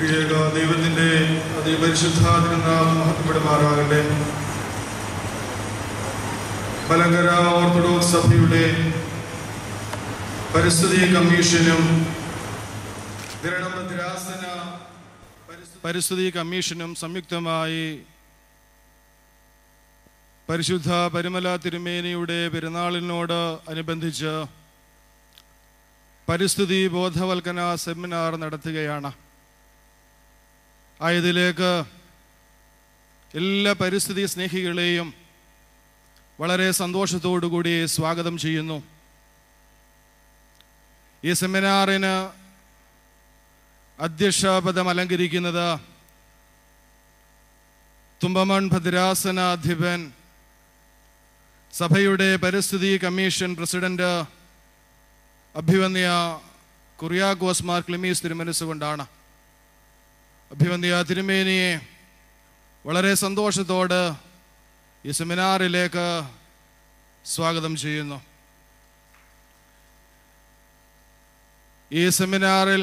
ത്രിയേക ദൈവത്തിൻ്റെ അതിപരിശുദ്ധാതിരുനാമം മഹത്വപ്പെടുമാറാകട്ടെ. മലങ്കര ഓർത്തഡോക്സ് സഭയുടെ പരിസ്ഥിതി കമ്മീഷനും ഭദ്രാസന പരിസ്ഥിതി കമ്മീഷനും സംയുക്തമായി പരിശുദ്ധ പരിമല തിരുമേനിയുടെ പെരുന്നാളിനോട് അനുബന്ധിച്ച് പരിസ്ഥിതി ബോധവൽക്കരണ സെമിനാർ നടത്തുകയാണ്. ആയതിലേക്ക് എല്ലാ പരിസ്ഥിതി സ്നേഹികളെയും വളരെ സന്തോഷത്തോടുകൂടി സ്വാഗതം ചെയ്യുന്നു. ഈ സെമിനാറിന് അധ്യക്ഷപദം അലങ്കരിക്കുന്നത് തുമ്പമൺ ഭദ്രാസനാധിപൻ സഭയുടെ പരിസ്ഥിതി കമ്മീഷൻ പ്രസിഡന്റ് അഭിവന്യ കുറിയാക്കോസ് മാർ ക്ലിമീസ് തിരുമനസ് കൊണ്ടാണ്. അഭിവന്യ തിരുമേനിയെ വളരെ സന്തോഷത്തോടെ ഈ സെമിനാറിലേക്ക് സ്വാഗതം ചെയ്യുന്നു. ഈ സെമിനാറിൽ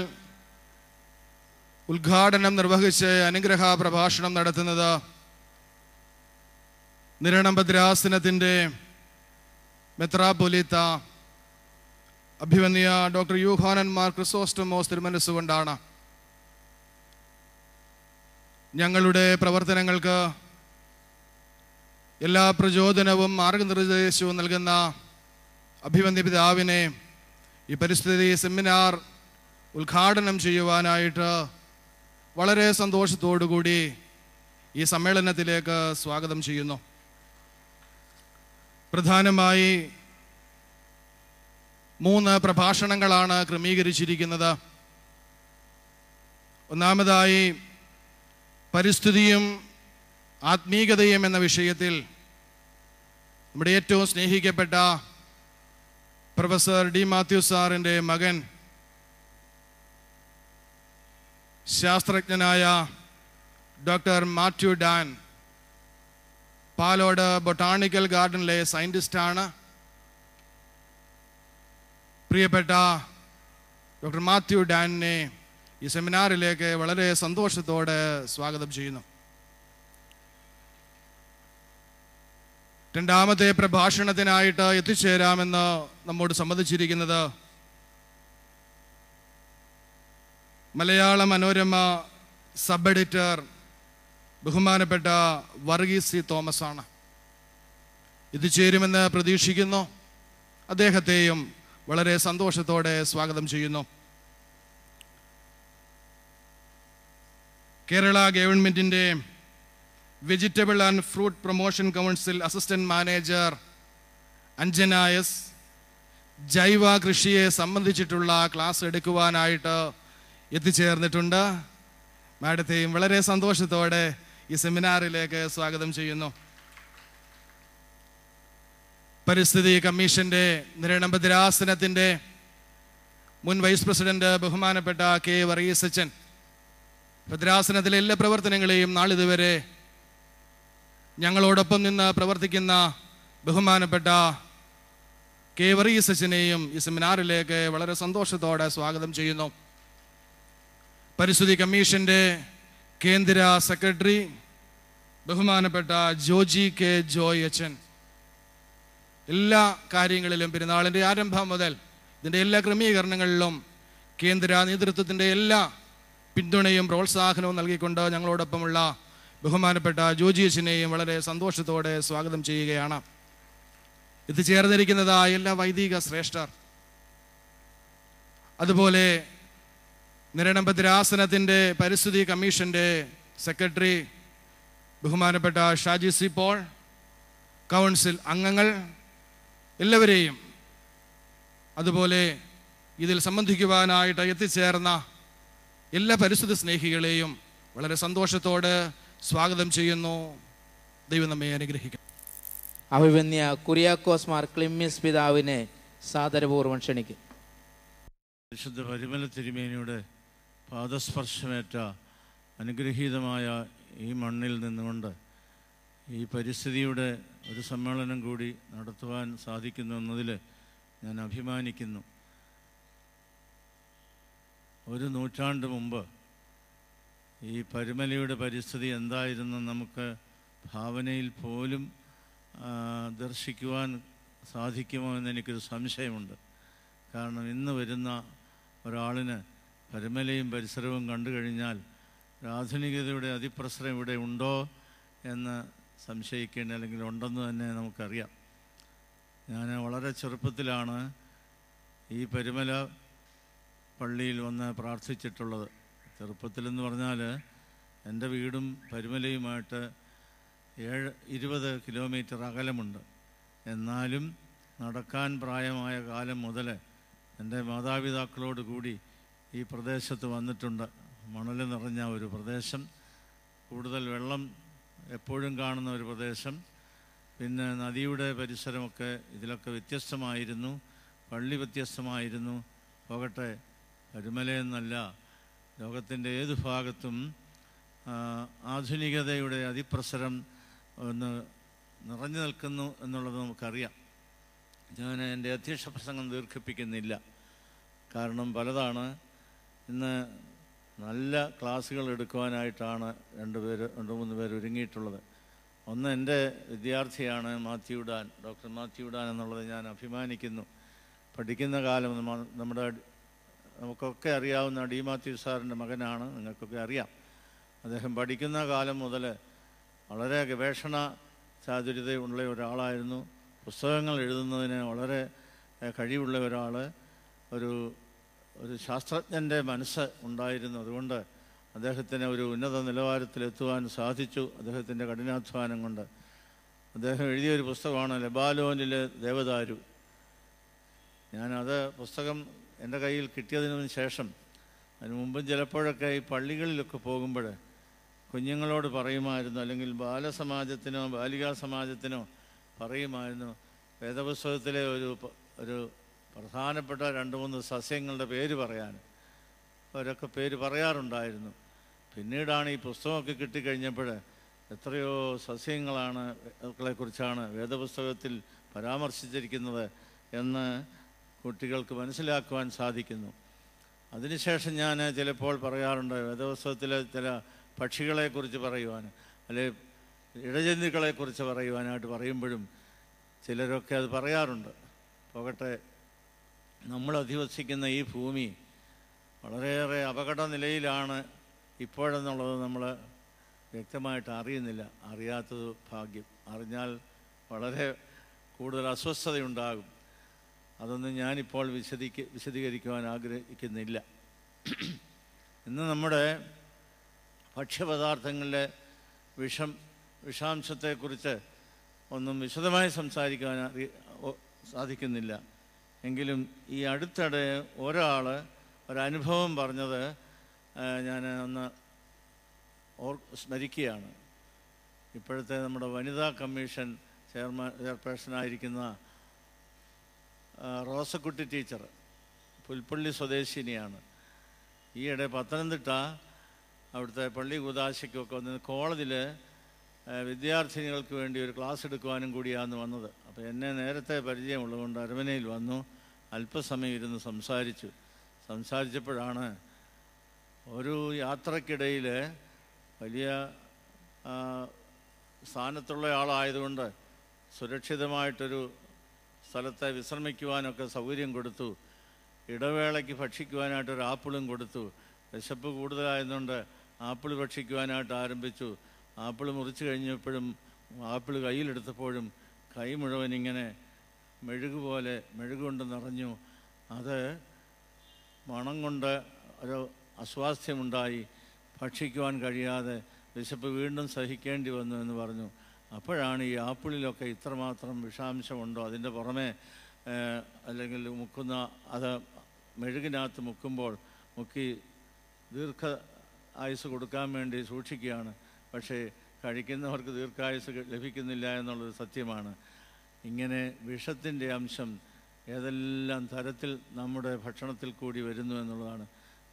ഉദ്ഘാടനം നിർവഹിച്ച് അനുഗ്രഹ പ്രഭാഷണം നടത്തുന്നത് നിരണം ഭദ്രാസനത്തിൻ്റെ മെത്രാപ്പൊലീത്ത അഭിവന്യ ഡോക്ടർ യൂഹാനൻ മാർ ക്രിസോസ്റ്റമോസ് തിരുമനസ് കൊണ്ടാണ്. ഞങ്ങളുടെ പ്രവർത്തനങ്ങൾക്ക് എല്ലാ പ്രചോദനവും മാർഗനിർദ്ദേശവും നൽകുന്ന അഭിവന്യ പിതാവിനെ ഈ പരിസ്ഥിതി സെമിനാർ ഉദ്ഘാടനം ചെയ്യുവാനായിട്ട് വളരെ സന്തോഷത്തോടുകൂടി ഈ സമ്മേളനത്തിലേക്ക് സ്വാഗതം ചെയ്യുന്നു. പ്രധാനമായി 3 പ്രഭാഷണങ്ങളാണ് ക്രമീകരിച്ചിരിക്കുന്നത്. ഒന്നാമതായി പരിസ്ഥിതിയും ആത്മീകതയും എന്ന വിഷയത്തിൽ നമ്മുടെ ഏറ്റവും സ്നേഹിക്കപ്പെട്ട പ്രൊഫസർ ഡി മാത്യു സാറിൻ്റെ മകൻ ശാസ്ത്രജ്ഞനായ ഡോക്ടർ മാത്യു ഡാൻ പാലോട് ബൊട്ടാണിക്കൽ ഗാർഡനിലെ സയൻറ്റിസ്റ്റാണ്. പ്രിയപ്പെട്ട ഡോക്ടർ മാത്യു ഡാനിനെ ഈ സെമിനാറിലേക്ക് വളരെ സന്തോഷത്തോടെ സ്വാഗതം ചെയ്യുന്നു. രണ്ടാമത്തെ പ്രഭാഷണത്തിനായിട്ട് എത്തിച്ചേരാമെന്ന് നമ്മോട് സമ്മതിച്ചിരിക്കുന്നത് മലയാള മനോരമ സബ് എഡിറ്റർ ബഹുമാനപ്പെട്ട വർഗീസ് സി തോമസ് ആണ്. എത്തിച്ചേരുമെന്ന് പ്രതീക്ഷിക്കുന്നു. അദ്ദേഹത്തെയും വളരെ സന്തോഷത്തോടെ സ്വാഗതം ചെയ്യുന്നു. കേരള ഗവൺമെൻറ്റിൻ്റെ vegetable and fruit promotion council assistant manager Anjana S ജൈവ കൃഷിയെ സംബന്ധിച്ചിട്ടുള്ള ക്ലാസ് എടുക്കുവാനായിട്ട് എത്തിച്ചേർന്നിട്ടുണ്ട്. മാഡത്തെയും വളരെ സന്തോഷത്തോടെ ഈ സെമിനാറിലേക്ക് സ്വാഗതം ചെയ്യുന്നു. പരിസ്ഥിതി കമ്മീഷൻ്റെ നിരണം ഭദ്രാസനത്തിൻ്റെ മുൻ വൈസ് പ്രസിഡന്റ് ബഹുമാനപ്പെട്ട കെ വർഗീസ് അച്ഛൻ ഭദ്രാസനത്തിലെ എല്ലാ പ്രവർത്തനങ്ങളെയും നാളിതുവരെ ഞങ്ങളോടൊപ്പം നിന്ന് പ്രവർത്തിക്കുന്ന ബഹുമാനപ്പെട്ട കെ വർഗീസ് അച്ഛനെയും ഈ സെമിനാറിലേക്ക് വളരെ സന്തോഷത്തോടെ സ്വാഗതം ചെയ്യുന്നു. പരിസ്ഥിതി കമ്മീഷൻ്റെ കേന്ദ്ര സെക്രട്ടറി ബഹുമാനപ്പെട്ട ജോജി കെ ജോയ് അച്ഛൻ എല്ലാ കാര്യങ്ങളിലും പെരുന്നാളിൻ്റെ ആരംഭം മുതൽ ഇതിൻ്റെ എല്ലാ ക്രമീകരണങ്ങളിലും കേന്ദ്ര നേതൃത്വത്തിൻ്റെ എല്ലാ പിന്തുണയും പ്രോത്സാഹനവും നൽകിക്കൊണ്ട് ഞങ്ങളോടൊപ്പമുള്ള ബഹുമാനപ്പെട്ട ജോജി അച്ഛനെയും വളരെ സന്തോഷത്തോടെ സ്വാഗതം ചെയ്യുകയാണ്. എത്തിച്ചേർന്നിരിക്കുന്നതായ എല്ലാ വൈദിക ശ്രേഷ്ഠർ, അതുപോലെ നിരണം ഭദ്രാസനത്തിൻ്റെ പരിസ്ഥിതി കമ്മീഷൻ്റെ സെക്രട്ടറി ബഹുമാനപ്പെട്ട ഷാജി സി പോൾ, കൗൺസിൽ അംഗങ്ങൾ എല്ലാവരെയും, അതുപോലെ ഇതിൽ സംബന്ധിക്കുവാനായിട്ട് എത്തിച്ചേർന്ന എല്ലാ പരിസ്ഥിതി സ്നേഹികളെയും വളരെ സന്തോഷത്തോടെ സ്വാഗതം ചെയ്യുന്നു. ദൈവം നമ്മെ അനുഗ്രഹിക്കും. അഭിവന്യ കുറിയാക്കോസ് മാർ ക്ലിമീസ് പിതാവിനെ സാദരപൂർവ്വം ക്ഷണിക്കും. പരിശുദ്ധ പരിമല തിരുമേനിയുടെ പാദസ്പർശമേറ്റ അനുഗ്രഹീതമായ ഈ മണ്ണിൽ നിന്നുകൊണ്ട് ഈ പരിസ്ഥിതിയുടെ ഒരു സമ്മേളനം കൂടി നടത്തുവാൻ സാധിക്കുന്നു എന്നതിൽ ഞാൻ അഭിമാനിക്കുന്നു. ഒരു നൂറ്റാണ്ട് മുമ്പ് ഈ പരുമലയുടെ പരിസ്ഥിതി എന്തായിരുന്നു നമുക്ക് ഭാവനയിൽ പോലും ദർശിക്കുവാൻ സാധിക്കുമോ എന്നെനിക്കൊരു സംശയമുണ്ട്. കാരണം ഇന്ന് വരുന്ന ഒരാളിന് പരുമലയും പരിസരവും കണ്ടു കഴിഞ്ഞാൽ ആധുനികതയുടെ അതിപ്രസരം ഇവിടെ ഉണ്ടോ എന്ന് സംശയിക്കേണ്ട, അല്ലെങ്കിൽ ഉണ്ടെന്ന് തന്നെ നമുക്കറിയാം. ഞാൻ വളരെ ചെറുപ്പത്തിലാണ് ഈ പരുമല പള്ളിയിൽ വന്ന് പ്രാർത്ഥിച്ചിട്ടുള്ളത്. ചെറുപ്പത്തിലെന്ന് പറഞ്ഞാൽ എൻ്റെ വീടും പരുമലയുമായിട്ട് 20 കിലോമീറ്റർ അകലമുണ്ട്. എന്നാലും നടക്കാൻ പ്രായമായ കാലം മുതൽ എൻ്റെ മാതാപിതാക്കളോട് കൂടി ഈ പ്രദേശത്ത് വന്നിട്ടുണ്ട്. മണൽ നിറഞ്ഞ ഒരു പ്രദേശം, കൂടുതൽ വെള്ളം എപ്പോഴും കാണുന്ന ഒരു പ്രദേശം. പിന്നെ നദിയുടെ പരിസരമൊക്കെ ഇതിലൊക്കെ വ്യത്യസ്തമായിരുന്നു. പള്ളി വ്യത്യസ്തമായിരുന്നു. പോകട്ടെ, പരുമലയെന്നല്ല, ലോകത്തിൻ്റെ ഏത് ഭാഗത്തും ആധുനികതയുടെ അതിപ്രസരം ഒന്ന് നിറഞ്ഞു നിൽക്കുന്നു എന്നുള്ളത് നമുക്കറിയാം. ഞാൻ എൻ്റെ അധ്യക്ഷ പ്രസംഗം ദീർഘിപ്പിക്കുന്നില്ല, കാരണം പലതാണ്. ഇന്ന് നല്ല ക്ലാസ്സുകൾ എടുക്കുവാനായിട്ടാണ് 2-3 പേര് ഒരുങ്ങിയിട്ടുള്ളത്. ഒന്ന് എൻ്റെ വിദ്യാർത്ഥിയാണ് ഡോക്ടർ മാത്യു ഡാൻ എന്നുള്ളത് ഞാൻ അഭിമാനിക്കുന്നു. പഠിക്കുന്ന കാലം നമുക്കൊക്കെ അറിയാവുന്ന ഡി മാത്യു സാറിൻ്റെ മകനാണ്, നിങ്ങൾക്കൊക്കെ അറിയാം. അദ്ദേഹം പഠിക്കുന്ന കാലം മുതൽ വളരെ ഗവേഷണ ചാതുര്യതയുള്ള ഒരാളായിരുന്നു. പുസ്തകങ്ങൾ എഴുതുന്നതിന് വളരെ കഴിവുള്ള ഒരാൾ, ഒരു ശാസ്ത്രജ്ഞൻ്റെ മനസ്സ് ഉണ്ടായിരുന്നു. അതുകൊണ്ട് അദ്ദേഹത്തിന് ഒരു ഉന്നത നിലവാരത്തിലെത്തുവാൻ സാധിച്ചു, അദ്ദേഹത്തിൻ്റെ കഠിനാധ്വാനം കൊണ്ട്. അദ്ദേഹം എഴുതിയൊരു പുസ്തകമാണ് ലെബാനോനിലെ ദേവദാരു. ഞാനത് പുസ്തകം എൻ്റെ കയ്യിൽ കിട്ടിയതിനു ശേഷം, അതിന് മുമ്പും ചിലപ്പോഴൊക്കെ ഈ പള്ളികളിലൊക്കെ പോകുമ്പോൾ കുഞ്ഞുങ്ങളോട് പറയുമായിരുന്നു, അല്ലെങ്കിൽ ബാലസമാജത്തിനോ ബാലികാ സമാജത്തിനോ പറയുമായിരുന്നു, വേദപുസ്തകത്തിലെ ഒരു പ്രധാനപ്പെട്ട 2-3 സസ്യങ്ങളുടെ പേര് പറയാൻ. അവരൊക്കെ പേര് പറയാറുണ്ടായിരുന്നു. പിന്നീടാണ് ഈ പുസ്തകമൊക്കെ കിട്ടിക്കഴിഞ്ഞപ്പോൾ എത്രയോ സസ്യങ്ങളാണ് ളെക്കുറിച്ചാണ് വേദപുസ്തകത്തിൽ പരാമർശിച്ചിരിക്കുന്നത് എന്ന് കുട്ടികൾക്ക് മനസ്സിലാക്കുവാൻ സാധിക്കുന്നു. അതിനുശേഷം ഞാൻ ചിലപ്പോൾ പറയാറുണ്ട്, വേദപുസ്തകത്തിലെ ചില പക്ഷികളെക്കുറിച്ച് പറയുവാൻ, അല്ലെ ഇഴജന്തുക്കളെക്കുറിച്ച് പറയുവാനായിട്ട് പറയുമ്പോഴും ചിലരൊക്കെ അത് പറയാറുണ്ട്. പോകട്ടെ, നമ്മൾ അധിവസിക്കുന്ന ഈ ഭൂമി വളരെയേറെ അപകട നിലയിലാണ് ഇപ്പോഴെന്നുള്ളത് നമ്മൾ വ്യക്തമായിട്ട് അറിയുന്നില്ല. അറിയാത്തത് ഭാഗ്യം. അറിഞ്ഞാൽ വളരെ കൂടുതൽ അസ്വസ്ഥതയുണ്ടാകും. അതൊന്നും ഞാനിപ്പോൾ വിശദീകരിക്കുവാൻ ആഗ്രഹിക്കുന്നില്ല. ഇന്ന് നമ്മുടെ ഭക്ഷ്യപദാർത്ഥങ്ങളിലെ വിഷാംശത്തെക്കുറിച്ച് ഒന്നും വിശദമായി സംസാരിക്കുവാൻ സാധിക്കുന്നില്ല. എങ്കിലും ഈ അടുത്തിടെ ഒരനുഭവം പറഞ്ഞത് ഞാൻ ഒന്ന് സ്മരിക്കുകയാണ്. ഇപ്പോഴത്തെ നമ്മുടെ വനിതാ കമ്മീഷൻ ചെയർപേഴ്സണായിരിക്കുന്ന റോസക്കുട്ടി ടീച്ചർ പുൽപ്പള്ളി സ്വദേശിനിയാണ്. ഈയിടെ പത്തനംതിട്ട അവിടുത്തെ പള്ളി കൂദാശയ്ക്കൊക്കെ വന്ന് കോളേജിൽ വിദ്യാർത്ഥിനികൾക്ക് വേണ്ടി ഒരു ക്ലാസ് എടുക്കുവാനും കൂടിയാണ് വന്നത്. അപ്പോൾ എന്നെ നേരത്തെ പരിചയമുള്ളതുകൊണ്ട് അരമനയിൽ വന്നു, അല്പസമയം ഇരുന്ന് സംസാരിച്ചപ്പോഴാണ് ഒരു യാത്രക്കിടയിൽ വലിയ സ്ഥാനത്തുള്ള ആളായതുകൊണ്ട് സുരക്ഷിതമായിട്ടൊരു സ്ഥലത്തെ വിശ്രമിക്കുവാനൊക്കെ സൗകര്യം കൊടുത്തു. ഇടവേളയ്ക്ക് ഭക്ഷിക്കുവാനായിട്ടൊരു ആപ്പിളും കൊടുത്തു. വിശപ്പ് കൂടുതലായതുകൊണ്ട് ആപ്പിൾ ഭക്ഷിക്കുവാനായിട്ട് ആരംഭിച്ചു. ആപ്പിൾ മുറിച്ച് കഴിഞ്ഞപ്പോഴും ആപ്പിൾ കയ്യിലെടുത്തപ്പോഴും കൈ മുഴുവൻ ഇങ്ങനെ മെഴുകുകൊണ്ട് നിറഞ്ഞു. അത് മണം കൊണ്ട് ഒരു അസ്വാസ്ഥ്യമുണ്ടായി. ഭക്ഷിക്കുവാൻ കഴിയാതെ വിശപ്പ് വീണ്ടും സഹിക്കേണ്ടി വന്നു എന്ന് പറഞ്ഞു. അപ്പോഴാണ് ഈ ആപ്പിളിലൊക്കെ ഇത്രമാത്രം വിഷാംശമുണ്ടോ, അതിൻ്റെ പുറമെ അല്ലെങ്കിൽ അത് മെഴുകിനകത്ത് മുക്കി ആയുസ് കൊടുക്കാൻ വേണ്ടി സൂക്ഷിക്കുകയാണ്. പക്ഷേ കഴിക്കുന്നവർക്ക് ദീർഘായുസ് ലഭിക്കുന്നില്ല എന്നുള്ളത് സത്യമാണ്. ഇങ്ങനെ വിഷത്തിൻ്റെ അംശം ഏതെല്ലാം തരത്തിൽ നമ്മുടെ ഭക്ഷണത്തിൽ കൂടി വരുന്നു എന്നുള്ളതാണ്.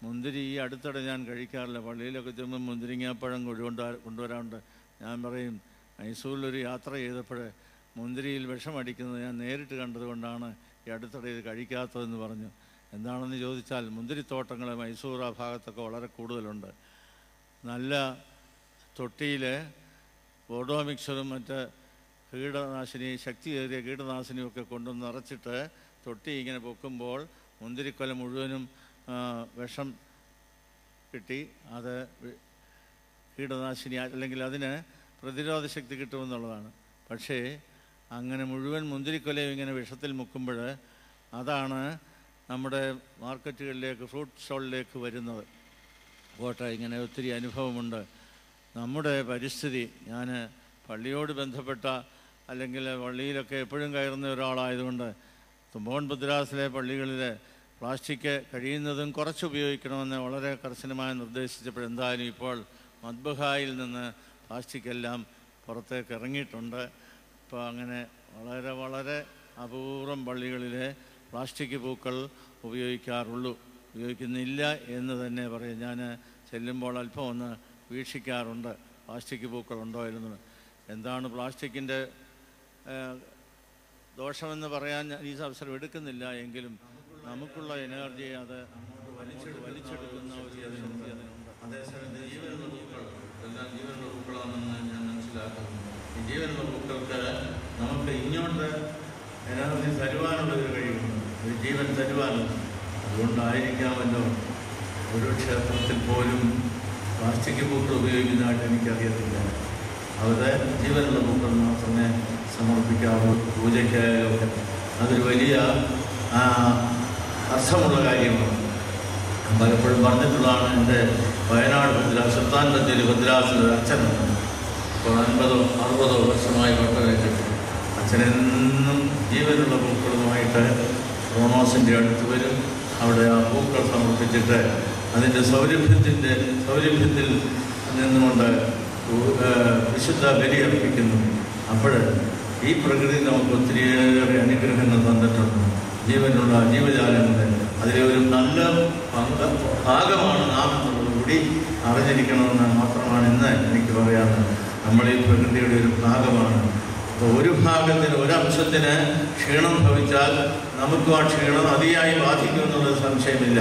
മുന്തിരി ഈ അടുത്തിടെ ഞാൻ കഴിക്കാറില്ല. പള്ളിയിലൊക്കെ ചെല്ലുമ്പോൾ മുന്തിരിങ്ങാപ്പഴം കൊണ്ടുവരാറുണ്ട്. ഞാൻ പറയും, മൈസൂരിലൊരു യാത്ര ചെയ്തപ്പോൾ മുന്തിരിയിൽ വിഷമടിക്കുന്നത് ഞാൻ നേരിട്ട് കണ്ടതുകൊണ്ടാണ് ഈ അടുത്തിടെ ഇത് കഴിക്കാത്തതെന്ന് പറഞ്ഞു. എന്താണെന്ന് ചോദിച്ചാൽ മുന്തിരിത്തോട്ടങ്ങൾ മൈസൂർ ആ ഭാഗത്തൊക്കെ വളരെ കൂടുതലുണ്ട്. നല്ല തൊട്ടിയിൽ ബോർഡോ മിക്സറും മറ്റ് കീടനാശിനി ശക്തിയേറിയ കീടനാശിനിയും ഒക്കെ കൊണ്ടുവന്ന് നിറച്ചിട്ട് തൊട്ടി ഇങ്ങനെ പൊക്കുമ്പോൾ മുന്തിരിക്കൊല മുഴുവനും വിഷം കിട്ടി അത് കീടനാശിനി അല്ലെങ്കിൽ അതിന് പ്രതിരോധ ശക്തി കിട്ടുമെന്നുള്ളതാണ്. പക്ഷേ അങ്ങനെ മുഴുവൻ മുന്തിരിക്കൊലയും ഇങ്ങനെ വിഷത്തിൽ മുക്കുമ്പോൾ അതാണ് നമ്മുടെ മാർക്കറ്റുകളിലേക്ക് ഫ്രൂട്ട് സ്റ്റോളിലേക്ക് വരുന്നത്. പോട്ടെ, ഇങ്ങനെ ഒത്തിരി അനുഭവമുണ്ട്. നമ്മുടെ പരിസ്ഥിതി, ഞാൻ പള്ളിയോട് ബന്ധപ്പെട്ട അല്ലെങ്കിൽ പള്ളിയിലൊക്കെ എപ്പോഴും കയറുന്ന ഒരാളായതുകൊണ്ട് തുമ്പോൺ ഭദ്രാസിലെ പള്ളികളിൽ പ്ലാസ്റ്റിക് കഴിയുന്നതും കുറച്ച് ഉപയോഗിക്കണമെന്ന് വളരെ കർശനമായി നിർദ്ദേശിച്ചപ്പോൾ എന്തായാലും ഇപ്പോൾ മദ്ബഹായിൽ നിന്ന് പ്ലാസ്റ്റിക് എല്ലാം പുറത്തേക്ക് ഇറങ്ങിയിട്ടുണ്ട്. ഇപ്പോൾ അങ്ങനെ വളരെ വളരെ അപൂർവം പള്ളികളിലെ പ്ലാസ്റ്റിക് പൂക്കൾ ഉപയോഗിക്കുന്നില്ല എന്ന് തന്നെ പറയും. ഞാൻ ചെല്ലുമ്പോൾ അല്പം ഒന്ന് വീക്ഷിക്കാറുണ്ട് പ്ലാസ്റ്റിക് പൂക്കളുണ്ടോ എന്നത്. എന്താണ് പ്ലാസ്റ്റിക്കിൻ്റെ ദോഷമെന്ന് പറയാൻ ഞാൻ ഈ അവസരം എടുക്കുന്നില്ല, എങ്കിലും നമുക്കുള്ള എനർജി അത് വലിച്ചെടുക്കുന്ന ഒരു ശക്തി അതിനുണ്ട്. അതേസമയം ജീവനുള്ള പൂക്കൾ എല്ലാം ജീവനുള്ള പൂക്കളാണെന്ന് ഞാൻ മനസ്സിലാക്കുന്നു. ഈ ജീവനുള്ള പൂക്കൾക്ക് നമുക്ക് ഇങ്ങോട്ട് എനർജി തരുവാനുള്ളൊരു കഴിവുണ്ട്, ഒരു ജീവൻ തരുവാനുണ്ട്. അതുകൊണ്ടായിരിക്കാമല്ലോ ഒരു ക്ഷേത്രത്തിൽ പോലും പ്ലാസ്റ്റിക് പൂക്കൾ ഉപയോഗിക്കുന്നതായിട്ട് എനിക്കറിയത്തില്ല. അവിടെ ജീവനുള്ള പൂക്കൾ മാത്രമേ സമർപ്പിക്കാറുള്ളൂ. പൂജയ്ക്കായാലും അതൊരു വലിയ അർത്ഥമുള്ള കാര്യമാണ്. പലപ്പോഴും പറഞ്ഞിട്ടുള്ളതാണ്. എൻ്റെ വയനാട് ഭദ്രാസ്, സുൽത്താൻ ബത്തേരി ഭദ്രാസിലൊരു അച്ഛനുണ്ട്. ഇപ്പോൾ 50-60 വർഷമായി പട്ടവേറ്റിട്ട് അച്ഛനെന്നും ജീവനുള്ള പൂക്കളുമായിട്ട് റോണോസിൻ്റെ അടുത്ത് വരും. അവിടെ ആ പൂക്കൾ സമർപ്പിച്ചിട്ട് അതിൻ്റെ സൗരഭ്യത്തിൽ നിന്നുകൊണ്ട് വിശുദ്ധ ബലി അർപ്പിക്കുന്നു. അപ്പോൾ ഈ പ്രകൃതി നമുക്ക് ഒത്തിരിയേറെ അനുഗ്രഹങ്ങൾ തന്നിട്ടുണ്ട്. ജീവനുള്ള ജീവജാലങ്ങൾ അതിലെ ഒരു നല്ല ഭാഗമാണ് നാം എന്നുള്ളത് കൂടി അറിഞ്ഞിരിക്കണമെന്ന് മാത്രമാണ് ഇന്ന് എനിക്ക് പറയാനുള്ളത്. നമ്മൾ ഈ പ്രകൃതിയുടെ ഒരു ഭാഗമാണ്. അപ്പോൾ ഒരു ഭാഗത്തിന്, ഒരംശത്തിന് ക്ഷീണം ഭവിച്ചാൽ നമുക്കും ആ ക്ഷീണം അതിയായി ബാധിക്കുമെന്നുള്ളത് സംശയമില്ല.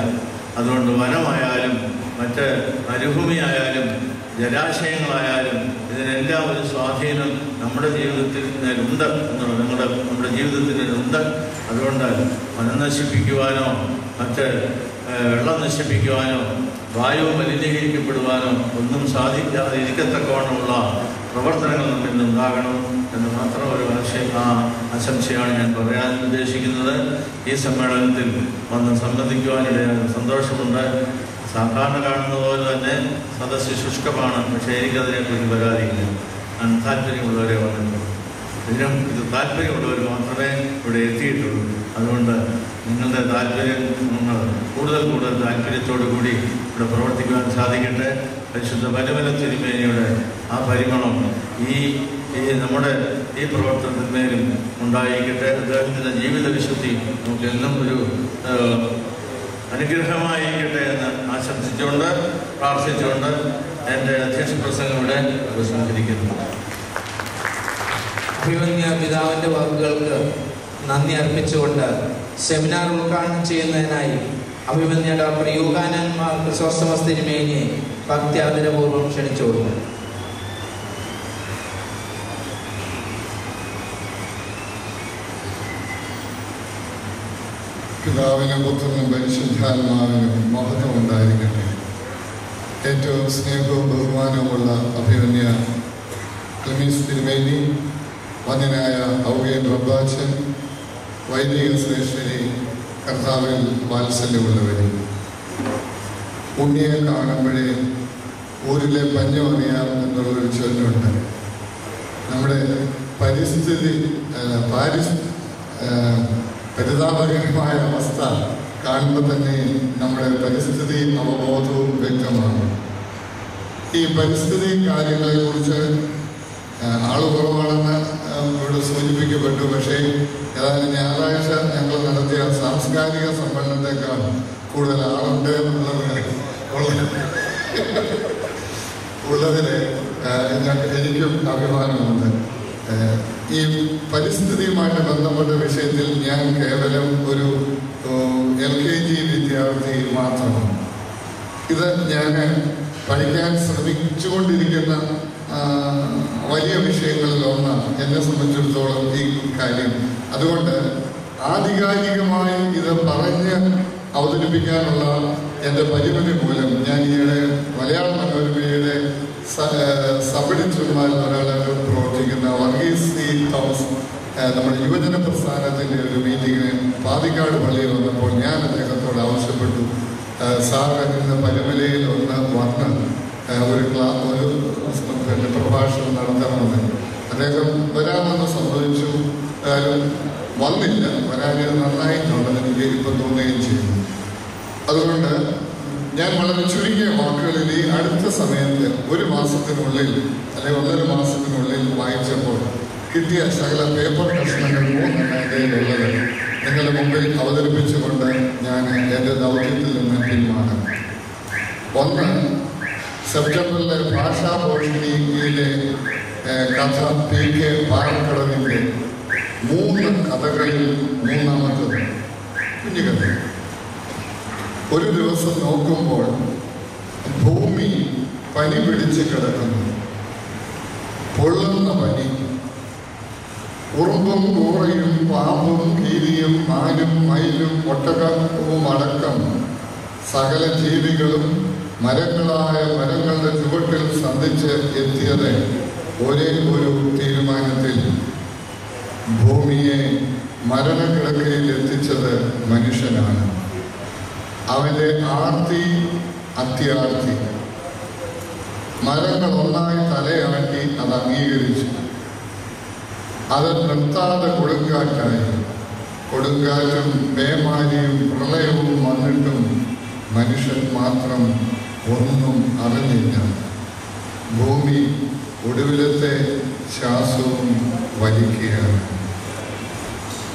അതുകൊണ്ട് വനമായാലും മറ്റ് മരുഭൂമിയായാലും ജലാശയങ്ങളായാലും ഇതിനെല്ലാം ഒരു സ്വാധീനം നമ്മുടെ ജീവിതത്തിൽ ഉണ്ട് എന്നുള്ളത് നമ്മുടെ ജീവിതത്തിനുണ്ട്. അതുകൊണ്ട് വനം നശിപ്പിക്കുവാനോ മറ്റ് വെള്ളം നശിപ്പിക്കുവാനോ വായു മലിനീകരിക്കപ്പെടുവാനോ ഒന്നും സാധിക്കാതിരിക്കത്തക്കവണ്ണമുള്ള പ്രവർത്തനങ്ങൾ നമ്മിൽ നിന്നുണ്ടാകണം എന്ന് മാത്രം ഒരു ആശംസയാണ് ഞാൻ പറയാൻ ഉദ്ദേശിക്കുന്നത്. ഈ സമ്മേളനത്തിൽ വന്ന് സംബന്ധിക്കുവാനിടയായ സന്തോഷമുണ്ട്. സാധാരണ കാണുന്ന പോലെ തന്നെ സദസ്സ് ശുഷ്കമാണ്. പക്ഷേ എനിക്കതിനെക്കുറിച്ച് പരാതിയില്ല. ഞാൻ താല്പര്യമുള്ളവരെ വന്നിട്ടുള്ളൂ. ഇത് താല്പര്യമുള്ളവർ മാത്രമേ ഇവിടെ എത്തിയിട്ടുള്ളൂ. അതുകൊണ്ട് നിങ്ങളുടെ താല്പര്യം കൂടുതൽ താല്പര്യത്തോടു കൂടി ഇവിടെ പ്രവർത്തിക്കുവാൻ സാധിക്കട്ടെ. പരിശുദ്ധ പരമല തിരുമേനിയുടെ ആ പരിമളം നമ്മുടെ ഈ പ്രവർത്തനത്തിന്മേലും ഉണ്ടായിരിക്കട്ടെ. അദ്ദേഹത്തിൻ്റെ ജീവിത വിശുദ്ധി നമുക്കെല്ലാം ഒരു അനുഗ്രഹമായിരിക്കട്ടെ എന്ന് ആശംസിച്ചുകൊണ്ട് പ്രാർത്ഥിച്ചുകൊണ്ട് എൻ്റെ അധ്യക്ഷ പ്രസംഗം ഇവിടെ ഉപസംഹരിക്കുന്നു. അഭിമന്യ പിതാവിൻ്റെ വാക്കുകൾക്ക് നന്ദി അർപ്പിച്ചുകൊണ്ട് സെമിനാർ ഉദ്ഘാടനം ചെയ്യുന്നതിനായി അഭിമന്യ ഡോക്ടർ യൂഹാനൻ മാർ ക്രിസോസ്റ്റമസ് തിരുമേനിയെ ഭക്ത്യാദരപൂർവ്വം ക്ഷണിച്ചുകൊള്ളുന്നു. പിതാവിനും പുത്രനും പരിശുദ്ധാത്മാവിനും മഹത്വം ഉണ്ടായിരിക്കട്ടെ. ഏറ്റവും സ്നേഹവും ബഹുമാനവുമുള്ള അഭിമന്യ ക്ലിമീസ് തിരുമേനി, വന്യനായ ഔഗേൻ റബ്ബാച്ചൻ, വൈദിക ശ്രേഷ്ഠരെ, കർത്താവിൽ വാത്സല്യമുള്ളവരെ, ഉണ്ണിയെ കാണുമ്പോഴേ ഊരിലെ പഞ്ഞം അറിയാം എന്നുള്ളൊരു ചൊല്ലുണ്ട്. നമ്മുടെ പരിതാപകരമായ അവസ്ഥ കാണുമ്പോൾ തന്നെ നമ്മുടെ പരിസ്ഥിതി അവബോധവും വ്യക്തമാണ്. ഈ പരിസ്ഥിതി കാര്യങ്ങളെക്കുറിച്ച് ആള് കുറവാണെന്ന് ഇവിടെ സൂചിപ്പിക്കപ്പെട്ടു. പക്ഷേ ഏതായാലും ഞായറാഴ്ച ഞങ്ങൾ നടത്തിയ സാംസ്കാരിക സമ്മേളനത്തേക്കാൾ കൂടുതൽ ആളുണ്ട് ഉള്ളതിൽ എനിക്കും അഭിമാനമുണ്ട്. ഈ പരിസ്ഥിതിയുമായിട്ട് ബന്ധപ്പെട്ട വിഷയത്തിൽ ഞാൻ കേവലം ഒരു LKG വിദ്യാർത്ഥി മാത്രമാണ്. ഇത് ഞാൻ പഠിക്കാൻ ശ്രമിച്ചുകൊണ്ടിരിക്കുന്ന വലിയ വിഷയങ്ങളിൽ ഒന്നാണ് എന്നെ സംബന്ധിച്ചിടത്തോളം ഈ കാര്യം. അതുകൊണ്ട് ആധികാരികമായി ഇത് പറഞ്ഞ് അവതരിപ്പിക്കാനുള്ള എൻ്റെ പരിമിതി മൂലം ഞാൻ ഈയിടെ മലയാള മനോരമയുടെ സബ് എഡിറ്റർമാരിൽ ഒരാളായിട്ട് പ്രവർത്തിക്കുന്ന വർഗീസ് സി തോമസ് നമ്മുടെ യുവജന പ്രസ്ഥാനത്തിൻ്റെ ഒരു മീറ്റിങ്ങിന് പാതിക്കാട് പള്ളിയിൽ വന്നപ്പോൾ ഞാൻ അദ്ദേഹത്തോട് ആവശ്യപ്പെട്ടു, സാറ് ഇന്ന് പരുമലയിൽ ഒന്ന് വന്ന് ഒരു പ്രഭാഷണം നടത്തണമെന്ന്. അദ്ദേഹം വരാമെന്ന് സംഭവിച്ചു, വന്നില്ല. വരാനത് നന്നായിട്ടുണ്ടെന്ന് എനിക്ക് ഇപ്പം തോന്നുകയും ചെയ്തു. അതുകൊണ്ട് ഞാൻ വളരെ ചുരുങ്ങിയ വാക്കുകളിൽ ഈ അടുത്ത സമയത്ത് ഒരു മാസത്തിനുള്ളിൽ അല്ലെങ്കിൽ 1.5 മാസത്തിനുള്ളിൽ വായിച്ചപ്പോൾ കിട്ടിയ സകല പേപ്പർ കഷ്ണങ്ങൾ 3 മേഖലയിലുള്ളത് നിങ്ങളുടെ മുമ്പിൽ അവതരിപ്പിച്ചുകൊണ്ട് ഞാൻ എൻ്റെ ദൗത്യത്തിൽ നിന്ന് പിന്മാറാം. ഒന്ന്, സെപ്റ്റംബറിലെ ഭാഷാഭോഷണിയിലെ കഥ PK പാറക്കടവിൻ്റെ 3 കഥകളിൽ 3ാമത്തത് കുഞ്ഞുകഥ. ഒരു ദിവസം നോക്കുമ്പോൾ ഭൂമി പനി പിടിച്ച് കിടക്കുന്നു. പൊള്ളുന്ന പനി. ഉറുമ്പും കൂറയും പാമ്പും കീരിയും മാനും മയിലും ഒട്ടകവും അടക്കം സകല ജീവികളും മരങ്ങളുടെ ചുവട്ടിൽ സന്ധിച്ച് എത്തിയത് ഒരേ ഒരു തീരുമാനത്തിൽ: ഭൂമിയെ മരണക്കിടക്കയിൽ എത്തിച്ചത് മനുഷ്യനാണ്. അവൻ്റെ ആർത്തി അത്യാർത്തി. മരങ്ങൾ ഒന്നായി തലയാട്ടി അത് അംഗീകരിച്ചു. അത് നിർത്താതെ കൊടുങ്കാറ്റായി. കൊടുങ്കാറ്റും പേമാരിയും പ്രളയവും വന്നിട്ടും മനുഷ്യൻ മാത്രം ഒന്നും അറിഞ്ഞില്ല. ഭൂമി ഒടുവിലത്തെ ശ്വാസവും വലിക്കുകയാണ്.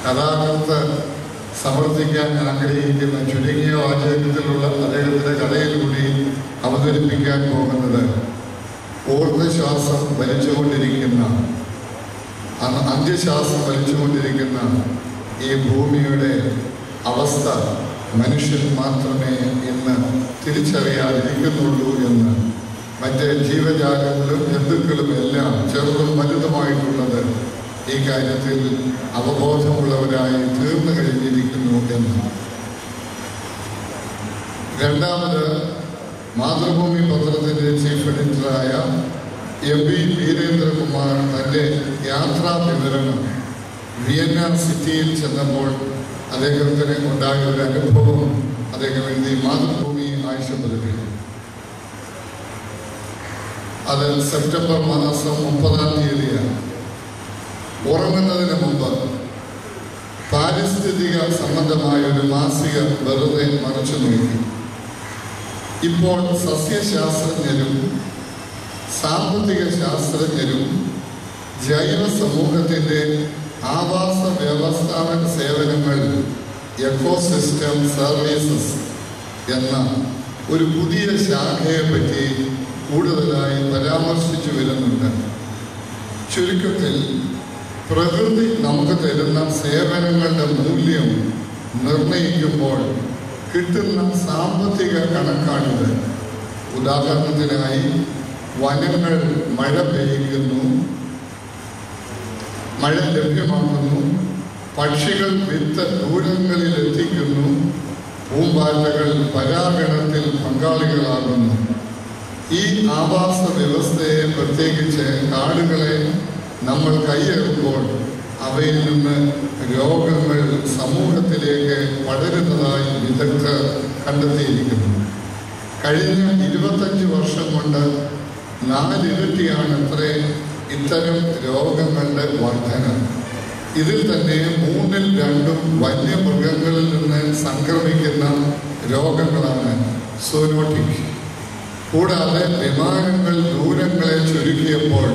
കഥാകൃത്ത് സമർത്ഥിക്കാൻ ആഗ്രഹിക്കുന്ന ചുരുങ്ങിയ വാചകത്തിലുള്ള അദ്ദേഹത്തിൻ്റെ കഥയിലൂടെ അവതരിപ്പിക്കാൻ പോകുന്നത് ഊർജ്ജശ്വാസം വലിച്ചുകൊണ്ടിരിക്കുന്ന, അന്ത്യശ്വാസം വലിച്ചുകൊണ്ടിരിക്കുന്ന ഈ ഭൂമിയുടെ അവസ്ഥ മനുഷ്യൻ മാത്രമേ ഇന്ന് തിരിച്ചറിയാതിരിക്കുന്നുള്ളൂ എന്ന് മറ്റ് ജീവജാലങ്ങളും ജന്തുക്കളും എല്ലാം ചെറുതും വലുതുമായിട്ടുള്ളത് ഈ കാര്യത്തിൽ അവബോധമുള്ളവരായി തീർന്നു കഴിഞ്ഞിരിക്കുന്നു എന്ന്. രണ്ടാമത്, മാതൃഭൂമി പത്രത്തിൻ്റെ ചീഫ് എഡിറ്ററായ MP വീരേന്ദ്രകുമാർ തൻ്റെ യാത്രാ വിവരണം വിയന്ന സിറ്റിയിൽ ചെന്നപ്പോൾ അദ്ദേഹത്തിന് ഉണ്ടായ ഒരു അനുഭവം അദ്ദേഹം എഴുതി മാതൃഭൂമി ആഴ്ചപ്പതിപ്പിച്ചു. അത് സെപ്റ്റംബർ മാസം 30-ാം തീയതിയാണ്. ഉറങ്ങുന്നതിന് മുമ്പ് പാരിസ്ഥിതിക സംബന്ധമായ ഒരു മാസിക വെറുതെ മറിച്ചു നോക്കി. ഇപ്പോൾ സസ്യശാസ്ത്രജ്ഞരും സാമ്പത്തിക ശാസ്ത്രജ്ഞരും ജൈവ സമൂഹത്തിൻ്റെ ആവാസ വ്യവസ്ഥാപന സേവനങ്ങൾ എക്കോസിസ്റ്റം സർവീസസ് എന്ന ഒരു പുതിയ ശാഖയെ പറ്റി കൂടുതലായി പരാമർശിച്ചു വരുന്നുണ്ട്. ചുരുക്കത്തിൽ, പ്രകൃതി നമുക്ക് തരുന്ന സേവനങ്ങളുടെ മൂല്യം നിർണയിക്കുമ്പോൾ കിട്ടുന്ന സാമ്പത്തിക കണക്കാണിത്. ഉദാഹരണത്തിനായി, വനങ്ങൾ മഴ പെയ്യുന്നു, മഴ ലഭ്യമാക്കുന്നു, പക്ഷികൾ വിത്ത് ദൂരങ്ങളിൽ എത്തിക്കുന്നു, പൂമ്പാറ്റകൾ പരാഗണത്തിൽ പങ്കാളികളാകുന്നു. ഈ ആവാസ വ്യവസ്ഥയെ, പ്രത്യേകിച്ച് കാടുകളെ നമ്മൾ കൈയേറുമ്പോൾ അവയിൽ നിന്ന് രോഗങ്ങൾ സമൂഹത്തിലേക്ക് പടരുന്നതായി വിദഗ്ധർ കണ്ടെത്തിയിരിക്കുന്നു. കഴിഞ്ഞ 25 വർഷം കൊണ്ട് 4 ഇരട്ടിയാണ് ഇത്തരം രോഗങ്ങളുടെ വർധന. ഇതിൽ തന്നെ 3-ൽ 2 വന്യമൃഗങ്ങളിൽ നിന്ന് സംക്രമിക്കുന്ന രോഗങ്ങളാണ് സൂനോട്ടിക്. കൂടാതെ വിമാനങ്ങൾ ദൂരങ്ങളെ ചുരുക്കിയപ്പോൾ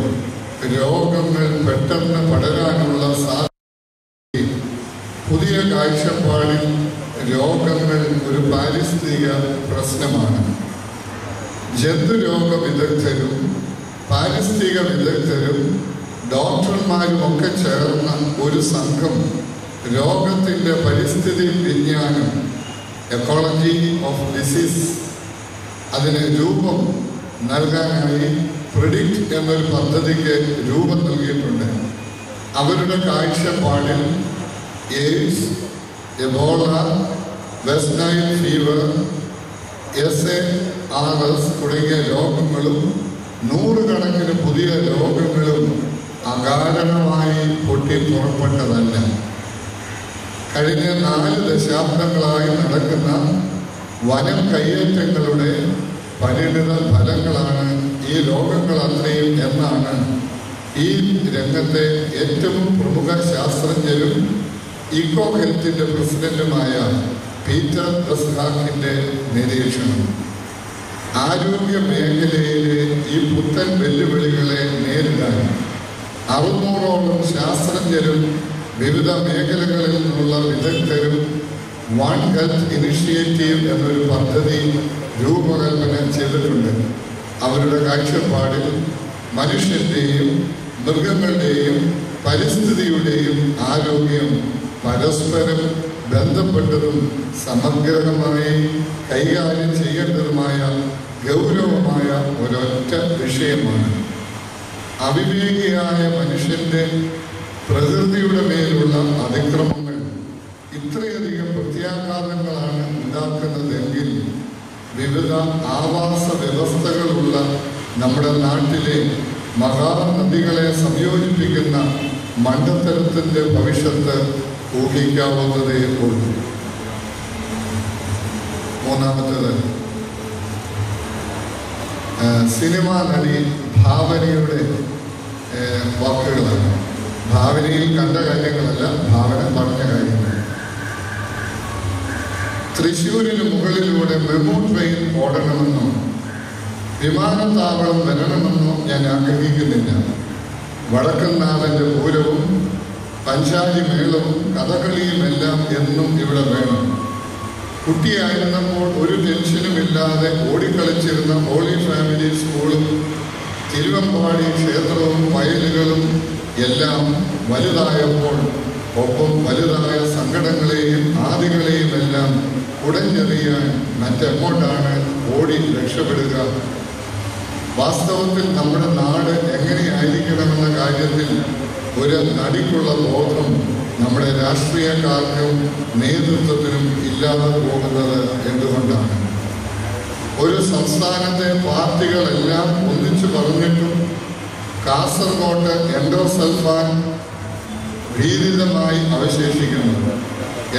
രോഗങ്ങൾ പെട്ടെന്ന് പടരാനുള്ള സാധ്യത. പുതിയ കാഴ്ചപ്പാടിൽ രോഗങ്ങൾ ഒരു പാരിസ്ഥിതിക പ്രശ്നമാണ്. ജന്തുരോഗ വിദഗ്ധരും പാരിസ്ഥിതിക വിദഗ്ധരും ഡോക്ടർമാരും ഒക്കെ ചേർന്ന ഒരു സംഘം രോഗത്തിൻ്റെ പരിസ്ഥിതി വിജ്ഞാനം, എക്കോളജി ഓഫ് ഡിസീസ്, അതിന് രൂപം നൽകാനായി പ്രിഡിക്റ്റ് എന്നൊരു പദ്ധതിക്ക് രൂപം നൽകിയിട്ടുണ്ട്. അവരുടെ കാഴ്ചപ്പാടിൽ AIDS, Ebola, west Nile fever, SARS തുടങ്ങിയ രോഗങ്ങളും നൂറുകണക്കിന് പുതിയ രോഗങ്ങളും അകാരണമായി പൊട്ടി പുറപ്പെട്ടതല്ല. കഴിഞ്ഞ 4 ദശാബ്ദങ്ങളായി നടക്കുന്ന വനം കയ്യേറ്റങ്ങളുടെ പരിണിത ഫലങ്ങളാണ് ഈ രോഗങ്ങൾ അത്രയും എന്നാണ് ഈ രംഗത്തെ ഏറ്റവും പ്രമുഖ ശാസ്ത്രജ്ഞരും ഇക്കോ ഹെൽത്തിൻ്റെ പ്രസിഡന്റുമായ പീറ്റർ ദസ്ഹാക്കിൻ്റെ നിരീക്ഷണം. ആരോഗ്യ മേഖലയിലെ ഈ പുത്തൻ വെല്ലുവിളികളെ നേരിടാൻ 600ഓളം ശാസ്ത്രജ്ഞരും വിവിധ മേഖലകളിൽ നിന്നുള്ള വിദഗ്ധരും വൺ ഹെൽത്ത് ഇനിഷ്യേറ്റീവ് എന്നൊരു പദ്ധതി രൂപകൽപ്പന ചെയ്തിട്ടുണ്ട്. അവരുടെ കാഴ്ചപ്പാടിൽ മനുഷ്യൻ്റെയും മൃഗങ്ങളുടെയും പരിസ്ഥിതിയുടെയും ആരോഗ്യം പരസ്പരം ബന്ധപ്പെട്ടതും സമഗ്രമായി കൈകാര്യം ചെയ്യേണ്ടതുമായ ഗൗരവമായ ഒരൊറ്റ വിഷയമാണ്. അവിവേകിയായ മനുഷ്യന്റെ പ്രകൃതിയുടെ മേലുള്ള അതിക്രമങ്ങൾ ഇത്രയധികം പ്രത്യാഘാതങ്ങളാണ് ഉണ്ടാക്കുന്നതെങ്കിൽ വിവിധ ആവാസ വ്യവസ്ഥകളുള്ള നമ്മുടെ നാട്ടിലെ മഹാനദികളെ സംയോജിപ്പിക്കുന്ന മണ്ടത്തരത്തിൻ്റെ ഭവിഷ്യത്ത് ഊഹിക്കാവുന്നതേ ഉള്ളൂ. മൂന്നാമത്തേത് സിനിമാ നടി ഭാവനയുടെ വാക്കുകളാണ്. ഭാവനയിൽ കണ്ട കാര്യങ്ങളല്ല, ഭാവന പറഞ്ഞ കാര്യങ്ങൾ. തൃശ്ശൂരിന് മുകളിലൂടെ മെമു ട്രെയിൻ ഓടണമെന്നോ വിമാനത്താവളം വരണമെന്നോ ഞാൻ ആഗ്രഹിക്കുന്നില്ല. വടക്കൻനാഥൻ്റെ പൂരവും പഞ്ചാരി മേളവും കഥകളിയുമെല്ലാം എന്നും ഇവിടെ വേണം. കുട്ടിയായിരുന്നപ്പോൾ ഒരു ടെൻഷനുമില്ലാതെ ഓടിക്കളിച്ചിരുന്ന ഹോളി ഫാമിലി സ്കൂളും തിരുവമ്പാടി ക്ഷേത്രവും വയലുകളും എല്ലാം വലുതായപ്പോൾ ഒപ്പം വലുതായ സങ്കടങ്ങളെയും ആദികളെയും എല്ലാം ഉടഞ്ഞെറിയാൻ മറ്റെങ്ങോട്ടാണ് ഓടി രക്ഷപ്പെടുക? വാസ്തവത്തിൽ നമ്മുടെ നാട് എങ്ങനെയായിരിക്കണമെന്ന കാര്യത്തിൽ ഒരു നടിക്കുള്ള ബോധം നമ്മുടെ രാഷ്ട്രീയക്കാർക്കും നേതൃത്വത്തിനും ഇല്ലാതെ പോകുന്നത് എന്തുകൊണ്ടാണ്? ഒരു സംസ്ഥാനത്തെ പാർട്ടികളെല്ലാം ഒന്നിച്ചു പറഞ്ഞിട്ടും കാസർഗോഡ് എൻഡോസൾഫാൻ ഭീതിതമായി അവശേഷിക്കുന്നു.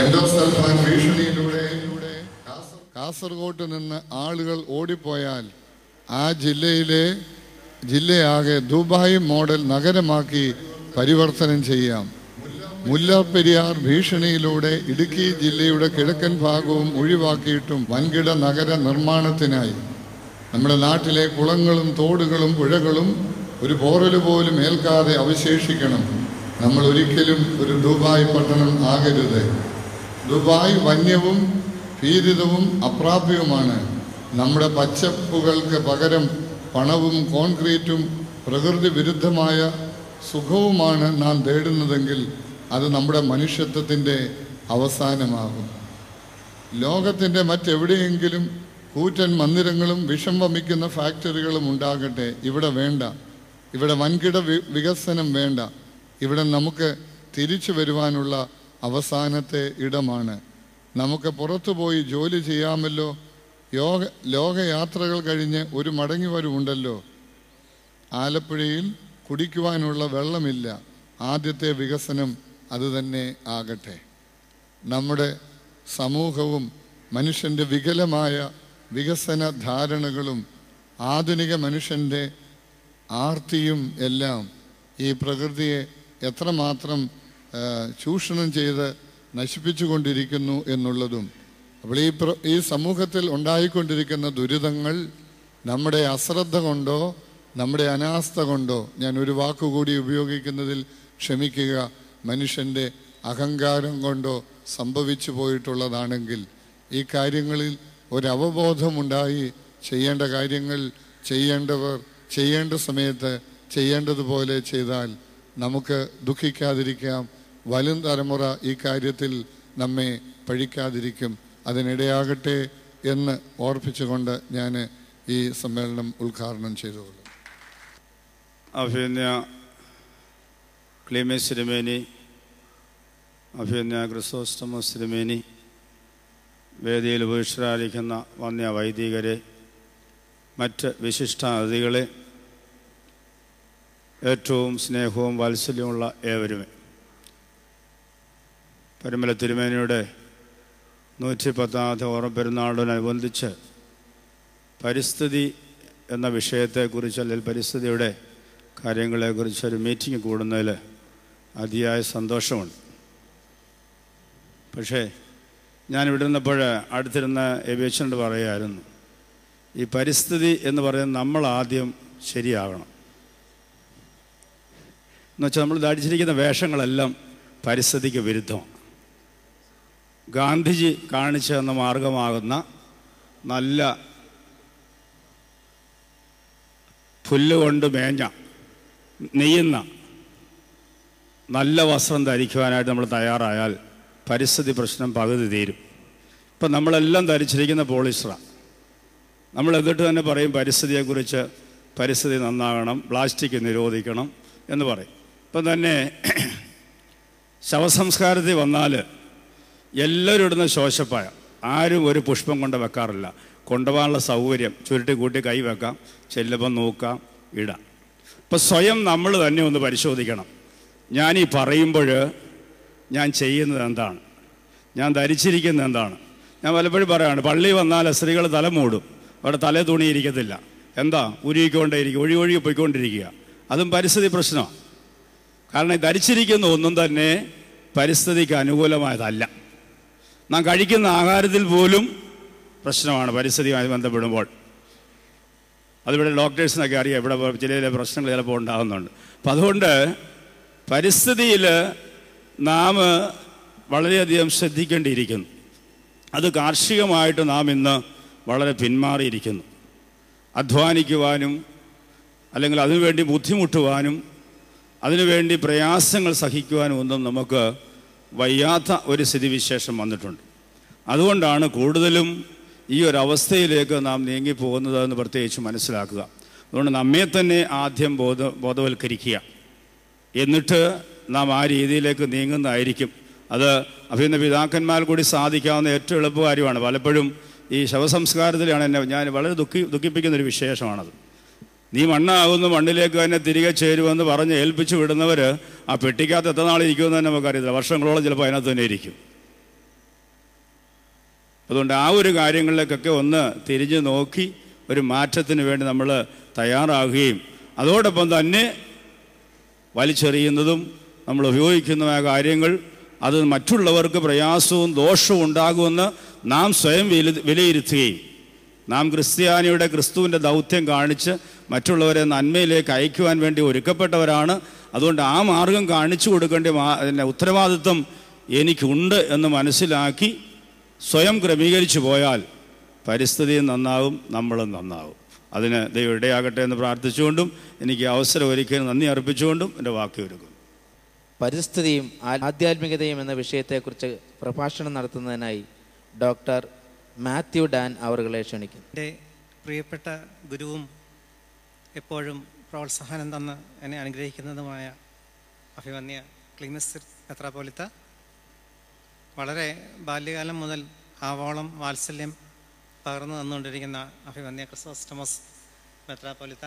എൻഡോസൾഫാൻ ഭീഷണിയിലൂടെ കാസർഗോഡ് നിന്ന് ആളുകൾ ഓടിപ്പോയാൽ ആ ജില്ലയാകെ ദുബായ് മോഡൽ നഗരമാക്കി പരിവർത്തനം ചെയ്യാം. മുല്ലപ്പെരിയാർ ഭീഷണിയിലൂടെ ഇടുക്കി ജില്ലയുടെ കിഴക്കൻ ഭാഗവും ഒഴിവാക്കിയിട്ടും വൻകിട നഗര നിർമ്മാണത്തിനായി നമ്മുടെ നാട്ടിലെ കുളങ്ങളും തോടുകളും പുഴകളും ഒരു പോറല് പോലും ഏൽക്കാതെ അവശേഷിക്കണം. നമ്മൾ ഒരിക്കലും ഒരു ദുബായ് പട്ടണം ആകരുത്. ദുബായ് വന്യവും ഭീതിതവും അപ്രാപ്യവുമാണ്. നമ്മുടെ പച്ചപ്പുകൾക്ക് പകരം പണവും കോൺക്രീറ്റും പ്രകൃതി വിരുദ്ധമായ സുഖവുമാണ് നാം തേടുന്നതെങ്കിൽ അത് നമ്മുടെ മനുഷ്യത്വത്തിൻ്റെ അവസാനമാകും. ലോകത്തിൻ്റെ മറ്റെവിടെയെങ്കിലും കൂറ്റൻ മന്ദിരങ്ങളും വിഷം വമിക്കുന്ന ഫാക്ടറികളും ഉണ്ടാകട്ടെ, ഇവിടെ വേണ്ട. ഇവിടെ വൻകിട വികസനം വേണ്ട. ഇവിടെ നമുക്ക് തിരിച്ചു വരുവാനുള്ള അവസാനത്തെ ഇടമാണ്. നമുക്ക് പുറത്തുപോയി ജോലി ചെയ്യാമല്ലോ. ലോകയാത്രകൾ കഴിഞ്ഞ് ഒരു മടങ്ങി വരവുണ്ടല്ലോ. ആലപ്പുഴയിൽ കുടിക്കുവാനുള്ള വെള്ളമില്ല. ആദ്യത്തെ വികസനം അതുതന്നെ ആകട്ടെ. നമ്മുടെ സമൂഹവും മനുഷ്യൻ്റെ വികലമായ വികസന ധാരണകളും ആധുനിക മനുഷ്യൻ്റെ ആർത്തിയും എല്ലാം ഈ പ്രകൃതിയെ എത്രമാത്രം ചൂഷണം ചെയ്ത് നശിപ്പിച്ചുകൊണ്ടിരിക്കുന്നു എന്നുള്ളതും, അപ്പോൾ ഈ സമൂഹത്തിൽ ഉണ്ടായിക്കൊണ്ടിരിക്കുന്ന ദുരിതങ്ങൾ നമ്മുടെ അശ്രദ്ധ കൊണ്ടോ നമ്മുടെ അനാസ്ഥ കൊണ്ടോ, ഞാൻ ഒരു വാക്കുകൂടി ഉപയോഗിക്കുന്നതിൽ ക്ഷമിക്കുക, മനുഷ്യൻ്റെ അഹങ്കാരം കൊണ്ടോ സംഭവിച്ചു പോയിട്ടുള്ളതാണെങ്കിൽ ഈ കാര്യങ്ങളിൽ ഒരവബോധമുണ്ടായി ചെയ്യേണ്ട കാര്യങ്ങൾ ചെയ്യേണ്ടവർ ചെയ്യേണ്ട സമയത്ത് ചെയ്യേണ്ടതുപോലെ ചെയ്താൽ നമുക്ക് ദുഃഖിക്കാതിരിക്കാം. വരും തലമുറ ഈ കാര്യത്തിൽ നമ്മെ പഴിക്കാതിരിക്കും. അതിനിടയാകട്ടെ എന്ന് ഓർപ്പിച്ചുകൊണ്ട് ഞാൻ ഈ സമ്മേളനം ഉദ്ഘാടനം ചെയ്തുകൊള്ളും. അഭിനയ ക്ലീമേസ് തിരുമേനി, അഭിനയ ക്രിസോസ്റ്റമോസ് തിരുമേനി, വേദിയിൽ ഉപേക്ഷിച്ചിരിക്കുന്ന വന്യ വൈദികരെ, മറ്റ് വിശിഷ്ട അതിഥികളെ, ഏറ്റവും സ്നേഹവും വാത്സല്യമുള്ള ഏവരുമേ, പരിമല തിരുമേനിയുടെ 110ാമത്തെ ഓർമ്മപ്പെരുന്നാളിനോടനുബന്ധിച്ച് പരിസ്ഥിതി എന്ന വിഷയത്തെക്കുറിച്ച്, അല്ലെങ്കിൽ പരിസ്ഥിതിയുടെ കാര്യങ്ങളെക്കുറിച്ചൊരു മീറ്റിംഗ് കൂടുന്നതിൽ അതിയായ സന്തോഷമുണ്ട്. പക്ഷേ ഞാനിവിടെ ഇരുന്നപ്പോൾ അടുത്തിരുന്ന എബിയച്ചനോട് പറയുമായിരുന്നു, ഈ പരിസ്ഥിതി എന്ന് പറയുന്നത് നമ്മളാദ്യം ശരിയാകണം. എന്നുവെച്ചാൽ നമ്മൾ ധരിച്ചിരിക്കുന്ന വേഷങ്ങളെല്ലാം പരിസ്ഥിതിക്ക് വിരുദ്ധമാണ്. ഗാന്ധിജി കാണിച്ചു തന്ന മാർഗമാകുന്ന നല്ല പുല്ലുകൊണ്ട് മേഞ്ഞ നെയ്യുന്ന നല്ല വസ്ത്രം ധരിക്കുവാനായിട്ട് നമ്മൾ തയ്യാറായാൽ പരിസ്ഥിതി പ്രശ്നം പകുതി തീരും. ഇപ്പം നമ്മളെല്ലാം ധരിച്ചിരിക്കുന്ന പോളിസ്റ്ററാണ്. നമ്മൾ എന്നിട്ട് തന്നെ പറയും പരിസ്ഥിതിയെക്കുറിച്ച്, പരിസ്ഥിതി നന്നാകണം, പ്ലാസ്റ്റിക് നിരോധിക്കണം എന്ന് പറയും. ഇപ്പം തന്നെ ശവസംസ്കാരത്തിൽ വന്നാൽ എല്ലാവരും ഇടുന്ന ശോശപ്പായ, ആരും ഒരു പുഷ്പം കൊണ്ട് വെക്കാറില്ല. കൊണ്ടുപോകാനുള്ള സൗകര്യം ചുരുട്ടി കൂട്ടി കൈ വെക്കാം, ചെല്ലുമ്പം നോക്കാം, ഇടാം. ഇപ്പം സ്വയം നമ്മൾ തന്നെ ഒന്ന് പരിശോധിക്കണം. ഞാനീ പറയുമ്പോൾ ഞാൻ ചെയ്യുന്നത് എന്താണ്, ഞാൻ ധരിച്ചിരിക്കുന്നത് എന്താണ്. ഞാൻ പലപ്പോഴും പറയുകയാണ്, പള്ളി വന്നാൽ സ്ത്രീകൾ തല മൂടും, അവിടെ തലേ തുണിയിരിക്കത്തില്ല. എന്താ, ഉരുകിക്കൊണ്ടേയിരിക്കും, ഒഴുകി പോയിക്കൊണ്ടിരിക്കുക. അതും പരിസ്ഥിതി പ്രശ്നമാണ്. കാരണം ധരിച്ചിരിക്കുന്ന ഒന്നും തന്നെ പരിസ്ഥിതിക്ക് അനുകൂലമായതല്ല. നാം കഴിക്കുന്ന ആഹാരത്തിൽ പോലും പ്രശ്നമാണ് പരിസ്ഥിതിയുമായി ബന്ധപ്പെടുമ്പോൾ. അതിവിടെ ഡോക്ടേഴ്സിനൊക്കെ അറിയാം, ഇവിടെ ചില പ്രശ്നങ്ങൾ ചിലപ്പോൾ ഉണ്ടാകുന്നുണ്ട്. അപ്പം അതുകൊണ്ട് പരിസ്ഥിതിയിൽ നാം വളരെയധികം ശ്രദ്ധിക്കേണ്ടിയിരിക്കുന്നു. അത് കാർഷികമായിട്ട് നാം ഇന്ന് വളരെ പിന്മാറിയിരിക്കുന്നു. അധ്വാനിക്കുവാനും അല്ലെങ്കിൽ അതിനുവേണ്ടി ബുദ്ധിമുട്ടുവാനും അതിനുവേണ്ടി പ്രയാസങ്ങൾ സഹിക്കുവാനും ഒന്നും നമുക്ക് വയ്യാത്ത ഒരു സ്ഥിതിവിശേഷം വന്നിട്ടുണ്ട്. അതുകൊണ്ടാണ് കൂടുതലും ഈ ഒരു അവസ്ഥയിലേക്ക് നാം നീങ്ങിപ്പോകുന്നതെന്ന് പ്രത്യേകിച്ച് മനസ്സിലാക്കുക. അതുകൊണ്ട് നമ്മെ തന്നെ ആദ്യം ബോധവൽക്കരിക്കുക, എന്നിട്ട് നാം ആ രീതിയിലേക്ക് നീങ്ങുന്നതായിരിക്കും. അത് അഭിനന്ദ പിതാക്കന്മാർ കൂടി സാധിക്കാവുന്ന ഏറ്റവും എളുപ്പ കാര്യമാണ്. പലപ്പോഴും ഈ ശവസംസ്കാരത്തിലാണ് ഞാൻ വളരെ ദുഃഖിപ്പിക്കുന്നൊരു വിശേഷമാണത്. നീ മണ്ണാകുന്നു, മണ്ണിലേക്ക് തന്നെ തിരികെ ചേരുമെന്ന് പറഞ്ഞ് ഏൽപ്പിച്ചു വിടുന്നവർ ആ പെട്ടിക്കകത്ത് എത്ര നാളിരിക്കുമെന്ന് തന്നെ നമുക്കറിയില്ല. വർഷങ്ങളോളം ചിലപ്പോൾ അതിനകത്ത് തന്നെ ഇരിക്കും. അതുകൊണ്ട് ആ ഒരു കാര്യങ്ങളിലേക്കൊക്കെ ഒന്ന് തിരിഞ്ഞു നോക്കി ഒരു മാറ്റത്തിന് വേണ്ടി നമ്മൾ തയ്യാറാകുകയും അതോടൊപ്പം തന്നെ വലിച്ചെറിയുന്നതും നമ്മൾ ഉപയോഗിക്കുന്നതുമായ കാര്യങ്ങൾ അത് മറ്റുള്ളവർക്ക് പ്രയാസവും ദോഷവും ഉണ്ടാകുമെന്ന് നാം സ്വയം വിലയിരുത്തുകയും നാം ക്രിസ്തുവിൻ്റെ ദൗത്യം കാണിച്ച് മറ്റുള്ളവരെ നന്മയിലേക്ക് അയക്കുവാൻ വേണ്ടി ഒരുക്കപ്പെട്ടവരാണ്. അതുകൊണ്ട് ആ മാർഗം കാണിച്ചു കൊടുക്കേണ്ട ഉത്തരവാദിത്വം എനിക്കുണ്ട് എന്ന് മനസ്സിലാക്കി സ്വയം ക്രമീകരിച്ചു പോയാൽ പരിസ്ഥിതിയും നന്നാവും, നമ്മളും നന്നാവും. അതിന് ദൈവം ഇടയാകട്ടെ എന്ന് പ്രാർത്ഥിച്ചുകൊണ്ടും എനിക്ക് അവസരം ഒരുക്കിയതിന് നന്ദി അർപ്പിച്ചുകൊണ്ടും എൻ്റെ വാക്ക് ഒരുക്കും. പരിസ്ഥിതിയും ആധ്യാത്മികതയും എന്ന വിഷയത്തെക്കുറിച്ച് പ്രഭാഷണം നടത്തുന്നതിനായി ഡോക്ടർ മാത്യു ഡാൻ അവറുകളെ ക്ഷണിക്കുന്നു. എൻ്റെ പ്രിയപ്പെട്ട ഗുരുവും എപ്പോഴും പ്രോത്സാഹനം തന്ന് എന്നെ അനുഗ്രഹിക്കുന്നതുമായ അഭിമന്യ ക്ലീമസ് മെത്രാപ്പോലിത്ത, വളരെ ബാല്യകാലം മുതൽ ആവോളം വാത്സല്യം പകർന്നു തന്നുകൊണ്ടിരിക്കുന്ന അഭിമന്യ ക്രിസോസ്റ്റമോസ് മെത്രാപ്പോലിത്ത,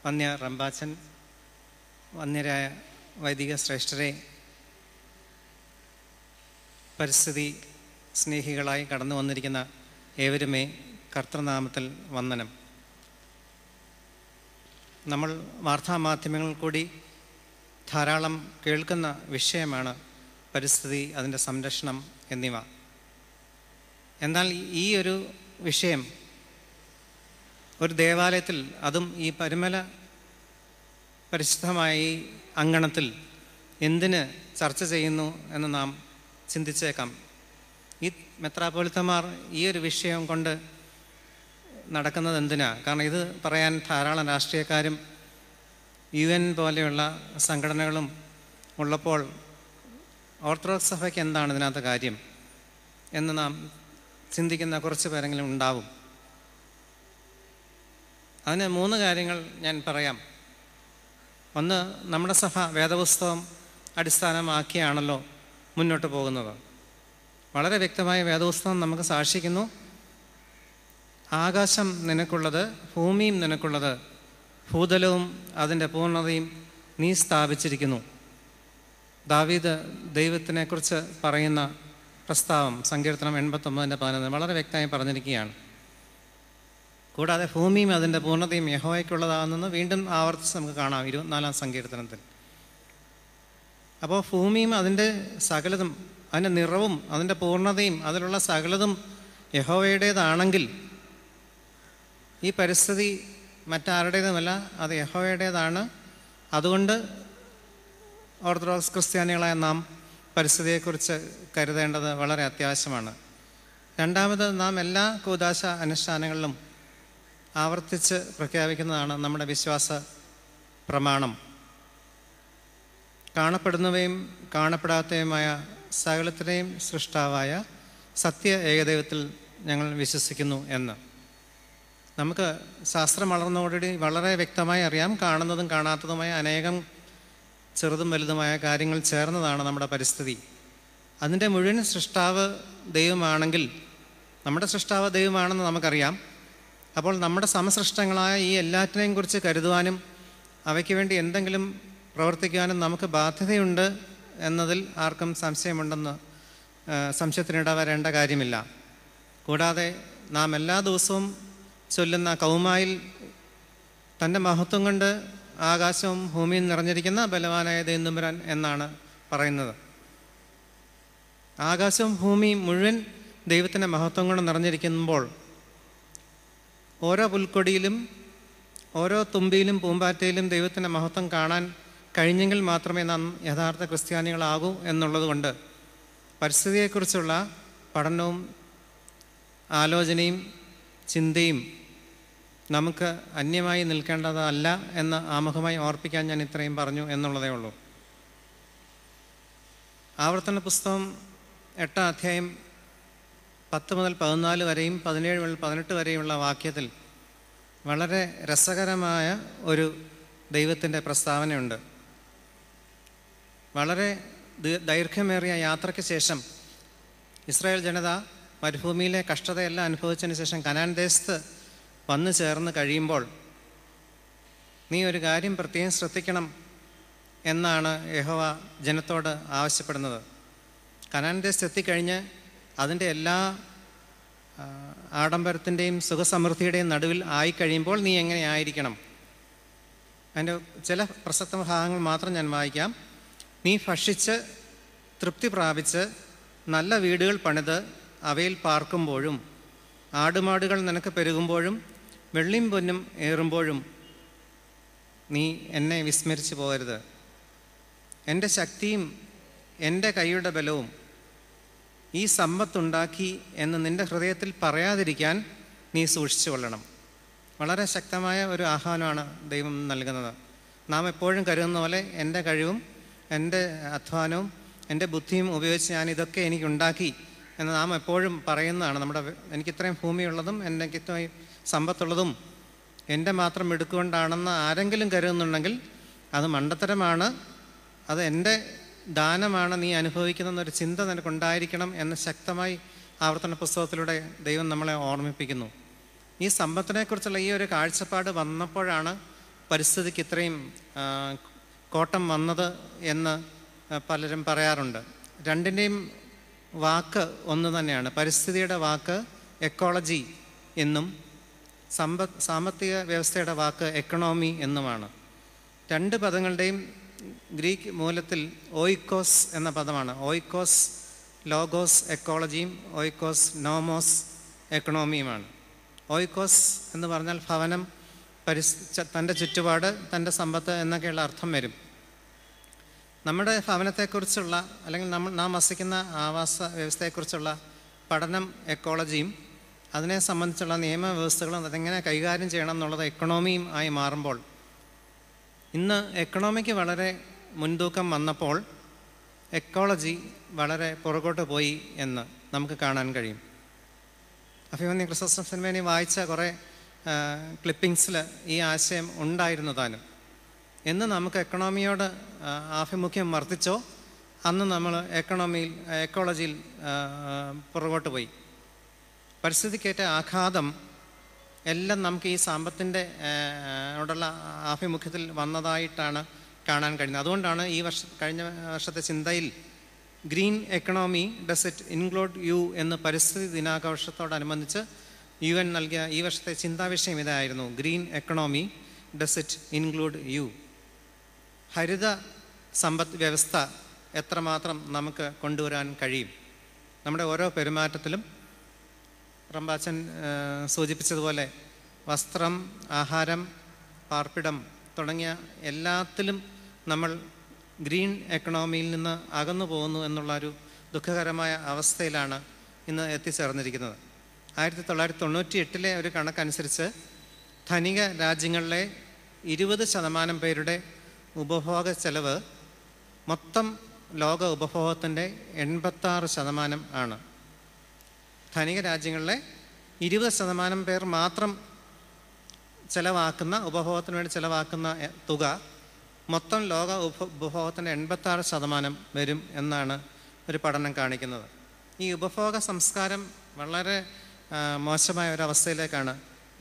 വന്യ റംബാച്ചൻ, വന്യരായ വൈദിക ശ്രേഷ്ഠരെ, പരിസ്ഥിതി സ്നേഹികളായി കടന്നു വന്നിരിക്കുന്ന ഏവരുമേ കർത്തൃനാമത്തിൽ വന്ദനം. നമ്മൾ വാർത്താമാധ്യമങ്ങളിൽ കൂടി ധാരാളം കേൾക്കുന്ന വിഷയമാണ് പരിസ്ഥിതി, അതിൻ്റെ സംരക്ഷണം എന്നിവ. എന്നാൽ ഈ ഒരു വിഷയം ഒരു ദേവാലയത്തിൽ, അതും ഈ പരിമല പരിശുദ്ധമായ ഈ അങ്കണത്തിൽ എന്തിന് ചർച്ച ചെയ്യുന്നു എന്ന് നാം ചിന്തിച്ചേക്കാം. ഈ മെത്രാപ്പോലിത്തമാർ ഈ ഒരു വിഷയം കൊണ്ട് നടക്കുന്നത് എന്തിനാ? കാരണം ഇത് പറയാൻ ധാരാളം രാഷ്ട്രീയക്കാരും UN പോലെയുള്ള സംഘടനകളും ഉള്ളപ്പോൾ ഓർത്തഡോക്സ് സഭയ്ക്ക് എന്താണ് ഇതിനകത്ത് കാര്യം എന്ന് നാം ചിന്തിക്കുന്ന കുറച്ച് പേരെങ്കിലും ഉണ്ടാവും. അതിന് 3 കാര്യങ്ങൾ ഞാൻ പറയാം. ഒന്ന്, നമ്മുടെ സഭ വേദപുസ്തകം അടിസ്ഥാനമാക്കിയാണല്ലോ മുന്നോട്ട് പോകുന്നത്. വളരെ വ്യക്തമായ വേദപുസ്തകം നമുക്ക് സാക്ഷിക്കുന്നു, ആകാശം നിനക്കുള്ളത്, ഭൂമിയും നിനക്കുള്ളത്, ഭൂതലവും അതിൻ്റെ പൂർണ്ണതയും നീ സ്ഥാപിച്ചിരിക്കുന്നു. ദാവീദ് ദൈവത്തിനെക്കുറിച്ച് പറയുന്ന പ്രസ്താവം സങ്കീർത്തനം 89:11 വളരെ വ്യക്തമായി പറഞ്ഞിരിക്കുകയാണ്. കൂടാതെ ഭൂമിയും അതിൻ്റെ പൂർണ്ണതയും യഹോവയ്ക്കുള്ളതാണെന്ന് വീണ്ടും ആവർത്തിച്ച് നമുക്ക് കാണാം 24-ാം സങ്കീർത്തനത്തിൽ. അപ്പോൾ ഭൂമിയും അതിൻ്റെ സകലതും, അതിൻ്റെ നിറവും അതിൻ്റെ പൂർണ്ണതയും അതിലുള്ള സകലതും യഹോവയുടേതാണെങ്കിൽ ഈ പരിസ്ഥിതി മറ്റാരുടേതുമല്ല, അത് യഹോവയുടേതാണ്. അതുകൊണ്ട് ഓർത്തഡോക്സ് ക്രിസ്ത്യാനികളായ നാം പരിസ്ഥിതിയെക്കുറിച്ച് കരുതേണ്ടത് വളരെ അത്യാവശ്യമാണ്. രണ്ടാമത്, നാം എല്ലാ കൂദാശ അനുഷ്ഠാനങ്ങളിലും ആവർത്തിച്ച് പ്രഖ്യാപിക്കുന്നതാണ് നമ്മുടെ വിശ്വാസ പ്രമാണം. കാണപ്പെടുന്നവയും കാണപ്പെടാത്തവയുമായ സകലത്തിലെയും സൃഷ്ടാവായ സത്യ ഏകദൈവത്തിൽ ഞങ്ങൾ വിശ്വസിക്കുന്നു എന്ന്. നമുക്ക് ശാസ്ത്രം വളർന്നതോടുകൂടി വളരെ വ്യക്തമായി അറിയാം, കാണുന്നതും കാണാത്തതുമായ അനേകം ചെറുതും വലുതുമായ കാര്യങ്ങൾ ചേർന്നതാണ് നമ്മുടെ പരിസ്ഥിതി. അതിൻ്റെ മുഴുവൻ സൃഷ്ടാവ് ദൈവമാണെങ്കിൽ, നമ്മുടെ സൃഷ്ടാവ് ദൈവമാണെന്ന് നമുക്കറിയാം. അപ്പോൾ നമ്മുടെ സമസൃഷ്ടങ്ങളായ ഈ എല്ലാറ്റിനെയും കുറിച്ച് കരുതുവാനും അവയ്ക്ക് വേണ്ടി എന്തെങ്കിലും പ്രവർത്തിക്കാനും നമുക്ക് ബാധ്യതയുണ്ട് എന്നതിൽ ആർക്കും സംശയത്തിനിട വരേണ്ട കാര്യമില്ല. കൂടാതെ നാം എല്ലാ ദിവസവും ചൊല്ലുന്ന കൗമായിൽ തൻ്റെ മഹത്വം കൊണ്ട് ആകാശവും ഭൂമിയും നിറഞ്ഞിരിക്കുന്ന ബലവാനായ ദൈവതമ്പുരാൻ എന്നാണ് പറയുന്നത്. ആകാശവും ഭൂമിയും മുഴുവൻ ദൈവത്തിൻ്റെ മഹത്വം കൊണ്ട് നിറഞ്ഞിരിക്കുമ്പോൾ ഓരോ പുൽക്കൊടിയിലും ഓരോ തുമ്പിയിലും പൂമ്പാറ്റയിലും ദൈവത്തിൻ്റെ മഹത്വം കാണാൻ കഴിഞ്ഞെങ്കിൽ മാത്രമേ നാം യഥാർത്ഥ ക്രിസ്ത്യാനികളാകൂ എന്നുള്ളത് കൊണ്ട് പരിസ്ഥിതിയെക്കുറിച്ചുള്ള പഠനവും ആലോചനയും ചിന്തയും നമുക്ക് അന്യമായി നിൽക്കേണ്ടതല്ല എന്ന് ആമുഖമായി ഓർപ്പിക്കാൻ ഞാൻ ഇത്രയും പറഞ്ഞു എന്നുള്ളതേ ഉള്ളൂ. ആവർത്തന പുസ്തകം 8-ാം അധ്യായം 10 മുതൽ 14 വരെയും 17 മുതൽ 18 വരെയുമുള്ള വാക്യത്തിൽ വളരെ രസകരമായ ഒരു ദൈവത്തിൻ്റെ പ്രസ്താവനയുണ്ട്. വളരെ ദൈർഘ്യമേറിയ യാത്രയ്ക്ക് ശേഷം ഇസ്രായേൽ ജനത മരുഭൂമിയിലെ കഷ്ടതയെല്ലാം അനുഭവിച്ചതിന് ശേഷം കനാൻ ദേശത്ത് വന്നു ചേർന്ന് കഴിയുമ്പോൾ നീ ഒരു കാര്യം പ്രത്യേകം ശ്രദ്ധിക്കണം എന്നാണ് യഹോവ ജനത്തോട് ആവശ്യപ്പെടുന്നത്. കനാൻ ദേശത്ത് എത്തിക്കഴിഞ്ഞ് അതിൻ്റെ എല്ലാ ആഡംബരത്തിൻ്റെയും സുഖസമൃദ്ധിയുടെയും നടുവിൽ ആയിക്കഴിയുമ്പോൾ നീ എങ്ങനെ ആയിരിക്കണം? അതിൻ്റെ ചില പ്രസക്ത ഭാഗങ്ങൾ മാത്രം ഞാൻ വായിക്കാം. നീ ഭക്ഷിച്ച് തൃപ്തി പ്രാപിച്ച് നല്ല വീടുകൾ പണിത് അവയിൽ പാർക്കുമ്പോഴും ആടുമാടുകൾ നിനക്ക് പെരുകുമ്പോഴും വെള്ളിയും പൊന്നും ഏറുമ്പോഴും നീ എന്നെ വിസ്മരിച്ചു പോകരുത്. എൻ്റെ ശക്തിയും എൻ്റെ കൈയുടെ ബലവും ഈ സമ്പത്തുണ്ടാക്കി എന്ന് നിൻ്റെ ഹൃദയത്തിൽ പറയാതിരിക്കാൻ നീ സൂക്ഷിച്ചു കൊള്ളണം. വളരെ ശക്തമായ ഒരു ആഹ്വാനമാണ് ദൈവം നൽകുന്നത്. നാം എപ്പോഴും കരുതുന്ന പോലെ എൻ്റെ കഴിവും എൻ്റെ അധ്വാനവും എൻ്റെ ബുദ്ധിയും ഉപയോഗിച്ച് ഞാൻ ഇതൊക്കെ എനിക്കുണ്ടാക്കി എന്ന് നാം എപ്പോഴും പറയുന്നതാണ്. എനിക്കിത്രയും ഭൂമിയുള്ളതും എനിക്കിത്രയും സമ്പത്തുള്ളതും എൻ്റെ മാത്രം എടുക്കുകൊണ്ടാണെന്ന് ആരെങ്കിലും കരുതുന്നുണ്ടെങ്കിൽ അത് മണ്ടത്തരമാണ്. അത് എൻ്റെ ദാനമാണ് നീ അനുഭവിക്കുന്നതെന്നൊരു ചിന്ത നിനക്കുണ്ടായിരിക്കണം എന്ന് ശക്തമായി ആവർത്തന പുസ്തകത്തിലൂടെ ദൈവം നമ്മളെ ഓർമ്മിപ്പിക്കുന്നു. ഈ സമ്പത്തിനെക്കുറിച്ചുള്ള ഈ ഒരു കാഴ്ചപ്പാട് വന്നപ്പോഴാണ് പരിസ്ഥിതിക്ക് ഇത്രയും കോട്ടം വന്നത് എന്ന് പലരും പറയാറുണ്ട്. രണ്ടിൻ്റെയും വാക്ക് ഒന്ന് തന്നെയാണ്. പരിസ്ഥിതിയുടെ വാക്ക് എക്കോളജി എന്നും സാമ്പത്തിക വ്യവസ്ഥയുടെ വാക്ക് എക്കണോമി എന്നുമാണ്. രണ്ട് പദങ്ങളുടെയും ഗ്രീക്ക് മൂലത്തിൽ ഓയിക്കോസ് എന്ന പദമാണ്. ഓയിക്കോസ് ലോഗോസ് എക്കോളജിയും ഓയിക്കോസ് നോമോസ് എക്കണോമിയുമാണ്. ഓയിക്കോസ് എന്ന് പറഞ്ഞാൽ ഭവനം, തൻ്റെ ചുറ്റുപാട്, തൻ്റെ സമ്പത്ത് എന്നൊക്കെയുള്ള അർത്ഥം വരും. നമ്മുടെ ഭവനത്തെക്കുറിച്ചുള്ള അല്ലെങ്കിൽ നാം വസിക്കുന്ന ആവാസ വ്യവസ്ഥയെക്കുറിച്ചുള്ള പഠനം എക്കോളജിയും അതിനെ സംബന്ധിച്ചുള്ള നിയമവ്യവസ്ഥകളും അതെങ്ങനെ കൈകാര്യം ചെയ്യണം എന്നുള്ളത് എക്കണോമിയും ആയി മാറുമ്പോൾ, ഇന്ന് എക്കണോമിക്ക് വളരെ മുൻതൂക്കം വന്നപ്പോൾ എക്കോളജി വളരെ പുറകോട്ട് പോയി എന്ന് നമുക്ക് കാണാൻ കഴിയും. അഭിമന്യ ക്രിസോസ്റ്റം സിനിമേനി വായിച്ച കുറേ ക്ലിപ്പിങ്സിൽ ഈ ആശയം ഉണ്ടായിരുന്നു താനും. എന്ന് നമുക്ക് എക്കണോമിയോട് ആഭിമുഖ്യം വർദ്ധിച്ചോ അന്ന് നമ്മൾ എക്കോളജിയിൽ പുറകോട്ട് പോയി. പരിസ്ഥിതിക്കേറ്റ ആഘാതം എല്ലാം നമുക്ക് ഈ സമ്പത്തിൻ്റെ ഓടുള്ള ആഭിമുഖ്യത്തിൽ വന്നതായിട്ടാണ് കാണാൻ കഴിയുന്നത്. അതുകൊണ്ടാണ് കഴിഞ്ഞ വർഷത്തെ ചിന്തയിൽ green economy does it include you എന്ന് പരിസ്ഥിതി ദിനാഘോഷത്തോടനുബന്ധിച്ച് UN നൽകിയ ഈ വർഷത്തെ ചിന്താവിഷയം ഇതായിരുന്നു: green economy does it include you. ഹരിത സമ്പദ് വ്യവസ്ഥ എത്രമാത്രം നമുക്ക് കൊണ്ടുവരാൻ കഴിയും? നമ്മുടെ ഓരോ പെരുമാറ്റത്തിലും റമ്പാച്ചൻ സൂചിപ്പിച്ചതുപോലെ വസ്ത്രം, ആഹാരം, പാർപ്പിടം തുടങ്ങിയ എല്ലാത്തിലും നമ്മൾ ഗ്രീൻ എക്കണോമിയിൽ നിന്ന് അകന്നു പോകുന്നു എന്നുള്ളൊരു ദുഃഖകരമായ അവസ്ഥയിലാണ് ഇന്ന് എത്തിച്ചേർന്നിരിക്കുന്നത്. 1998 ഒരു കണക്കനുസരിച്ച് ധനിക രാജ്യങ്ങളിലെ 20% പേരുടെ ഉപഭോഗ ചെലവ് മൊത്തം ലോക ഉപഭോഗത്തിൻ്റെ 86% ആണ്. ധനിക രാജ്യങ്ങളിലെ 20% പേർ മാത്രം ചെലവാക്കുന്ന, ഉപഭോഗത്തിന് വേണ്ടി ചെലവാക്കുന്ന തുക മൊത്തം ലോക ഉപഭോഗത്തിൻ്റെ 86% വരും എന്നാണ് ഒരു പഠനം കാണിക്കുന്നത്. ഈ ഉപഭോഗ സംസ്കാരം വളരെ മോശമായ ഒരവസ്ഥയിലേക്കാണ്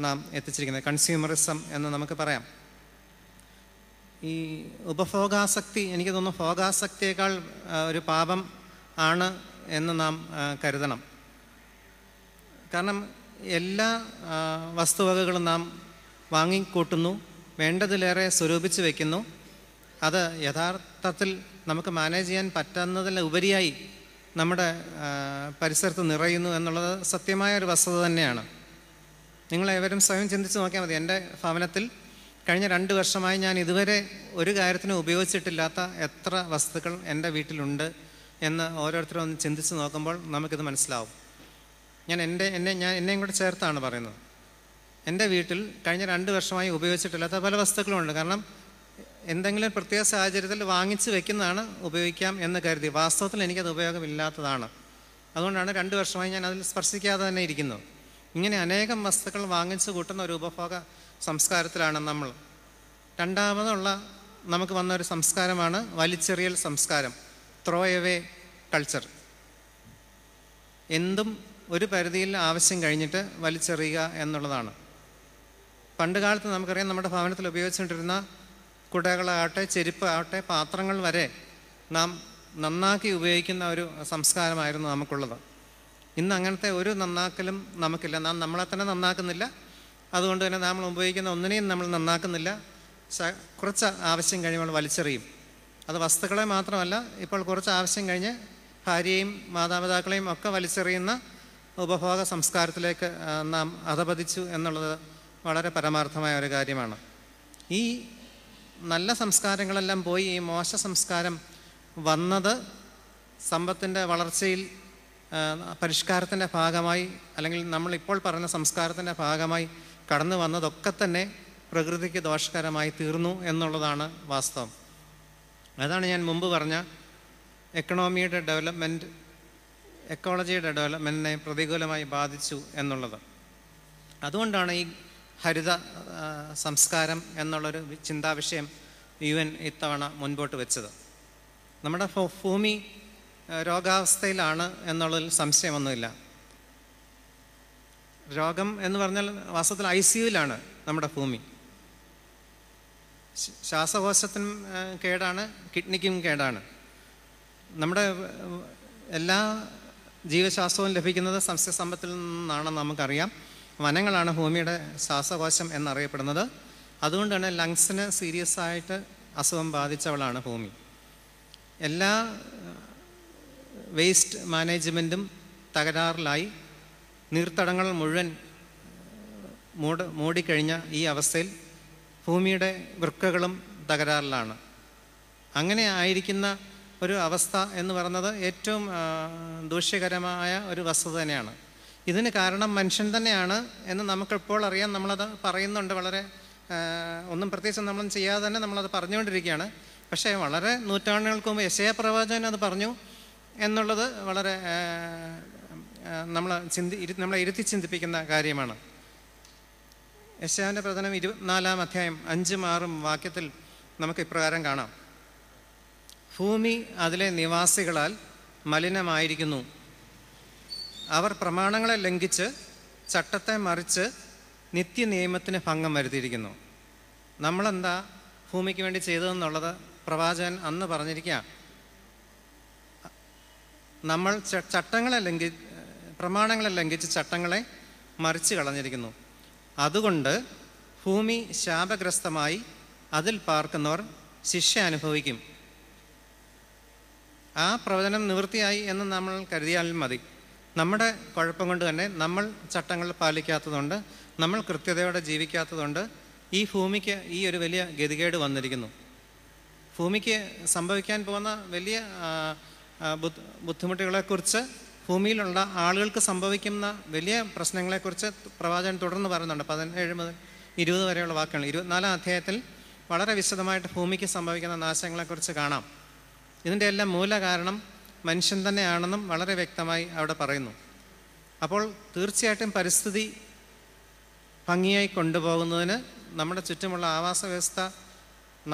നാം എത്തിച്ചിരിക്കുന്നത്. കൺസ്യൂമറിസം എന്ന് നമുക്ക് പറയാം. ഈ ഉപഭോഗാസക്തി, എനിക്ക് തോന്നുന്നു ഭോഗാസക്തിയേക്കാൾ ഒരു പാപം ആണ് എന്ന് നാം കരുതണം. കാരണം എല്ലാ വസ്തുവകകളും നാം വാങ്ങിക്കൂട്ടുന്നു, വേണ്ടതിലേറെ സ്വരൂപിച്ച് വയ്ക്കുന്നു. അത് യഥാർത്ഥത്തിൽ നമുക്ക് മാനേജ് ചെയ്യാൻ പറ്റുന്നതിൽ ഉപരിയായി നമ്മുടെ പരിസരത്ത് നിറയുന്നു എന്നുള്ളത് സത്യമായ ഒരു വസ്തുത തന്നെയാണ്. നിങ്ങളേവരും സ്വയം ചിന്തിച്ച് നോക്കിയാൽ മതി. എൻ്റെ ഭവനത്തിൽ കഴിഞ്ഞ 2 വർഷമായി ഞാൻ ഇതുവരെ ഒരു കാര്യത്തിനും ഉപയോഗിച്ചിട്ടില്ലാത്ത എത്ര വസ്തുക്കൾ എൻ്റെ വീട്ടിലുണ്ട് എന്ന് ഓരോരുത്തരും ഒന്ന് ചിന്തിച്ച് നോക്കുമ്പോൾ നമുക്കിത് മനസ്സിലാവും. ഞാൻ എന്നെയും കൂടെ ചേർത്താണ് പറയുന്നത്. എൻ്റെ വീട്ടിൽ കഴിഞ്ഞ 2 വർഷമായി ഉപയോഗിച്ചിട്ടില്ലാത്ത പല വസ്തുക്കളുമുണ്ട്. കാരണം എന്തെങ്കിലും പ്രത്യേക സാഹചര്യത്തിൽ വാങ്ങിച്ച് വെക്കുന്നതാണ്, ഉപയോഗിക്കാം എന്ന് കരുതി. വാസ്തവത്തിൽ എനിക്കത് ഉപയോഗമില്ലാത്തതാണ്. അതുകൊണ്ടാണ് 2 വർഷമായി ഞാൻ അതിൽ സ്പർശിക്കാതെ തന്നെ ഇരിക്കുന്നത്. ഇങ്ങനെ അനേകം വസ്തുക്കൾ വാങ്ങിച്ച് കൂട്ടുന്ന ഒരു ഉപഭോഗ സംസ്കാരത്തിലാണ് നമ്മൾ. രണ്ടാമതുള്ള നമുക്ക് വന്ന ഒരു സംസ്കാരമാണ് വലിച്ചെറിയൽ സംസ്കാരം, ത്രോ എവേ കൾച്ചർ. എന്തും ഒരു പരിധിയിൽ ആവശ്യം കഴിഞ്ഞിട്ട് വലിച്ചെറിയുക എന്നുള്ളതാണ്. പണ്ട് കാലത്ത് നമുക്കറിയാം, നമ്മുടെ ഭവനത്തിൽ ഉപയോഗിച്ചുകൊണ്ടിരുന്ന കുടകളാകട്ടെ, ചെരുപ്പ് ആകട്ടെ, പാത്രങ്ങൾ വരെ നാം നന്നാക്കി ഉപയോഗിക്കുന്ന ഒരു സംസ്കാരമായിരുന്നു നമുക്കുള്ളത്. ഇന്ന് അങ്ങനത്തെ ഒരു നന്നാക്കലും നമുക്കില്ല. നാം നമ്മളെ തന്നെ നന്നാക്കുന്നില്ല. അതുകൊണ്ട് തന്നെ നമ്മൾ ഉപയോഗിക്കുന്ന ഒന്നിനെയും നമ്മൾ നന്നാക്കുന്നില്ല. കുറച്ച് ആവശ്യം കഴിയുമ്പോൾ വലിച്ചെറിയും. അത് വസ്തുക്കളെ മാത്രമല്ല, ഇപ്പോൾ കുറച്ച് ആവശ്യം കഴിഞ്ഞ് ഭാര്യയെയും മാതാപിതാക്കളെയും ഒക്കെ വലിച്ചെറിയുന്ന ഉപഭോഗ സംസ്കാരത്തിലേക്ക് നാം അധപതിച്ചു എന്നുള്ളത് വളരെ പരമാർത്ഥമായ ഒരു കാര്യമാണ്. ഈ നല്ല സംസ്കാരങ്ങളെല്ലാം പോയി ഈ മോശ സംസ്കാരം വന്നത് സമ്പത്തിൻ്റെ വളർച്ചയിൽ, പരിഷ്കാരത്തിൻ്റെ ഭാഗമായി, അല്ലെങ്കിൽ നമ്മളിപ്പോൾ പറയുന്ന സംസ്കാരത്തിൻ്റെ ഭാഗമായി കടന്നു വന്നതൊക്കെ തന്നെ പ്രകൃതിക്ക് ദോഷകരമായി തീർന്നു എന്നുള്ളതാണ് വാസ്തവം. അതാണ് ഞാൻ മുമ്പ് പറഞ്ഞ എക്കണോമിയുടെ ഡെവലപ്മെൻറ്റ് എക്കോളജിയുടെ ഡെവലപ്മെൻറ്റിനെ പ്രതികൂലമായി ബാധിച്ചു എന്നുള്ളത്. അതുകൊണ്ടാണ് ഈ ഹരിത സംസ്കാരം എന്നുള്ളൊരു ചിന്താവിഷയം UN ഇത്തവണ മുൻപോട്ട് വെച്ചത്. നമ്മുടെ ഭൂമി രോഗാവസ്ഥയിലാണ് എന്നുള്ളതിൽ സംശയമൊന്നുമില്ല. രോഗം എന്ന് പറഞ്ഞാൽ വാസ്തവത്തിൽ ICUവിലാണ് നമ്മുടെ ഭൂമി. ശ്വാസകോശത്തിനും കേടാണ്, കിഡ്നിക്കും കേടാണ്. നമ്മുടെ എല്ലാ ജീവശാസ്ത്രവും ലഭിക്കുന്നത് സസ്യസമ്പത്തിൽ നിന്നാണ് നമുക്കറിയാം. വനങ്ങളാണ് ഭൂമിയുടെ ശ്വാസകോശം എന്നറിയപ്പെടുന്നത്. അതുകൊണ്ട് തന്നെ ലങ്സിന് സീരിയസ് ആയിട്ട് അസുഖം ബാധിച്ചവളാണ് ഭൂമി. എല്ലാ വേസ്റ്റ് മാനേജ്മെൻറ്റും തകരാറിലായി നീർത്തടങ്ങൾ മുഴുവൻ മൂടിക്കഴിഞ്ഞ ഈ അവസ്ഥയിൽ ഭൂമിയുടെ വൃക്കകളും തകരാറിലാണ്. അങ്ങനെ ആയിരിക്കുന്ന ഒരു അവസ്ഥ എന്ന് പറയുന്നത് ഏറ്റവും ദൂഷ്യകരമായ ഒരു വസ്തുത തന്നെയാണ്. ഇതിന് കാരണം മനുഷ്യൻ തന്നെയാണ് എന്ന് നമുക്കിപ്പോൾ അറിയാം. നമ്മളത് പറയുന്നുണ്ട്. വളരെ ഒന്നും പ്രത്യേകിച്ച് നമ്മളൊന്നും ചെയ്യാതെ തന്നെ നമ്മളത് പറഞ്ഞുകൊണ്ടിരിക്കുകയാണ്. പക്ഷേ വളരെ നൂറ്റാണ്ടുകൾക്ക് മുമ്പ് യെശയ്യാ പ്രവാചകൻ അത് പറഞ്ഞു എന്നുള്ളത് വളരെ നമ്മളെ ഇരുത്തി ചിന്തിപ്പിക്കുന്ന കാര്യമാണ്. യെശയ്യാവിൻ്റെ പ്രവചനം 24-ാം അധ്യായം 5-6 വാക്യത്തിൽ നമുക്ക് ഇപ്രകാരം കാണാം: ഭൂമി അതിലെ നിവാസികളാൽ മലിനമായിരിക്കുന്നു. അവർ പ്രമാണങ്ങളെ ലംഘിച്ച് ചട്ടത്തെ മറിച്ച് നിത്യനിയമത്തിന് ഭംഗം വരുത്തിയിരിക്കുന്നു. നമ്മളെന്താ ഭൂമിക്ക് വേണ്ടി ചെയ്തതെന്നുള്ളത് പ്രവാചകൻ അന്ന് പറഞ്ഞിരിക്കുക. നമ്മൾ പ്രമാണങ്ങളെ ലംഘിച്ച് ചട്ടങ്ങളെ മറിച്ച് കളഞ്ഞിരിക്കുന്നു. അതുകൊണ്ട് ഭൂമി ശാപഗ്രസ്തമായി അതിൽ പാർക്കുന്നവർ ശിക്ഷ അനുഭവിക്കും. ആ പ്രവചനം നിവൃത്തിയായി എന്ന് നമ്മൾ കരുതിയാലും മതി. നമ്മുടെ കുഴപ്പം കൊണ്ട് തന്നെ നമ്മൾ ചട്ടങ്ങൾ പാലിക്കാത്തതുകൊണ്ട്, നമ്മൾ കൃത്യതയോടെ ജീവിക്കാത്തതുകൊണ്ട് ഈ ഭൂമിക്ക് ഈ ഒരു വലിയ ഗതികേട് വന്നിരിക്കുന്നു. ഭൂമിക്ക് സംഭവിക്കാൻ പോകുന്ന വലിയ ബുദ്ധിമുട്ടുകളെക്കുറിച്ച്, ഭൂമിയിലുള്ള ആളുകൾക്ക് സംഭവിക്കുന്ന വലിയ പ്രശ്നങ്ങളെക്കുറിച്ച് പ്രവാചകൻ തുടർന്ന് പറയുന്നുണ്ട്. 17 മുതൽ 20 വരെയുള്ള വാക്കുകൾ. 24-ാം അധ്യായത്തിൽ വളരെ വിശദമായിട്ട് ഭൂമിക്ക് സംഭവിക്കുന്ന നാശങ്ങളെക്കുറിച്ച് കാണാം. ഇതിൻ്റെ എല്ലാം മൂല കാരണം മനുഷ്യൻ തന്നെയാണെന്നും വളരെ വ്യക്തമായി അവിടെ പറയുന്നു. അപ്പോൾ തീർച്ചയായിട്ടും പരിസ്ഥിതി ഭംഗിയായി കൊണ്ടുപോകുന്നതിന് നമ്മുടെ ചുറ്റുമുള്ള ആവാസ വ്യവസ്ഥ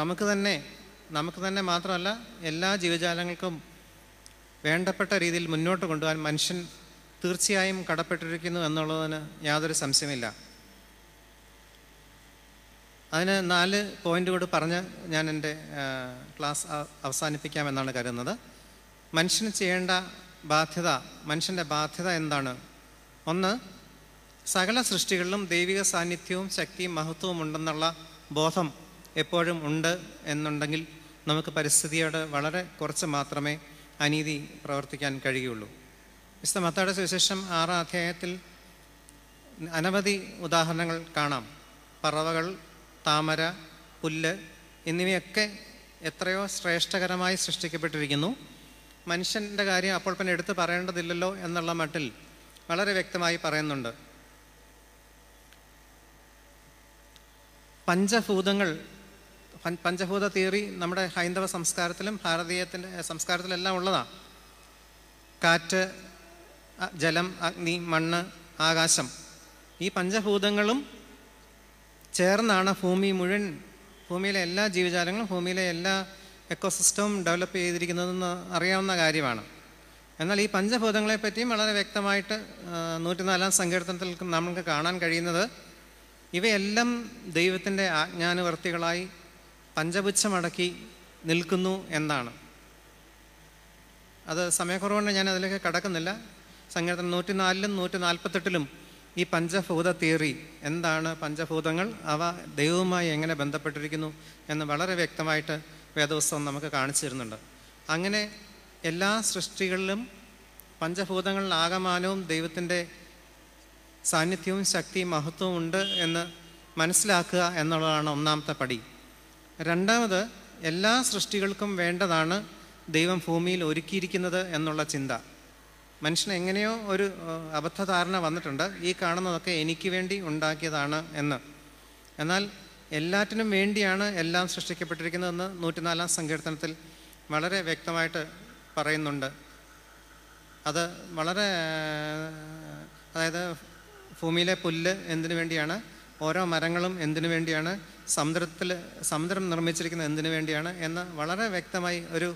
നമുക്ക് തന്നെ മാത്രമല്ല എല്ലാ ജീവജാലങ്ങൾക്കും വേണ്ടപ്പെട്ട രീതിയിൽ മുന്നോട്ട് കൊണ്ടുപോകാൻ മനുഷ്യൻ തീർച്ചയായും കടപ്പെട്ടിരിക്കുന്നു എന്നുള്ളതിന് യാതൊരു സംശയമില്ല. അതിന് 4 പോയിൻ്റ് കൂടി പറഞ്ഞ് ഞാൻ എൻ്റെ ക്ലാസ് അവസാനിപ്പിക്കാമെന്നാണ് കരുതുന്നത്. മനുഷ്യന് ചെയ്യേണ്ട മനുഷ്യൻ്റെ ബാധ്യത എന്താണ്? 1, സകല സൃഷ്ടികളിലും ദൈവിക സാന്നിധ്യവും ശക്തിയും മഹത്വവും ഉണ്ടെന്നുള്ള ബോധം എപ്പോഴും ഉണ്ട് എന്നുണ്ടെങ്കിൽ നമുക്ക് പരിസ്ഥിതിയോട് വളരെ കുറച്ച് മാത്രമേ അനീതി പ്രവർത്തിക്കാൻ കഴിയുള്ളൂ. വിശുദ്ധ മത്തായിയുടെ സുവിശേഷം 6-ാം അധ്യായത്തിൽ അനവധി ഉദാഹരണങ്ങൾ കാണാം. പറവകൾ, താമര, പുല്ല് എന്നിവയൊക്കെ എത്രയോ ശ്രേഷ്ഠകരമായി സൃഷ്ടിക്കപ്പെട്ടിരിക്കുന്നു. മനുഷ്യൻ്റെ കാര്യം അപ്പോൾ പിന്നെ എടുത്ത് പറയേണ്ടതില്ലല്ലോ എന്നുള്ള മട്ടിൽ വളരെ വ്യക്തമായി പറയുന്നുണ്ട്. പഞ്ചഭൂത തിയറി നമ്മുടെ ഹൈന്ദവ സംസ്കാരത്തിലും ഭാരതീയത്തിൻ്റെ സംസ്കാരത്തിലെല്ലാം ഉള്ളതാണ്. കാറ്റ്, ജലം, അഗ്നി, മണ്ണ്, ആകാശം, ഈ പഞ്ചഭൂതങ്ങളും ചേർന്നാണ് ഭൂമിയിലെ എല്ലാ ജീവജാലങ്ങളും, ഭൂമിയിലെ എല്ലാ എക്കോസിസ്റ്റവും ഡെവലപ്പ് ചെയ്തിരിക്കുന്നതെന്ന് അറിയാവുന്ന കാര്യമാണ്. എന്നാൽ ഈ പഞ്ചഭൂതങ്ങളെ പറ്റിയും വളരെ വ്യക്തമായിട്ട് 104-ാം സങ്കീർത്തനത്തിൽ നമുക്ക് കാണാൻ കഴിയുന്നത് ഇവയെല്ലാം ദൈവത്തിൻ്റെ ആജ്ഞാനുവർത്തികളായി പഞ്ചപുച്ഛമടക്കി നിൽക്കുന്നു എന്നാണ്. അത് സമയക്കുറവുകൊണ്ട് ഞാൻ അതിലേക്ക് കടക്കുന്നില്ല. സങ്കീർത്തനം 104-ലും 148-ലും ഈ പഞ്ചഭൂത തിയറി എന്താണ്, പഞ്ചഭൂതങ്ങൾ അവ ദൈവവുമായി എങ്ങനെ ബന്ധപ്പെട്ടിരിക്കുന്നു എന്ന് വളരെ വ്യക്തമായിട്ട് വേദപുസ്തകം നമുക്ക് കാണിച്ചു തരുന്നുണ്ട്. അങ്ങനെ എല്ലാ സൃഷ്ടികളിലും പഞ്ചഭൂതങ്ങളിൽ ആകമാനവും ദൈവത്തിൻ്റെ സാന്നിധ്യവും ശക്തിയും മഹത്വവും ഉണ്ട് എന്ന് മനസ്സിലാക്കുക എന്നുള്ളതാണ് ഒന്നാമത്തെ പടി. 2, എല്ലാ സൃഷ്ടികൾക്കും വേണ്ടതാണ് ദൈവം ഭൂമിയിൽ ഒരുക്കിയിരിക്കുന്നത് എന്നുള്ള ചിന്ത. മനുഷ്യന് എങ്ങനെയോ ഒരു അബദ്ധധാരണ വന്നിട്ടുണ്ട്, ഈ കാണുന്നതൊക്കെ എനിക്ക് വേണ്ടി ഉണ്ടാക്കിയതാണ് എന്ന്. എന്നാൽ എല്ലാറ്റിനും വേണ്ടിയാണ് എല്ലാം സൃഷ്ടിക്കപ്പെട്ടിരിക്കുന്നതെന്ന് 104-ാം സങ്കീർത്തനത്തിൽ വളരെ വ്യക്തമായിട്ട് പറയുന്നുണ്ട്. അത് അതായത് ഭൂമിയിലെ പുല്ല് എന്തിനു വേണ്ടിയാണ്, ഓരോ മരങ്ങളും എന്തിനു വേണ്ടിയാണ്, സമുദ്രം നിർമ്മിച്ചിരിക്കുന്നത് എന്തിനു വേണ്ടിയാണ് എന്ന് വളരെ വ്യക്തമായി ഒരു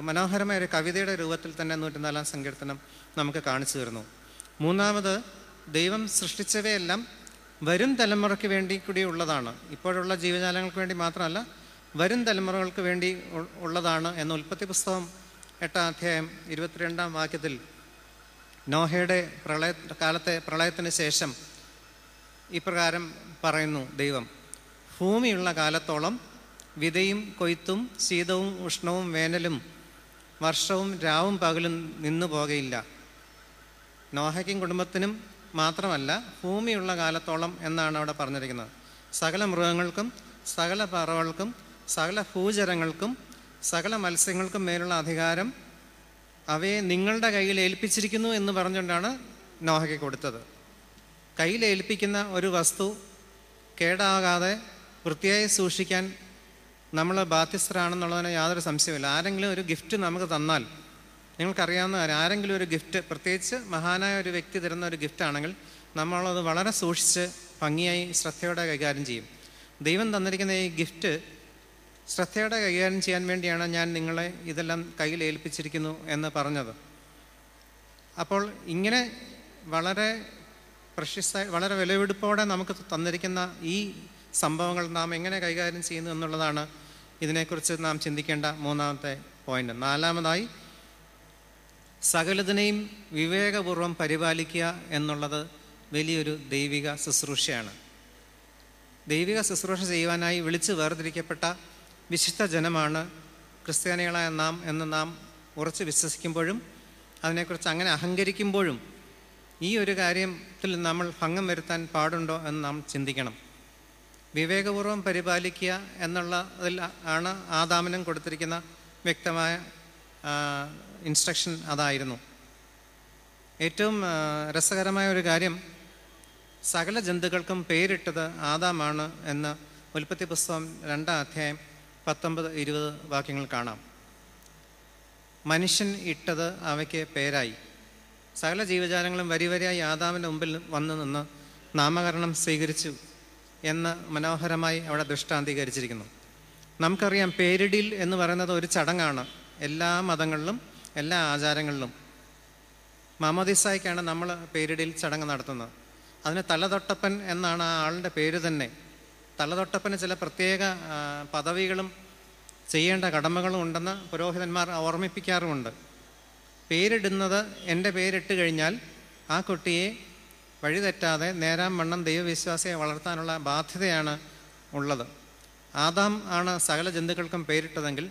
മനോഹരമായ ഒരു കവിതയുടെ രൂപത്തിൽ തന്നെ 104-ാം സങ്കീർത്തനം നമുക്ക് കാണിച്ചു തരുന്നു. 3, ദൈവം സൃഷ്ടിച്ചവയെല്ലാം വരും തലമുറയ്ക്ക് വേണ്ടി കൂടി ഉള്ളതാണ്. ഇപ്പോഴുള്ള ജീവജാലങ്ങൾക്ക് വേണ്ടി മാത്രമല്ല, വരും തലമുറകൾക്ക് വേണ്ടി ഉള്ളതാണ് എന്ന് ഉൽപ്പത്തി പുസ്തകം 8-ാം അധ്യായം 22-ാം വാക്യത്തിൽ നോഹയുടെ കാലത്തെ പ്രളയത്തിന് ശേഷം ഇപ്രകാരം പറയുന്നു ദൈവം: ഭൂമിയുള്ള കാലത്തോളം വിതയും കൊയ്ത്തും ശീതവും ഉഷ്ണവും വേനലും വർഷവും രാവും പകലും നിന്നു പോകയില്ല. നോഹയ്ക്കും കുടുംബത്തിനും മാത്രമല്ല, ഭൂമിയുള്ള കാലത്തോളം എന്നാണ് അവിടെ പറഞ്ഞിരിക്കുന്നത്. സകല മൃഗങ്ങൾക്കും, സകല പറവകൾക്കും, സകല ഭൂചരങ്ങൾക്കും, സകല മത്സ്യങ്ങൾക്കും മേലുള്ള അധികാരം അവയെ നിങ്ങളുടെ കയ്യിൽ ഏൽപ്പിച്ചിരിക്കുന്നു എന്ന് പറഞ്ഞുകൊണ്ടാണ് നോഹയ്ക്ക് കൊടുത്തത്. കയ്യിലേൽപ്പിക്കുന്ന ഒരു വസ്തു കേടാകാതെ വൃത്തിയായി സൂക്ഷിക്കാൻ നമ്മൾ ബാധ്യസ്ഥരാണെന്നുള്ളതിന് യാതൊരു സംശയമില്ല. ആരെങ്കിലും ഒരു ഗിഫ്റ്റ് നമുക്ക് തന്നാൽ നിങ്ങൾക്കറിയാവുന്ന കാര്യം, ആരെങ്കിലും ഒരു ഗിഫ്റ്റ്, പ്രത്യേകിച്ച് മഹാനായ ഒരു വ്യക്തി തരുന്ന ഒരു ഗിഫ്റ്റാണെങ്കിൽ നമ്മളത് വളരെ സൂക്ഷിച്ച് ഭംഗിയായി ശ്രദ്ധയോടെ കൈകാര്യം ചെയ്യും. ദൈവം തന്നിരിക്കുന്ന ഈ ഗിഫ്റ്റ് ശ്രദ്ധയോടെ കൈകാര്യം ചെയ്യാൻ വേണ്ടിയാണ് ഞാൻ നിങ്ങളെ ഇതെല്ലാം കയ്യിൽ ഏൽപ്പിച്ചിരിക്കുന്നു എന്ന് പറഞ്ഞത്. അപ്പോൾ ഇങ്ങനെ വളരെ പ്രഷ്യസായി, വളരെ വിലപിടിപ്പോടെ നമുക്ക് തന്നിരിക്കുന്ന ഈ സംഭവങ്ങൾ നാം എങ്ങനെ കൈകാര്യം ചെയ്യുന്നു എന്നുള്ളതാണ് ഇതിനെക്കുറിച്ച് നാം ചിന്തിക്കേണ്ട മൂന്നാമത്തെ പോയിന്റ്. നാലാമതായി, സകലതിനെയും വിവേകപൂർവം പരിപാലിക്കുക എന്നുള്ളത് വലിയൊരു ദൈവിക ശുശ്രൂഷയാണ്. ദൈവിക ശുശ്രൂഷ ചെയ്യുവാനായി വിളിച്ച് വേർതിരിക്കപ്പെട്ട വിശുദ്ധ ജനമാണ് ക്രിസ്ത്യാനികളായ നാം എന്ന് നാം ഉറച്ച് വിശ്വസിക്കുമ്പോഴും അതിനെക്കുറിച്ച് അങ്ങനെ അഹങ്കരിക്കുമ്പോഴും ഈ ഒരു കാര്യത്തിൽ നമ്മൾ ഭംഗം വരുത്താൻ പാടുണ്ടോ എന്ന് നാം ചിന്തിക്കണം. വിവേകപൂർവം പരിപാലിക്കുക എന്നുള്ളതിൽ ആണ് ആദാമിനും കൊടുത്തിരിക്കുന്ന വ്യക്തമായ ഇൻസ്ട്രക്ഷൻ അതായിരുന്നു. ഏറ്റവും രസകരമായ ഒരു കാര്യം, സകല ജന്തുക്കൾക്കും പേരിട്ടത് ആദാമാണ് എന്ന് ഉൽപ്പത്തി പുസ്തകം 2-ാം അധ്യായം 19-20 വാക്യങ്ങൾ കാണാം. മനുഷ്യൻ ഇട്ടത് അവയ്ക്ക് പേരായി. സകല ജീവജാലങ്ങളും വരിവരിയായി ആദാമിൻ്റെ മുമ്പിൽ വന്നു നിന്ന് നാമകരണം സ്വീകരിച്ചു എന്ന് മനോഹരമായി അവിടെ ദൃഷ്ടാന്തീകരിച്ചിരിക്കുന്നു. നമുക്കറിയാം, പേരിടിൽ എന്ന് പറയുന്നത് ഒരു ചടങ്ങാണ് എല്ലാ മതങ്ങളിലും എല്ലാ ആചാരങ്ങളിലും. മാമോദിസായ്ക്കാണ് നമ്മൾ പേരിടിൽ ചടങ്ങ് നടത്തുന്നത്. അതിന് തലതൊട്ടപ്പൻ എന്നാണ് ആ ആളുടെ പേര് തന്നെ. തലതൊട്ടപ്പന് ചില പ്രത്യേക പദവികളും ചെയ്യേണ്ട കടമകളും ഉണ്ടെന്ന് പുരോഹിതന്മാർ ഓർമ്മിപ്പിക്കാറുമുണ്ട്. പേരിടുന്നത്, എൻ്റെ പേരിട്ട് കഴിഞ്ഞാൽ ആ കുട്ടിയെ വഴിതെറ്റാതെ നേരാം വണ്ണം ദൈവവിശ്വാസിയെ വളർത്താനുള്ള ബാധ്യതയാണ് ഉള്ളത്. ആദാം ആണ് സകല ജന്തുക്കൾക്കും പേരിട്ടതെങ്കിൽ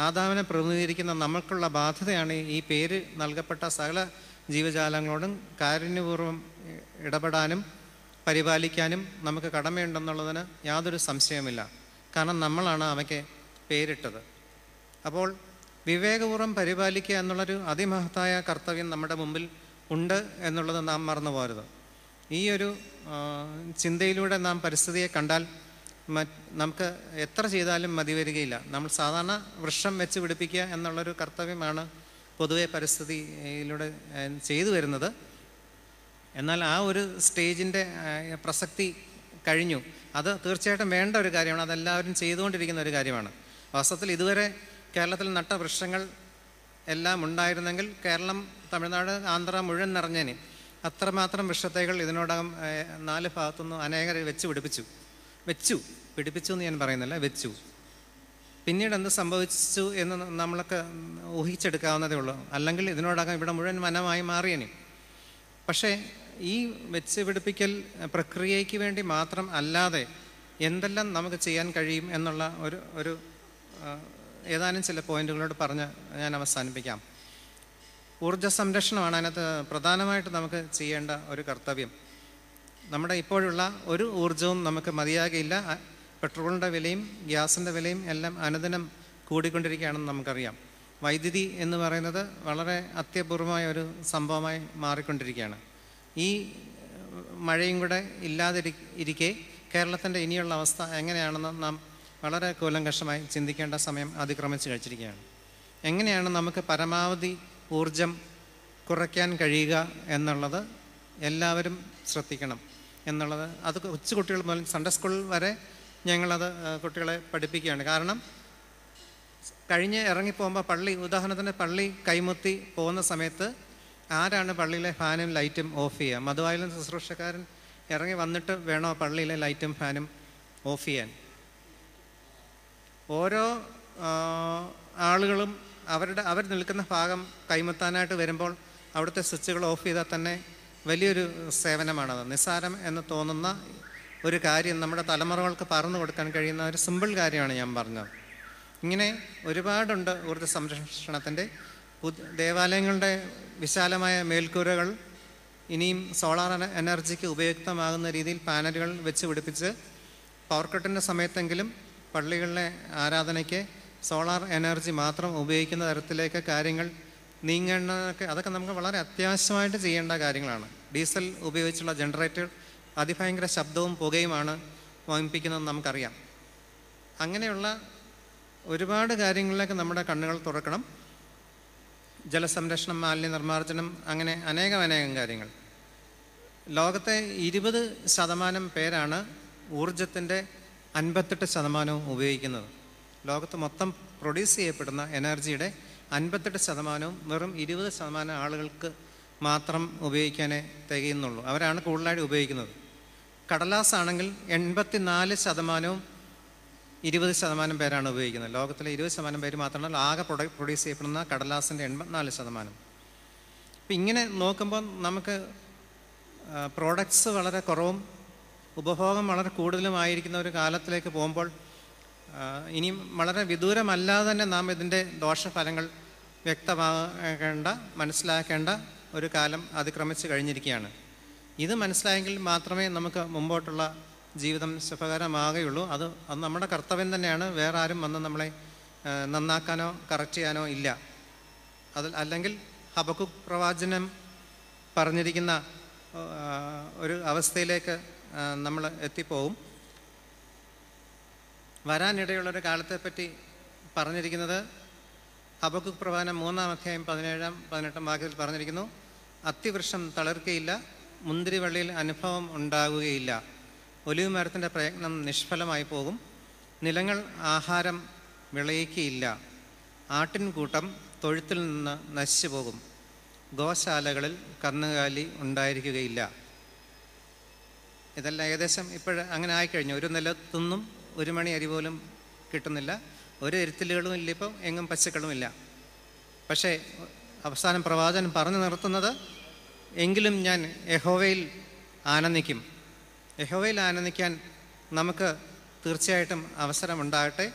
ആദാമിനെ പ്രതിനിധീകരിക്കുന്ന നമുക്കുള്ള ബാധ്യതയാണ് ഈ പേര് നൽകപ്പെട്ട സകല ജീവജാലങ്ങളോടും കാരുണ്യപൂർവ്വം ഇടപെടാനും പരിപാലിക്കാനും നമുക്ക് കടമയുണ്ടെന്നുള്ളതിന് യാതൊരു സംശയവുമില്ല. കാരണം നമ്മളാണ് അവയ്ക്ക് പേരിട്ടത്. അപ്പോൾ വിവേകപൂർവ്വം പരിപാലിക്കുക എന്നുള്ളൊരു അതിമഹത്തായ കർത്തവ്യം നമ്മുടെ മുമ്പിൽ ഉണ്ട് എന്നുള്ളത് നാം മറന്നു പോകരുത്. ഈ ഒരു ചിന്തയിലൂടെ നാം പരിസ്ഥിതിയെ കണ്ടാൽ നമുക്ക് എത്ര ചെയ്താലും മതി വരികയില്ല. നമ്മൾ സാധാരണ വൃക്ഷം വെച്ച് പിടിപ്പിക്കുക എന്നുള്ളൊരു കർത്തവ്യമാണ് പൊതുവെ പരിസ്ഥിതിയിലൂടെ ചെയ്തു വരുന്നത്. എന്നാൽ ആ ഒരു സ്റ്റേജിൻ്റെ പ്രസക്തി കഴിഞ്ഞു. അത് തീർച്ചയായിട്ടും വേണ്ട ഒരു കാര്യമാണ്, അതെല്ലാവരും ചെയ്തുകൊണ്ടിരിക്കുന്ന ഒരു കാര്യമാണ്. വാസ്തവത്തിൽ ഇതുവരെ കേരളത്തിൽ നട്ട വൃക്ഷങ്ങൾ എല്ലാം ഉണ്ടായിരുന്നെങ്കിൽ കേരളം, തമിഴ്നാട്, ആന്ധ്ര മുഴുവൻ നിറഞ്ഞേനെ. അത്രമാത്രം വൃക്ഷത്തൈകൾ ഇതിനോടകം 4 ഭാഗത്തുനിന്ന് അനേകർ പിടിപ്പിച്ചു എന്ന് ഞാൻ പറയുന്നില്ല, വെച്ചു. പിന്നീട് എന്ത് സംഭവിച്ചു എന്ന് നമ്മളൊക്കെ ഊഹിച്ചെടുക്കാവുന്നതേ ഉള്ളൂ. അല്ലെങ്കിൽ ഇതിനോടകം ഇവിടെ മുഴുവൻ വനമായി മാറിയേനെ. പക്ഷേ ഈ വെച്ച് പിടിപ്പിക്കൽ പ്രക്രിയയ്ക്ക് വേണ്ടി മാത്രം അല്ലാതെ എന്തെല്ലാം നമുക്ക് ചെയ്യാൻ കഴിയും എന്നുള്ള ഒരു ഏതാനും ചില പോയിന്റുകളോട് പറഞ്ഞ് ഞാൻ അവസാനിപ്പിക്കാം. ഊർജ്ജ സംരക്ഷണമാണ് അതിനകത്ത് പ്രധാനമായിട്ട് നമുക്ക് ചെയ്യേണ്ട ഒരു കർത്തവ്യം. നമ്മുടെ ഇപ്പോഴുള്ള ഒരു ഊർജവും നമുക്ക് മതിയാകില്ല. പെട്രോളിൻ്റെ വിലയും ഗ്യാസിൻ്റെ വിലയും എല്ലാം അനുദിനം കൂടിക്കൊണ്ടിരിക്കുകയാണെന്ന് നമുക്കറിയാം. വൈദ്യുതി എന്ന് പറയുന്നത് വളരെ അത്യപൂർവമായ ഒരു സംഭവമായി മാറിക്കൊണ്ടിരിക്കുകയാണ്. ഈ മഴയും കൂടെ ഇരിക്കെ കേരളത്തിൻ്റെ ഇനിയുള്ള അവസ്ഥ എങ്ങനെയാണെന്ന് നാം വളരെ കൂലങ്കഷമായി ചിന്തിക്കേണ്ട സമയം അതിക്രമിച്ച് കഴിച്ചിരിക്കുകയാണ്. എങ്ങനെയാണ് നമുക്ക് പരമാവധി ഊർജം കുറയ്ക്കാൻ കഴിയുക എന്നുള്ളത് എല്ലാവരും ശ്രദ്ധിക്കണം എന്നുള്ളത്. അത് കൊച്ചുകുട്ടികൾ മുതൽ സൺഡേ സ്കൂൾ വരെ ഞങ്ങളത് കുട്ടികളെ പഠിപ്പിക്കുകയാണ്. കാരണം കഴിഞ്ഞ് ഇറങ്ങിപ്പോകുമ്പോൾ ഉദാഹരണത്തിന് പള്ളി കൈമുത്തി പോകുന്ന സമയത്ത് ആരാണ് പള്ളിയിലെ ഫാനും ലൈറ്റും ഓഫ് ചെയ്യുക? മധുവായാലും ശുശ്രൂഷക്കാരൻ ഇറങ്ങി വന്നിട്ട് വേണോ പള്ളിയിലെ ലൈറ്റും ഫാനും ഓഫ് ചെയ്യാൻ? ഓരോ ആളുകളും അവർ നിൽക്കുന്ന ഭാഗം കൈമുത്താനായിട്ട് വരുമ്പോൾ അവിടുത്തെ സ്വിച്ചുകൾ ഓഫ് ചെയ്താൽ തന്നെ വലിയൊരു സേവനമാണത്. നിസ്സാരം എന്ന് തോന്നുന്ന ഒരു കാര്യം നമ്മുടെ തലമുറകൾക്ക് പറഞ്ഞു കൊടുക്കാൻ കഴിയുന്ന ഒരു സിമ്പിൾ കാര്യമാണ് ഞാൻ പറഞ്ഞത്. ഇങ്ങനെ ഒരുപാടുണ്ട് ഊർജ്ജ സംരക്ഷണത്തിൻ്റെ. ദേവാലയങ്ങളുടെ വിശാലമായ മേൽക്കൂരകൾ ഇനിയും സോളാർ എനർജിക്ക് ഉപയുക്തമാകുന്ന രീതിയിൽ പാനലുകൾ വെച്ച് പിടിപ്പിച്ച് പവർ കട്ടിൻ്റെ സമയത്തെങ്കിലും പള്ളികളിലെ ആരാധനയ്ക്ക് സോളാർ എനർജി മാത്രം ഉപയോഗിക്കുന്ന തരത്തിലേക്ക് കാര്യങ്ങൾ നീങ്ങുന്നതൊക്കെ അതൊക്കെ നമുക്ക് വളരെ അത്യാവശ്യമായിട്ട് ചെയ്യേണ്ട കാര്യങ്ങളാണ്. ഡീസൽ ഉപയോഗിച്ചുള്ള ജനറേറ്റർ അതിഭയങ്കര ശബ്ദവും പുകയുമാണ് വമിപ്പിക്കുന്നതെന്ന് നമുക്കറിയാം. അങ്ങനെയുള്ള ഒരുപാട് കാര്യങ്ങളിലേക്ക് നമ്മുടെ കണ്ണുകൾ തുറക്കണം. ജലസംരക്ഷണം, മാലിന്യ നിർമ്മാർജ്ജനം, അങ്ങനെ അനേകം കാര്യങ്ങൾ. ലോകത്തെ 20% പേരാണ് ഊർജത്തിൻ്റെ 58% ഉപയോഗിക്കുന്നത്. ലോകത്ത് മൊത്തം പ്രൊഡ്യൂസ് ചെയ്യപ്പെടുന്ന എനർജിയുടെ 58% വെറും 20% ആളുകൾക്ക് മാത്രം ഉപയോഗിക്കാനേ തികയുന്നുള്ളൂ. അവരാണ് കൂടുതലായിട്ട് ഉപയോഗിക്കുന്നത്. കടലാസാണെങ്കിൽ 84% 20% പേരാണ് ഉപയോഗിക്കുന്നത്. ലോകത്തിലെ 20% പേര് മാത്രമല്ല ആകെ പ്രൊഡ്യൂസ് ചെയ്യപ്പെടുന്ന കടലാസിൻ്റെ 84%. അപ്പം ഇങ്ങനെ നോക്കുമ്പോൾ നമുക്ക് പ്രോഡക്ട്സ് വളരെ കുറവും ഉപഭോഗം വളരെ കൂടുതലുമായിരിക്കുന്ന ഒരു കാലത്തിലേക്ക് പോകുമ്പോൾ ഇനിയും വളരെ വിദൂരമല്ലാതെ തന്നെ നാം ഇതിൻ്റെ ദോഷഫലങ്ങൾ മനസ്സിലാക്കേണ്ട ഒരു കാലം അതിക്രമിച്ച് കഴിഞ്ഞിരിക്കുകയാണ്. ഇത് മനസ്സിലായെങ്കിൽ മാത്രമേ നമുക്ക് മുമ്പോട്ടുള്ള ജീവിതം സുഖകരമാകുകയുള്ളൂ. അത് നമ്മുടെ കർത്തവ്യം തന്നെയാണ്. വേറെ ആരും വന്ന് നമ്മളെ നന്നാക്കാനോ കറക്റ്റ് ചെയ്യാനോ ഇല്ല. അല്ലെങ്കിൽ ഹബക്കുക്ക് പ്രവാചനം പറഞ്ഞിരിക്കുന്ന ഒരു അവസ്ഥയിലേക്ക് നമ്മൾ എത്തിപ്പോവും. വരാനിടയുള്ളൊരു കാലത്തെപ്പറ്റി പറഞ്ഞിരിക്കുന്നത് ഹബക്കുക്ക് പ്രവാചനം 3-ാം അധ്യായം 17-18 വാക്യത്തിൽ പറഞ്ഞിരിക്കുന്നു, അത്തിവൃക്ഷം തളിർക്കയില്ല, മുന്തിരിവള്ളിയിൽ അനുഭവം ഉണ്ടാകുകയില്ല, ഒലിവ് മരത്തിൻ്റെ പ്രയത്നം നിഷ്ഫലമായി പോകും, നിലങ്ങൾ ആഹാരം വിളയിക്കുകയില്ല, ആട്ടിൻകൂട്ടം തൊഴുത്തിൽ നിന്ന് നശിച്ചു പോകും, ഗോശാലകളിൽ കന്നുകാലി ഉണ്ടായിരിക്കുകയില്ല. ഇതെല്ലാം ഏകദേശം അങ്ങനെ ആയിക്കഴിഞ്ഞു. ഒരു നിലത്തുനിന്നും ഒരു മണി അരി പോലും കിട്ടുന്നില്ല, ഒരു എരുത്തിലുകളും ഇല്ല, ഇപ്പം എങ്ങും പശുക്കളുമില്ല. പക്ഷേ അവസാനം പ്രവാചകൻ പറഞ്ഞു നിർത്തുന്നത്, എങ്കിലും ഞാൻ യഹോവയിൽ ആനന്ദിക്കും. യഹോവയിൽ ആനന്ദിക്കാൻ നമുക്ക് തീർച്ചയായിട്ടും അവസരമുണ്ടാകട്ടെ.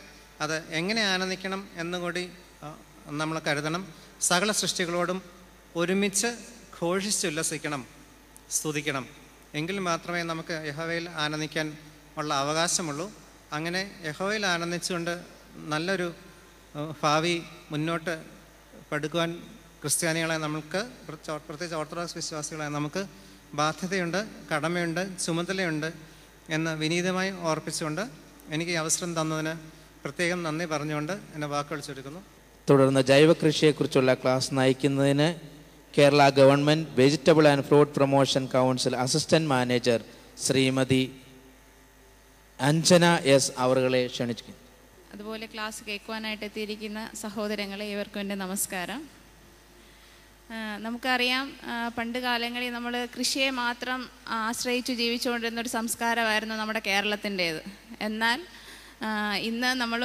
അത് എങ്ങനെ ആനന്ദിക്കണം എന്നുകൂടി നമ്മൾ കരുതണം. സകല സൃഷ്ടികളോടും ഒരുമിച്ച് ഘോഷിച്ചുല്ലസിക്കണം, സ്തുതിക്കണം. എങ്കിൽ മാത്രമേ നമുക്ക് യഹോവയിൽ ആനന്ദിക്കാൻ ഉള്ള അവകാശമുള്ളൂ. അങ്ങനെ യഹോവയിൽ ആനന്ദിച്ചുകൊണ്ട് നല്ലൊരു ഭാവി മുന്നോട്ട് പടുക്കുവാൻ ക്രിസ്ത്യാനികളെ നമുക്ക്, പ്രത്യേകിച്ച് ഓർത്തഡോക്സ് വിശ്വാസികളെ നമുക്ക് ബാധ്യതയുണ്ട്, കടമയുണ്ട്, ചുമതലയുണ്ട് എന്ന് വിനീതമായി ഓർപ്പിച്ചുകൊണ്ട് എനിക്ക് ഈ അവസരം തന്നതിന് പ്രത്യേകം നന്ദി പറഞ്ഞുകൊണ്ട് എൻ്റെ വാക്കുകൾ ചുരുക്കുന്നു. തുടർന്ന് ജൈവ കൃഷിയെക്കുറിച്ചുള്ള ക്ലാസ് നയിക്കുന്നതിന് Kerala government vegetable and fruit promotion council assistant manager Shrimati Anjana S അവറുകളെ ക്ഷണിക്കുന്നു. അതുപോലെ ക്ലാസ് കേൾക്കുവാനായിട്ട് എത്തിയിരിക്കുന്ന സഹോദരങ്ങളെ ഏവർക്കും എൻ്റെ നമസ്കാരം. നമുക്കറിയാം, പണ്ട് കാലങ്ങളിൽ നമ്മൾ കൃഷിയെ മാത്രം ആശ്രയിച്ച് ജീവിച്ചുകൊണ്ടിരുന്നൊരു സംസ്കാരമായിരുന്നു നമ്മുടെ കേരളത്തിൻ്റേത്. എന്നാൽ ഇന്ന് നമ്മൾ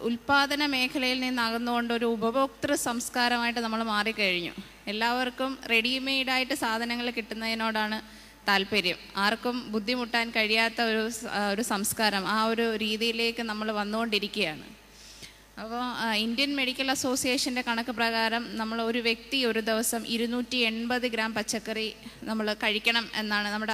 ഉൽപാദന മേഖലയിൽ നിന്നകന്നുകൊണ്ട് ഒരു ഉപഭോക്തൃ സംസ്കാരമായിട്ട് നമ്മൾ മാറിക്കഴിഞ്ഞു. എല്ലാവർക്കും റെഡിമെയ്ഡായിട്ട് സാധനങ്ങൾ കിട്ടുന്നതിനോടാണ് താല്പര്യം. ആർക്കും ബുദ്ധിമുട്ടാൻ കഴിയാത്ത ഒരു സംസ്കാരം, ആ ഒരു രീതിയിലേക്ക് നമ്മൾ വന്നുകൊണ്ടിരിക്കുകയാണ്. അപ്പോൾ ഇന്ത്യൻ മെഡിക്കൽ അസോസിയേഷൻ്റെ കണക്ക് പ്രകാരം നമ്മൾ ഒരു വ്യക്തി ഒരു ദിവസം 280 ഗ്രാം പച്ചക്കറി നമ്മൾ കഴിക്കണം എന്നാണ്. നമ്മുടെ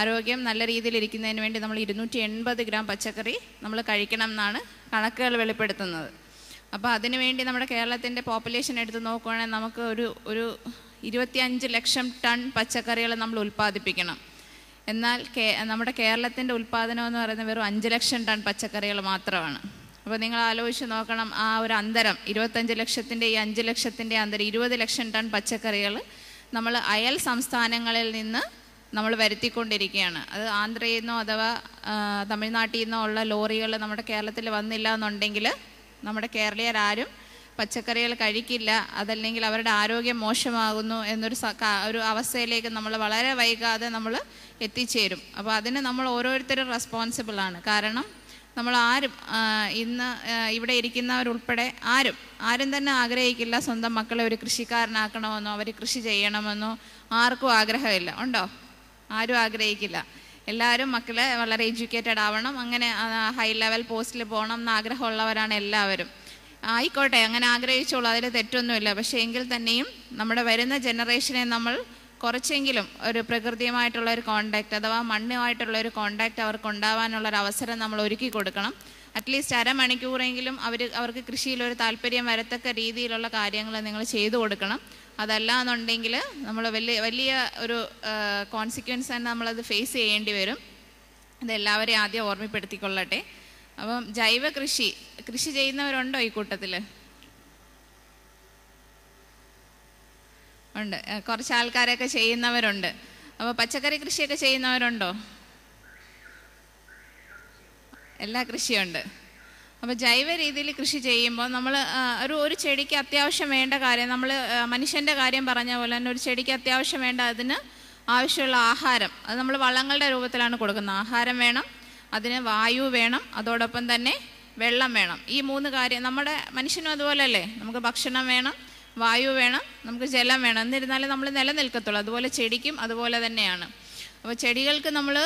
ആരോഗ്യം നല്ല രീതിയിലിരിക്കുന്നതിന് വേണ്ടി നമ്മൾ 280 ഗ്രാം പച്ചക്കറി നമ്മൾ കഴിക്കണം എന്നാണ് കണക്കുകൾ വെളിപ്പെടുത്തുന്നത്. അപ്പോൾ അതിനുവേണ്ടി നമ്മുടെ കേരളത്തിൻ്റെ പോപ്പുലേഷൻ എടുത്ത് നോക്കുകയാണെങ്കിൽ നമുക്ക് ഒരു 25 ലക്ഷം ടൺ പച്ചക്കറികൾ നമ്മൾ ഉൽപ്പാദിപ്പിക്കണം. എന്നാൽ നമ്മുടെ കേരളത്തിൻ്റെ ഉൽപ്പാദനം എന്ന് പറയുന്നത് വെറും 5 ലക്ഷം ടൺ പച്ചക്കറികൾ മാത്രമാണ്. അപ്പോൾ നിങ്ങൾ ആലോചിച്ച് നോക്കണം, ആ ഒരു അന്തരം 25 ലക്ഷത്തിൻ്റെ ഈ 5 ലക്ഷത്തിൻ്റെ അന്തരം 20 ലക്ഷം ടൺ പച്ചക്കറികൾ നമ്മൾ അയൽ സംസ്ഥാനങ്ങളിൽ നിന്ന് നമ്മൾ വരുത്തിക്കൊണ്ടിരിക്കുകയാണ്. അത് ആന്ധ്രയിൽ നിന്നോ അഥവാ തമിഴ്നാട്ടിൽ നിന്നോ ഉള്ള ലോറികൾ നമ്മുടെ കേരളത്തിൽ വന്നില്ല എന്നുണ്ടെങ്കിൽ നമ്മുടെ കേരളീയരാരും പച്ചക്കറികൾ കഴിക്കില്ല, അതല്ലെങ്കിൽ അവരുടെ ആരോഗ്യം മോശമാകുന്നു ഒരു അവസ്ഥയിലേക്ക് നമ്മൾ വളരെ വൈകാതെ നമ്മൾ എത്തിച്ചേരും. അപ്പോൾ അതിന് നമ്മൾ ഓരോരുത്തരും റെസ്പോൺസിബിളാണ്. കാരണം നമ്മൾ ഇന്ന് ഇവിടെ ഇരിക്കുന്നവരുൾപ്പെടെ ആരും തന്നെ ആഗ്രഹിക്കില്ല സ്വന്തം മക്കളെ ഒരു കൃഷിക്കാരനാക്കണമെന്നോ അവർ കൃഷി ചെയ്യണമെന്നോ ആർക്കും ആഗ്രഹമില്ല. ഉണ്ടോ? ആരും ആഗ്രഹിക്കില്ല. എല്ലാവരും മക്കളെ വളരെ എഡ്യൂക്കേറ്റഡ് ആവണം, അങ്ങനെ ഹൈ ലെവൽ പോസ്റ്റിൽ പോകണം എന്ന് ആഗ്രഹമുള്ളവരാണ് എല്ലാവരും. ആയിക്കോട്ടെ, അങ്ങനെ ആഗ്രഹിച്ചോളൂ, അതിൽ തെറ്റൊന്നുമില്ല. പക്ഷേ എങ്കിൽ തന്നെയും നമ്മുടെ വരുന്ന ജനറേഷനെ നമ്മൾ കുറച്ചെങ്കിലും ഒരു പ്രകൃതിയുമായിട്ടുള്ള ഒരു കോണ്ടാക്റ്റ് അഥവാ മണ്ണുമായിട്ടുള്ള ഒരു കോണ്ടാക്റ്റ് അവർക്ക് ഉണ്ടാവാനുള്ളൊരു അവസരം നമ്മൾ ഒരുക്കി കൊടുക്കണം. അറ്റ്ലീസ്റ്റ് അരമണിക്കൂറെങ്കിലും അവർക്ക് കൃഷിയിലൊരു താല്പര്യം വരത്തക്ക രീതിയിലുള്ള കാര്യങ്ങൾ നിങ്ങൾ ചെയ്തു കൊടുക്കണം. അതല്ല എന്നുണ്ടെങ്കിൽ നമ്മൾ വലിയ ഒരു കോൺസിക്വൻസ് തന്നെ നമ്മളത് ഫേസ് ചെയ്യേണ്ടി വരും. ഇതെല്ലാവരെയും ആദ്യം ഉണ്ട്. കുറച്ച് ആൾക്കാരൊക്കെ ചെയ്യുന്നവരുണ്ട്. അപ്പോൾ പച്ചക്കറി കൃഷിയൊക്കെ ചെയ്യുന്നവരുണ്ടോ? എല്ലാ കൃഷിയുണ്ട്. അപ്പോൾ ജൈവ രീതിയിൽ കൃഷി ചെയ്യുമ്പോൾ നമ്മൾ ഒരു ചെടിക്ക് അത്യാവശ്യം വേണ്ട കാര്യം, നമ്മൾ മനുഷ്യൻ്റെ കാര്യം പറഞ്ഞ പോലെ തന്നെ ഒരു ചെടിക്ക് അത്യാവശ്യം വേണ്ട അതിന് ആവശ്യമുള്ള ആഹാരം, അത് നമ്മൾ വളങ്ങളുടെ രൂപത്തിലാണ് കൊടുക്കുന്നത്. ആഹാരം വേണം, അതിന് വായു വേണം, അതോടൊപ്പം തന്നെ വെള്ളം വേണം. ഈ 3 കാര്യം നമ്മുടെ മനുഷ്യനും അതുപോലെയല്ലേ. നമുക്ക് ഭക്ഷണം വേണം, വായു വേണം, നമുക്ക് ജലം വേണം. എന്നിരുന്നാലും നമ്മൾ നിലനിൽക്കത്തുള്ളൂ. അതുപോലെ ചെടിക്കും അതുപോലെ തന്നെയാണ്. അപ്പോൾ ചെടികൾക്ക് നമ്മൾ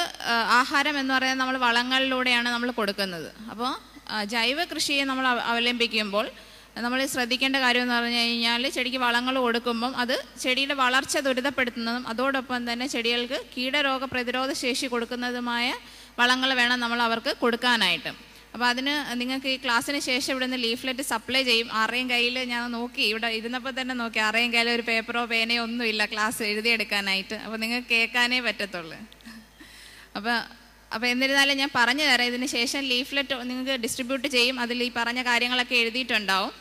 ആഹാരം എന്ന് പറയുന്നത് നമ്മൾ വളങ്ങളിലൂടെയാണ് നമ്മൾ കൊടുക്കുന്നത്. അപ്പോൾ ജൈവ കൃഷിയെ നമ്മൾ അവലംബിക്കുമ്പോൾ നമ്മൾ ശ്രദ്ധിക്കേണ്ട കാര്യം എന്ന് പറഞ്ഞു കഴിഞ്ഞാൽ ചെടിക്ക് വളങ്ങൾ കൊടുക്കുമ്പം അത് ചെടിയുടെ വളർച്ച ത്വരിതപ്പെടുത്തുന്നതും അതോടൊപ്പം തന്നെ ചെടികൾക്ക് കീടരോഗ പ്രതിരോധ ശേഷി കൊടുക്കുന്നതുമായ വളങ്ങൾ വേണം നമ്മൾ അവർക്ക് കൊടുക്കാനായിട്ട്. അപ്പോൾ അതിന് നിങ്ങൾക്ക് ഈ ക്ലാസ്സിന് ശേഷം ഇവിടെ നിന്ന് ലീഫ്ലെറ്റ് സപ്ലൈ ചെയ്യും. ആരുടെയും കയ്യിൽ ഞാൻ നോക്കി, ഇവിടെ ഇരുന്നപ്പോൾ തന്നെ നോക്കി, ആരുടെയും കയ്യിൽ ഒരു പേപ്പറോ പേനയോ ഒന്നുമില്ല ക്ലാസ് എഴുതിയെടുക്കാനായിട്ട്. അപ്പോൾ നിങ്ങൾക്ക് കേൾക്കാനേ പറ്റത്തുള്ളൂ. അപ്പോൾ എന്നിരുന്നാലും ഞാൻ പറഞ്ഞു തരാം. ഇതിന് ശേഷം ലീഫ്ലെറ്റ് നിങ്ങൾക്ക് ഡിസ്ട്രിബ്യൂട്ട് ചെയ്യും. അതിൽ ഈ പറഞ്ഞ കാര്യങ്ങളൊക്കെ എഴുതിയിട്ടുണ്ടാവും.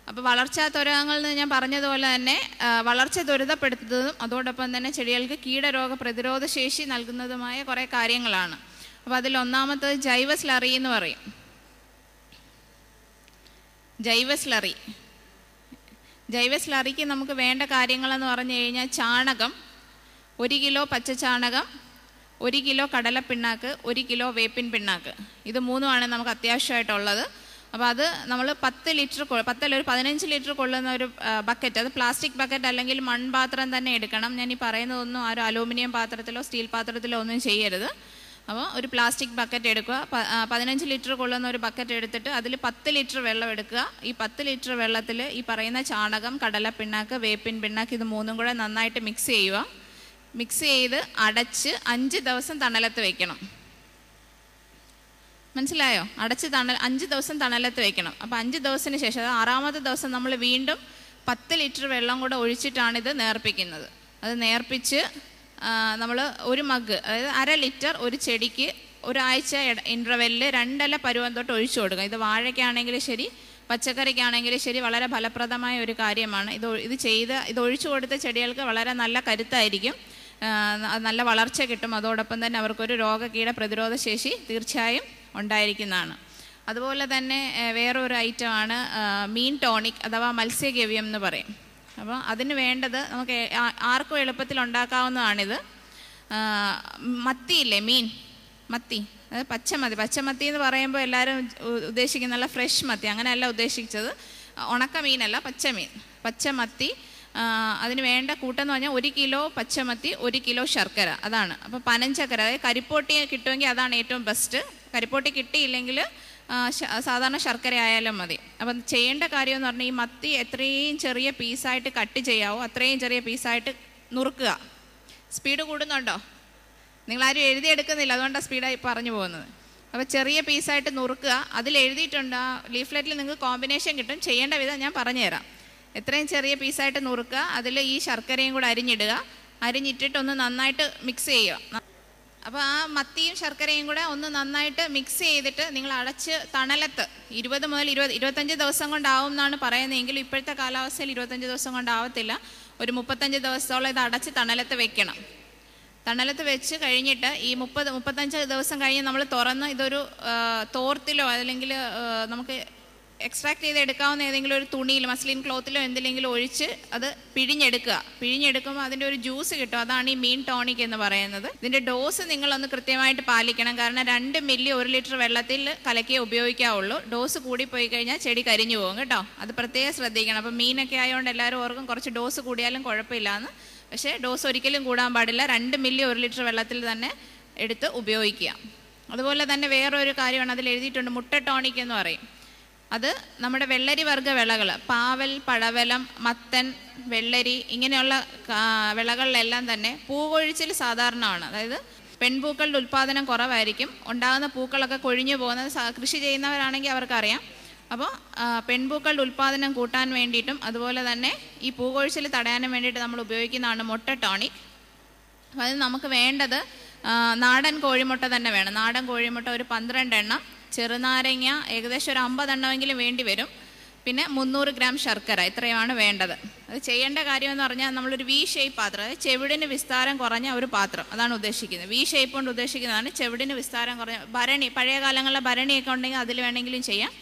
അപ്പോൾ വളർച്ചാ ത്വരകങ്ങളിൽ നിന്ന് ഞാൻ പറഞ്ഞതുപോലെ തന്നെ വളർച്ച ത്വരിതപ്പെടുത്തുന്നതും അതോടൊപ്പം തന്നെ ചെടികൾക്ക് കീടരോഗ പ്രതിരോധ ശേഷി നൽകുന്നതുമായ കുറേ കാര്യങ്ങളാണ്. അപ്പോൾ അതിൽ ഒന്നാമത്തത് ജൈവ സ്ലറി എന്ന് പറയും. ജൈവ സ്ലറിക്ക് നമുക്ക് വേണ്ട കാര്യങ്ങളെന്ന് പറഞ്ഞു കഴിഞ്ഞാൽ ചാണകം, 1 കിലോ പച്ച ചാണകം, 1 കിലോ കടലപ്പിണ്ണാക്ക്, 1 കിലോ വേപ്പിൻ പിണ്ണാക്ക്. ഇത് 3 നമുക്ക് അത്യാവശ്യമായിട്ടുള്ളത്. അപ്പോൾ അത് നമ്മൾ 10 ലിറ്റർ, 15 ലിറ്റർ കൊള്ളുന്ന ഒരു ബക്കറ്റ്, അത് പ്ലാസ്റ്റിക് ബക്കറ്റ് അല്ലെങ്കിൽ മൺപാത്രം തന്നെ എടുക്കണം. ഞാൻ ഈ പറയുന്നതൊന്നും ആരും അലൂമിനിയം പാത്രത്തിലോ സ്റ്റീൽ പാത്രത്തിലോ ഒന്നും ചെയ്യരുത്. അപ്പോൾ ഒരു പ്ലാസ്റ്റിക് ബക്കറ്റ് എടുക്കുക. 15 ലിറ്റർ കൊള്ളുന്ന ഒരു ബക്കറ്റ് എടുത്തിട്ട് അതിൽ 10 ലിറ്റർ വെള്ളം എടുക്കുക. ഈ 10 ലിറ്റർ വെള്ളത്തിൽ ഈ പറയുന്ന ചാണകം, കടലപ്പിണ്ണാക്ക്, വേപ്പിൻ പിണ്ണാക്ക്, ഇത് 3 കൂടെ നന്നായിട്ട് മിക്സ് ചെയ്യുക. മിക്സ് ചെയ്ത് അടച്ച് 5 ദിവസം തണലത്ത് വയ്ക്കണം. മനസ്സിലായോ? അടച്ച് 5 ദിവസം തണലത്ത് വയ്ക്കണം. അപ്പോൾ 5 ദിവസത്തിന് ശേഷം, അത് 6ാമത്തെ ദിവസം നമ്മൾ വീണ്ടും 10 ലിറ്റർ വെള്ളം കൂടെ ഒഴിച്ചിട്ടാണിത് നേർപ്പിക്കുന്നത്. അത് നേർപ്പിച്ച് നമ്മൾ ഒരു മഗ്, അതായത് 1/2 ലിറ്റർ ഒരു ചെടിക്ക് ഒരാഴ്ച ഇൻ്റർവെല്ലിൽ 2 ഇല പരുവം തൊട്ട് ഒഴിച്ചു കൊടുക്കുക. ഇത് വാഴയ്ക്കാണെങ്കിലും ശരി, പച്ചക്കറിക്കാണെങ്കിലും ശരി, വളരെ ഫലപ്രദമായ ഒരു കാര്യമാണ്. ഇത് ഒഴിച്ചു കൊടുത്ത ചെടികൾക്ക് വളരെ നല്ല കരുത്തായിരിക്കും, നല്ല വളർച്ച കിട്ടും. അതോടൊപ്പം തന്നെ അവർക്കൊരു രോഗകീട പ്രതിരോധ ശേഷി തീർച്ചയായും ഉണ്ടായിരിക്കുന്നതാണ്. അതുപോലെ തന്നെ വേറൊരു ഐറ്റമാണ് മീൻ ടോണിക് അഥവാ മത്സ്യഗവ്യം എന്ന് പറയും. അപ്പോൾ അതിന് വേണ്ടത് നമുക്ക് ആർക്കും എളുപ്പത്തിൽ ഉണ്ടാക്കാവുന്നതാണിത്. മത്തിയില്ലേ, മത്തി, അതായത് പച്ചമത്തി എന്ന് പറയുമ്പോൾ എല്ലാവരും ഉദ്ദേശിക്കുന്ന നല്ല ഫ്രഷ് മത്തി, അങ്ങനെയല്ല ഉദ്ദേശിച്ചത്. ഉണക്ക മീനല്ല, പച്ചമത്തി. അതിന് വേണ്ട കൂട്ടെന്ന് പറഞ്ഞാൽ 1 കിലോ പച്ചമത്തി, 1 കിലോ ശർക്കര, അതാണ്. അപ്പോൾ പനഞ്ചക്കര, അതായത് കരിപ്പോട്ടി കിട്ടുമെങ്കിൽ അതാണ് ഏറ്റവും ബെസ്റ്റ്. കരിപ്പോട്ടി കിട്ടിയില്ലെങ്കിൽ സാധാരണ ശർക്കര ആയാലും മതി. അപ്പം ചെയ്യേണ്ട കാര്യം എന്ന് പറഞ്ഞാൽ ഈ മത്തി എത്രയും ചെറിയ പീസായിട്ട് കട്ട് ചെയ്യാവോ അത്രയും ചെറിയ പീസായിട്ട് നുറുക്കുക. സ്പീഡ് കൂടുന്നുണ്ടോ? നിങ്ങളാരും എഴുതിയെടുക്കുന്നില്ല, അതുകൊണ്ടാണ് സ്പീഡായി പറഞ്ഞു പോകുന്നത്. അപ്പോൾ ചെറിയ പീസായിട്ട് നുറുക്കുക. അതിൽ എഴുതിയിട്ടുണ്ട്, ആ ലീഫ്ലെറ്റിൽ നിങ്ങൾക്ക് കോമ്പിനേഷൻ കിട്ടും. ചെയ്യേണ്ട വിധം ഞാൻ പറഞ്ഞുതരാം. എത്രയും ചെറിയ പീസായിട്ട് നുറുക്കുക. അതിൽ ഈ ശർക്കരയും കൂടെ അരിഞ്ഞിട്ടിട്ടൊന്ന് നന്നായിട്ട് മിക്സ് ചെയ്യുക. അപ്പോൾ ആ മത്തിയും ശർക്കരയും കൂടെ ഒന്ന് നന്നായിട്ട് മിക്സ് ചെയ്തിട്ട് നിങ്ങൾ അടച്ച് തണലത്ത് 20 മുതൽ 25 ദിവസം കൊണ്ടാവും എന്നാണ് പറയുന്നതെങ്കിൽ ഇപ്പോഴത്തെ കാലാവസ്ഥയിൽ 25 ദിവസം കൊണ്ടാവത്തില്ല. ഒരു 35 ദിവസത്തോളം ഇത് അടച്ച് തണലത്ത് വെക്കണം. തണലത്ത് വെച്ച് കഴിഞ്ഞിട്ട് ഈ 30-35 ദിവസം കഴിഞ്ഞ് നമ്മൾ തുറന്ന് ഇതൊരു തോർത്തിലോ അല്ലെങ്കിൽ നമുക്ക് എക്സ്ട്രാക്ട് ചെയ്ത് എടുക്കാവുന്ന ഏതെങ്കിലും ഒരു തുണിയിൽ, മസ്ലിൻ ക്ലോത്തിലോ എന്തിലെങ്കിലും ഒഴിച്ച് അത് പിഴിഞ്ഞെടുക്കുമ്പോൾ അതിൻ്റെ ഒരു ജ്യൂസ് കിട്ടും. അതാണ് ഈ മീൻ ടോണിക് എന്ന് പറയുന്നത്. ഇതിൻ്റെ ഡോസ് നിങ്ങളൊന്ന് കൃത്യമായിട്ട് പാലിക്കണം. കാരണം 2 മില്ലി 1 ലിറ്റർ വെള്ളത്തിൽ കലക്കിയേ ഉപയോഗിക്കാവുള്ളൂ. ഡോസ് കൂടിപ്പോയി കഴിഞ്ഞാൽ ചെടി കരിഞ്ഞു പോകും കേട്ടോ. അത് പ്രത്യേകം ശ്രദ്ധിക്കണം. അപ്പം മീനൊക്കെ ആയതുകൊണ്ട് എല്ലാവരും ഓർക്കും കുറച്ച് ഡോസ് കൂടിയാലും കുഴപ്പമില്ലാന്ന്. പക്ഷേ ഡോസ് ഒരിക്കലും കൂടാൻ പാടില്ല. 2 മില്ലി 1 ലിറ്റർ വെള്ളത്തിൽ തന്നെ എടുത്ത് ഉപയോഗിക്കുക. അതുപോലെ തന്നെ വേറൊരു കാര്യമാണ് അതിൽ എഴുതിയിട്ടുണ്ട്, മുട്ട ടോണിക് എന്ന് പറയും. അത് നമ്മുടെ വെള്ളരി വർഗ്ഗ വിളകൾ, പാവൽ, പടവലം, മത്തൻ, വെള്ളരി ഇങ്ങനെയുള്ള വിളകളിലെല്ലാം തന്നെ പൂവൊഴിച്ചിൽ സാധാരണമാണ്. അതായത് പെൺപൂക്കളുടെ ഉൽപ്പാദനം കുറവായിരിക്കും. ഉണ്ടാകുന്ന പൂക്കളൊക്കെ കൊഴിഞ്ഞു പോകുന്നത് കൃഷി ചെയ്യുന്നവരാണെങ്കിൽ അവർക്കറിയാം. അപ്പോൾ പെൺപൂക്കളുടെ ഉൽപ്പാദനം കൂട്ടാൻ വേണ്ടിയിട്ടും അതുപോലെ തന്നെ ഈ പൂകൊഴിച്ചിൽ തടയാനും വേണ്ടിയിട്ട് നമ്മൾ ഉപയോഗിക്കുന്നതാണ് മുട്ട ടോണിക്. അപ്പോൾ അത് നമുക്ക് വേണ്ടത് നാടൻ കോഴിമുട്ട തന്നെ വേണം. നാടൻ കോഴിമുട്ട ഒരു 12 എണ്ണം, ചെറുനാരങ്ങ ഏകദേശം ഒരു 50 എണ്ണമെങ്കിലും വേണ്ടി വരും. പിന്നെ 300 ഗ്രാം ശർക്കര, ഇത്രയുമാണ് വേണ്ടത്. അത് ചെയ്യേണ്ട കാര്യമെന്ന് പറഞ്ഞാൽ നമ്മളൊരു വി ഷേപ്പ് പാത്രം, അതായത് ചെവിടിന് വിസ്താരം കുറഞ്ഞ ഒരു പാത്രം, അതാണ് ഉദ്ദേശിക്കുന്നത്. വി ഷേപ്പ് കൊണ്ട് ഉദ്ദേശിക്കുന്നതാണ് ചെവിടിന് വിസ്താരം കുറഞ്ഞ ഭരണി. പഴയ കാലങ്ങളിലെ ഭരണിയൊക്കെ ഉണ്ടെങ്കിൽ അതിൽ വേണമെങ്കിലും ചെയ്യാം.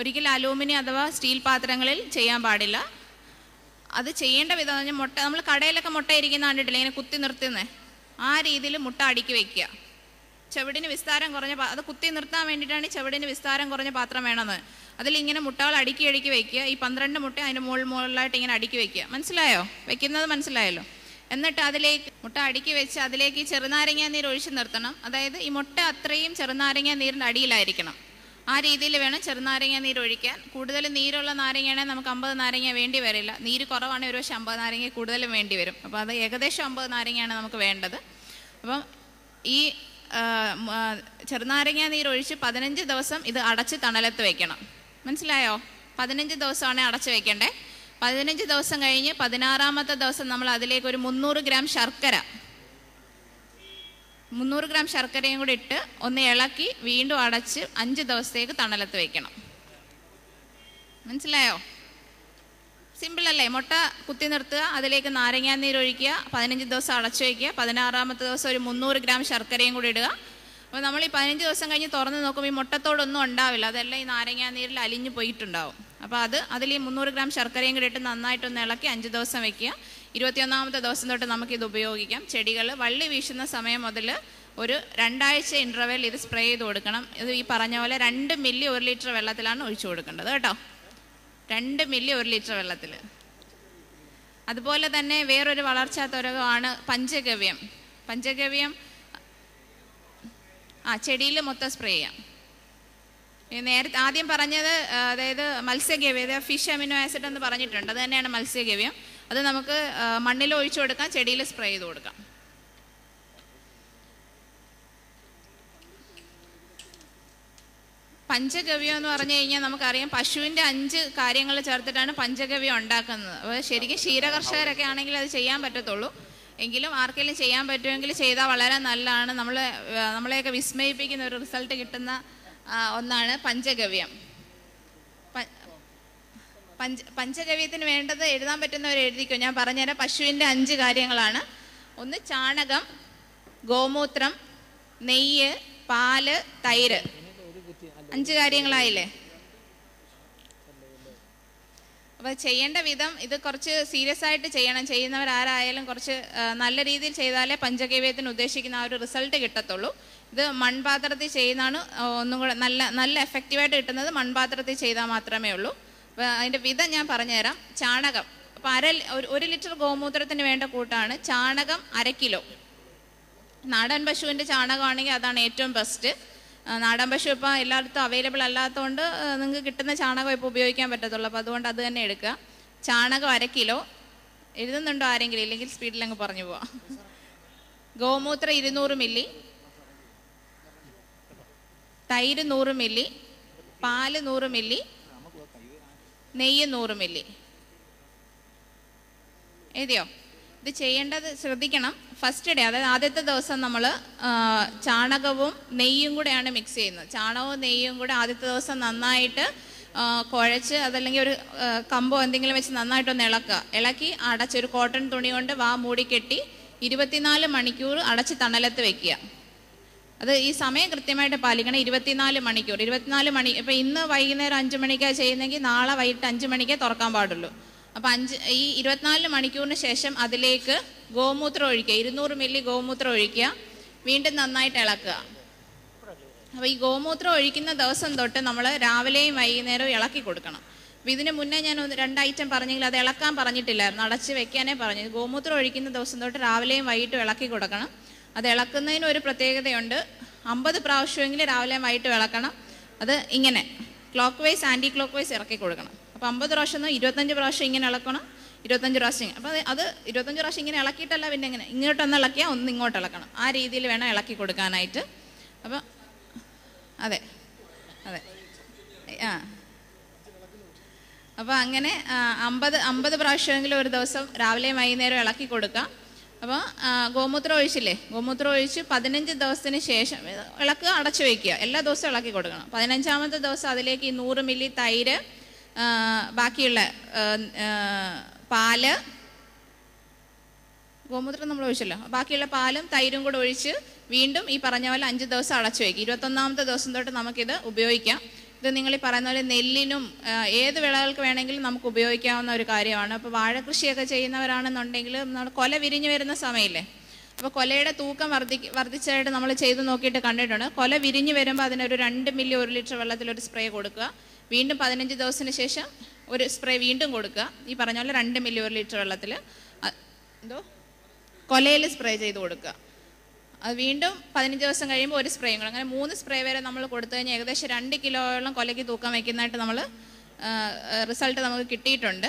ഒരിക്കലും അലൂമിനിയം അഥവാ സ്റ്റീൽ പാത്രങ്ങളിൽ ചെയ്യാൻ പാടില്ല. അത് ചെയ്യേണ്ട വിധം എന്ന് പറഞ്ഞാൽ മുട്ട, നമ്മൾ കടയിലൊക്കെ മുട്ട ഇരിക്കുന്ന കണ്ടിട്ടില്ല, ഇങ്ങനെ കുത്തി നിർത്തുന്നത്, ആ രീതിയിൽ മുട്ട അടുക്കി വയ്ക്കുക. ചെവിടിന് വിസ്താരം കുറഞ്ഞ അത് കുത്തി നിർത്താൻ വേണ്ടിയിട്ടാണ് ചെവിടിന് വിസ്താരം കുറഞ്ഞ പാത്രം വേണമെന്ന്. അതിലിങ്ങനെ മുട്ടകൾ അടുക്കി വയ്ക്കുക. ഈ 12 മുട്ട അതിൻ്റെ മുകളിലായിട്ട് ഇങ്ങനെ അടുക്കി വയ്ക്കുക. മനസ്സിലായോ? വെക്കുന്നത് മനസ്സിലായല്ലോ. എന്നിട്ട് അതിലേക്ക് മുട്ട അടുക്കി വെച്ച് അതിലേക്ക് ചെറുനാരങ്ങ നീര് ഒഴിച്ച് നിർത്തണം. അതായത് ഈ മുട്ട അത്രയും ചെറുനാരങ്ങ നീരിൻ്റെ അടിയിലായിരിക്കണം. ആ രീതിയിൽ വേണം ചെറുനാരങ്ങ നീര് ഒഴിക്കാൻ. കൂടുതൽ നീരുള്ള നാരങ്ങയാണെങ്കിൽ നമുക്ക് 50 നാരങ്ങ വേണ്ടി വരില്ല. നീര് കുറവാണെങ്കിൽ ഒരു 50 നാരങ്ങ കൂടുതലും വേണ്ടി വരും. അപ്പോൾ അത് ഏകദേശം 50 നാരങ്ങയാണ് നമുക്ക് വേണ്ടത്. അപ്പം ഈ ചെറുനാരങ്ങ നീരൊഴിച്ച് 15 ദിവസം ഇത് അടച്ച് തണലത്ത് വെക്കണം. മനസ്സിലായോ? 15 ദിവസമാണ് അടച്ച് വെക്കേണ്ടത്. 15 ദിവസം കഴിഞ്ഞ് 16ാമത്തെ ദിവസം നമ്മൾ അതിലേക്ക് ഒരു 300 ഗ്രാം ശർക്കര, 300 ഗ്രാം ശർക്കരയും കൂടി ഇട്ട് ഒന്ന് ഇളക്കി വീണ്ടും അടച്ച് 5 ദിവസത്തേക്ക് തണലത്ത് വെക്കണം. മനസ്സിലായോ? സിമ്പിൾ അല്ലേ? മുട്ട കുത്തി നിർത്തുക, അതിലേക്ക് നാരങ്ങാ നീരൊഴിക്കുക, 15 ദിവസം അടച്ചു വയ്ക്കുക, 16ാമത്തെ ദിവസം ഒരു 300 ഗ്രാം ശർക്കരയും കൂടി ഇടുക. അപ്പോൾ നമ്മൾ ഈ 15 ദിവസം കഴിഞ്ഞ് തുറന്ന് നോക്കുമ്പോൾ ഈ മുട്ടത്തോടൊന്നും ഉണ്ടാവില്ല, അതെല്ലാം ഈ നാരങ്ങാ നീരിൽ അലിഞ്ഞു പോയിട്ടുണ്ടാവും. അപ്പോൾ അതിൽ ഈ 300 ഗ്രാം ശർക്കരയും കൂടി ഇട്ട് നന്നായിട്ടൊന്ന് ഇളക്കി 5 ദിവസം വയ്ക്കുക. 21ാമത്തെ ദിവസം തൊട്ട് നമുക്കിത് ഉപയോഗിക്കാം. ചെടികൾ വള്ളി വീശുന്ന സമയം മുതൽ ഒരു 2 ആഴ്ച ഇൻ്റർവെൽ ഇത് സ്പ്രേ ചെയ്ത് കൊടുക്കണം. ഇത് ഈ പറഞ്ഞ പോലെ 2 മില്ലി 1 ലിറ്റർ വെള്ളത്തിലാണ് ഒഴിച്ചു കൊടുക്കേണ്ടത് കേട്ടോ. 2 മില്ലി 1 ലിറ്റർ വെള്ളത്തിൽ. അതുപോലെ തന്നെ വേറൊരു വളർച്ചാ ത്വരകമാണ് പഞ്ചഗവ്യം. പഞ്ചഗവ്യം ചെടിയിൽ മൊത്തം സ്പ്രേ ചെയ്യാം. നേരത്തെ ആദ്യം പറഞ്ഞത് അതായത് മത്സ്യഗവ്യം, ഫിഷ് അമിനോ ആസിഡ് എന്ന് പറഞ്ഞിട്ടുണ്ട്, അത് തന്നെയാണ് മത്സ്യഗവ്യം. അത് നമുക്ക് മണ്ണിൽ ഒഴിച്ചു കൊടുക്കാം, ചെടിയിൽ സ്പ്രേ ചെയ്ത് കൊടുക്കാം. പഞ്ചഗവ്യം എന്ന് പറഞ്ഞു കഴിഞ്ഞാൽ നമുക്കറിയാം പശുവിൻ്റെ 5 കാര്യങ്ങൾ ചേർത്തിട്ടാണ് പഞ്ചഗവ്യം ഉണ്ടാക്കുന്നത്. അപ്പോൾ ശരിക്കും ക്ഷീരകർഷകരൊക്കെ ആണെങ്കിൽ അത് ചെയ്യാൻ പറ്റത്തുള്ളൂ. എങ്കിലും ആർക്കെങ്കിലും ചെയ്യാൻ പറ്റുമെങ്കിൽ ചെയ്താൽ വളരെ നല്ലതാണ്. നമ്മളെയൊക്കെ വിസ്മയിപ്പിക്കുന്ന ഒരു റിസൾട്ട് കിട്ടുന്ന ഒന്നാണ് പഞ്ചഗവ്യം. പഞ്ചഗവ്യത്തിന് വേണ്ടത് എഴുതാൻ പറ്റുന്നവർ എഴുതിക്കോ, ഞാൻ പറഞ്ഞുതരാം. പശുവിൻ്റെ 5 കാര്യങ്ങളാണ്. ഒന്ന് ചാണകം, ഗോമൂത്രം, നെയ്യ്, പാല്, തൈര്. 5 കാര്യങ്ങളായില്ലേ? അപ്പോൾ ചെയ്യേണ്ട വിധം ഇത് കുറച്ച് സീരിയസ് ആയിട്ട് ചെയ്യണം. ചെയ്യുന്നവരാരായാലും കുറച്ച് നല്ല രീതിയിൽ ചെയ്താലേ പഞ്ചഗവ്യത്തിന് ഉദ്ദേശിക്കുന്ന ആ ഒരു റിസൾട്ട് കിട്ടത്തുള്ളൂ. ഇത് മൺപാത്രത്തിൽ ചെയ്യുന്നതാണ് ഒന്നും കൂടെ നല്ല എഫക്റ്റീവായിട്ട് കിട്ടുന്നത്. മൺപാത്രത്തിൽ ചെയ്താൽ മാത്രമേ ഉള്ളൂ. അപ്പോൾ അതിൻ്റെ വിധം ഞാൻ പറഞ്ഞുതരാം. ചാണകം, അപ്പോൾ 1 ലിറ്റർ ഗോമൂത്രത്തിന് വേണ്ട കൂട്ടാണ് ചാണകം 1/2 കിലോ. നാടൻ പശുവിൻ്റെ ചാണകമാണെങ്കിൽ അതാണ് ഏറ്റവും ബെസ്റ്റ്. നാടൻ പശു ഇപ്പോൾ എല്ലായിടത്തും അവൈലബിൾ അല്ലാത്തതുകൊണ്ട് നിങ്ങൾക്ക് കിട്ടുന്ന ചാണകം ഇപ്പോൾ ഉപയോഗിക്കാൻ പറ്റത്തുള്ളൂ. അപ്പോൾ അതുകൊണ്ട് അത് തന്നെ എടുക്കുക. ചാണകം 1/2 കിലോ. എഴുതുന്നുണ്ടോ ആരെങ്കിലും? ഇല്ലെങ്കിൽ സ്പീഡിൽ അങ്ങ് പറഞ്ഞു പോവാം. ഗോമൂത്രം 200 മില്ലി, തൈര് 100 മില്ലി, പാല് 100 മില്ലി, നെയ്യ് 100 മില്ലി. എഴുതിയോ? ഇത് ചെയ്യേണ്ടത് ശ്രദ്ധിക്കണം. ഫസ്റ്റ് ഡേ, അതായത് ആദ്യത്തെ ദിവസം നമ്മൾ ചാണകവും നെയ്യും കൂടെയാണ് മിക്സ് ചെയ്യുന്നത്. ചാണകവും നെയ്യും കൂടെ ആദ്യത്തെ ദിവസം നന്നായിട്ട് കുഴച്ച് അതല്ലെങ്കിൽ ഒരു കമ്പോ എന്തെങ്കിലും വെച്ച് നന്നായിട്ടൊന്ന് ഇളക്കി അടച്ചൊരു കോട്ടൺ തുണി കൊണ്ട് മൂടിക്കെട്ടി 24 മണിക്കൂർ അടച്ച് തണലത്ത് വെക്കുക. അത് ഈ സമയം കൃത്യമായിട്ട് പാലിക്കണം. 24 മണിക്കൂർ. 24 മണി, ഇപ്പം ഇന്ന് വൈകുന്നേരം 5 മണിക്കാണ് ചെയ്യുന്നതെങ്കിൽ നാളെ വൈകിട്ട് 5 മണിക്കേ തുറക്കാൻ പാടുള്ളൂ. അപ്പം 24 മണിക്കൂറിന് ശേഷം അതിലേക്ക് ഗോമൂത്രം ഒഴിക്കുക. 200 മില്ലി ഗോമൂത്രം ഒഴിക്കുക. വീണ്ടും നന്നായിട്ട് ഇളക്കുക. അപ്പോൾ ഈ ഗോമൂത്രം ഒഴിക്കുന്ന ദിവസം തൊട്ട് നമ്മൾ രാവിലെയും വൈകുന്നേരവും ഇളക്കി കൊടുക്കണം. അപ്പോൾ ഇതിന് മുന്നേ ഞാൻ 2 ഐറ്റം പറഞ്ഞെങ്കിൽ അത് ഇളക്കാൻ പറഞ്ഞിട്ടില്ലായിരുന്നു, അടച്ച് വെക്കാനേ പറഞ്ഞു. ഗോമൂത്രം ഒഴിക്കുന്ന ദിവസം തൊട്ട് രാവിലെയും വൈകിട്ടും ഇളക്കി കൊടുക്കണം. അത് ഇളക്കുന്നതിന് ഒരു പ്രത്യേകതയുണ്ട്. 50 പ്രാവശ്യമെങ്കിലും രാവിലെയും വൈകിട്ടും ഇളക്കണം. അത് ഇങ്ങനെ clockwise anticlockwise ഇറക്കി കൊടുക്കണം. അപ്പോൾ 50 പ്രാവശ്യം 25 പ്രാവശ്യം ഇങ്ങനെ ഇളക്കണം, 25 പ്രാവശ്യം. അപ്പോൾ അത് 25 പ്രാവശ്യം ഇങ്ങനെ ഇളക്കിയിട്ടല്ല, പിന്നെ ഇങ്ങനെ ഇങ്ങോട്ടൊന്ന് ഇളക്കിയാൽ ഒന്ന് ഇങ്ങോട്ട് ഇളക്കണം. ആ രീതിയിൽ വേണം ഇളക്കി കൊടുക്കാനായിട്ട്. അപ്പോൾ അതെ അപ്പോൾ അങ്ങനെ 50 പ്രാവശ്യമെങ്കിലും ഒരു ദിവസം രാവിലെയും വൈകുന്നേരം ഇളക്കി കൊടുക്കാം. അപ്പോൾ ഗോമൂത്രം ഒഴിച്ചില്ലേ, ഗോമൂത്രം ഒഴിച്ച് 15 ദിവസത്തിന് ശേഷം ഇളക്കുക, അടച്ചു വയ്ക്കുക. എല്ലാ ദിവസവും ഇളക്കി കൊടുക്കണം. 15ാമത്തെ ദിവസം അതിലേക്ക് 100 മില്ലി തൈര്, ബാക്കിയുള്ള പാല്, ഗോമൂത്രം നമ്മൾ ഒഴിച്ചല്ലോ, ബാക്കിയുള്ള പാലും തൈരും കൂടെ ഒഴിച്ച് വീണ്ടും ഈ പറഞ്ഞ പോലെ 5 ദിവസം അടച്ചു വയ്ക്കും. 21ാമത്തെ ദിവസം തൊട്ട് നമുക്കിത് ഉപയോഗിക്കാം. ഇത് നിങ്ങൾ ഈ പറയുന്ന പോലെ നെല്ലിനും ഏത് വിളകൾക്ക് വേണമെങ്കിലും നമുക്ക് ഉപയോഗിക്കാവുന്ന ഒരു കാര്യമാണ്. അപ്പോൾ വാഴകൃഷിയൊക്കെ ചെയ്യുന്നവരാണെന്നുണ്ടെങ്കിൽ നമ്മൾ കൊല വിരിഞ്ഞു വരുന്ന സമയമില്ലേ, അപ്പോൾ കൊലയുടെ തൂക്കം വർദ്ധിച്ചതായിട്ട് നമ്മൾ ചെയ്ത് നോക്കിയിട്ട് കണ്ടിട്ടുണ്ട്. കൊല വിരിഞ്ഞു വരുമ്പോൾ അതിനൊരു 2 മില്ലി 1 ലിറ്റർ വെള്ളത്തിലൊരു സ്പ്രേ കൊടുക്കുക. വീണ്ടും 15 ദിവസത്തിന് ശേഷം ഒരു സ്പ്രേ വീണ്ടും കൊടുക്കുക. ഈ പറഞ്ഞ പോലെ 2 മില്ലി 1 ലിറ്റർ വെള്ളത്തിൽ കൊലയിൽ സ്പ്രേ ചെയ്ത് കൊടുക്കുക. അത് വീണ്ടും 15 ദിവസം കഴിയുമ്പോൾ ഒരു സ്പ്രേയും കൂടെ, അങ്ങനെ 3 സ്പ്രേ വരെ നമ്മൾ കൊടുത്തു കഴിഞ്ഞാൽ ഏകദേശം 2 കിലോയോളം കൊലയ്ക്ക് തൂക്കം വയ്ക്കുന്നതായിട്ട് നമ്മൾ റിസൾട്ട് നമുക്ക് കിട്ടിയിട്ടുണ്ട്.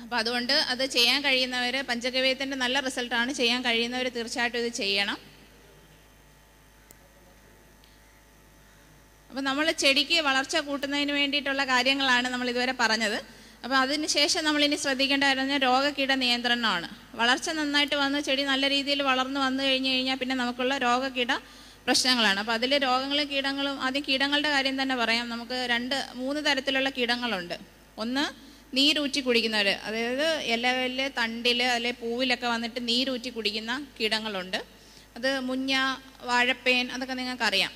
അപ്പോൾ അതുകൊണ്ട് അത് ചെയ്യാൻ കഴിയുന്നവർ, പഞ്ചഗവ്യത്തിൻ്റെ നല്ല റിസൾട്ടാണ്, ചെയ്യാൻ കഴിയുന്നവർ തീർച്ചയായിട്ടും ഇത് ചെയ്യണം. അപ്പോൾ നമ്മൾ ചെടിക്ക് വളർച്ച കൂട്ടുന്നതിന് വേണ്ടിയിട്ടുള്ള കാര്യങ്ങളാണ് നമ്മൾ ഇതുവരെ പറഞ്ഞത്. അപ്പോൾ അതിന് ശേഷം നമ്മളിനി ശ്രദ്ധിക്കേണ്ട കാര്യം രോഗകീട നിയന്ത്രണമാണ്. വളർച്ച നന്നായിട്ട് വന്ന് ചെടി നല്ല രീതിയിൽ വളർന്നു വന്നു കഴിഞ്ഞാൽ പിന്നെ നമുക്കുള്ള രോഗകീട പ്രശ്നങ്ങളാണ്. അപ്പോൾ അതിൽ രോഗങ്ങളും കീടങ്ങളും, ആദ്യം കീടങ്ങളുടെ കാര്യം തന്നെ പറയാം. നമുക്ക് 3 തരത്തിലുള്ള കീടങ്ങളുണ്ട്. ഒന്ന് നീരൂറ്റി കുടിക്കുന്നവർ, അതായത് ഇലയിൽ, തണ്ടിൽ, അല്ലെ പൂവിലൊക്കെ വന്നിട്ട് നീരൂറ്റി കുടിക്കുന്ന കീടങ്ങളുണ്ട്. അത് മുഞ്ഞ, വാഴപ്പേൻ, അതൊക്കെ നിങ്ങൾക്കറിയാം.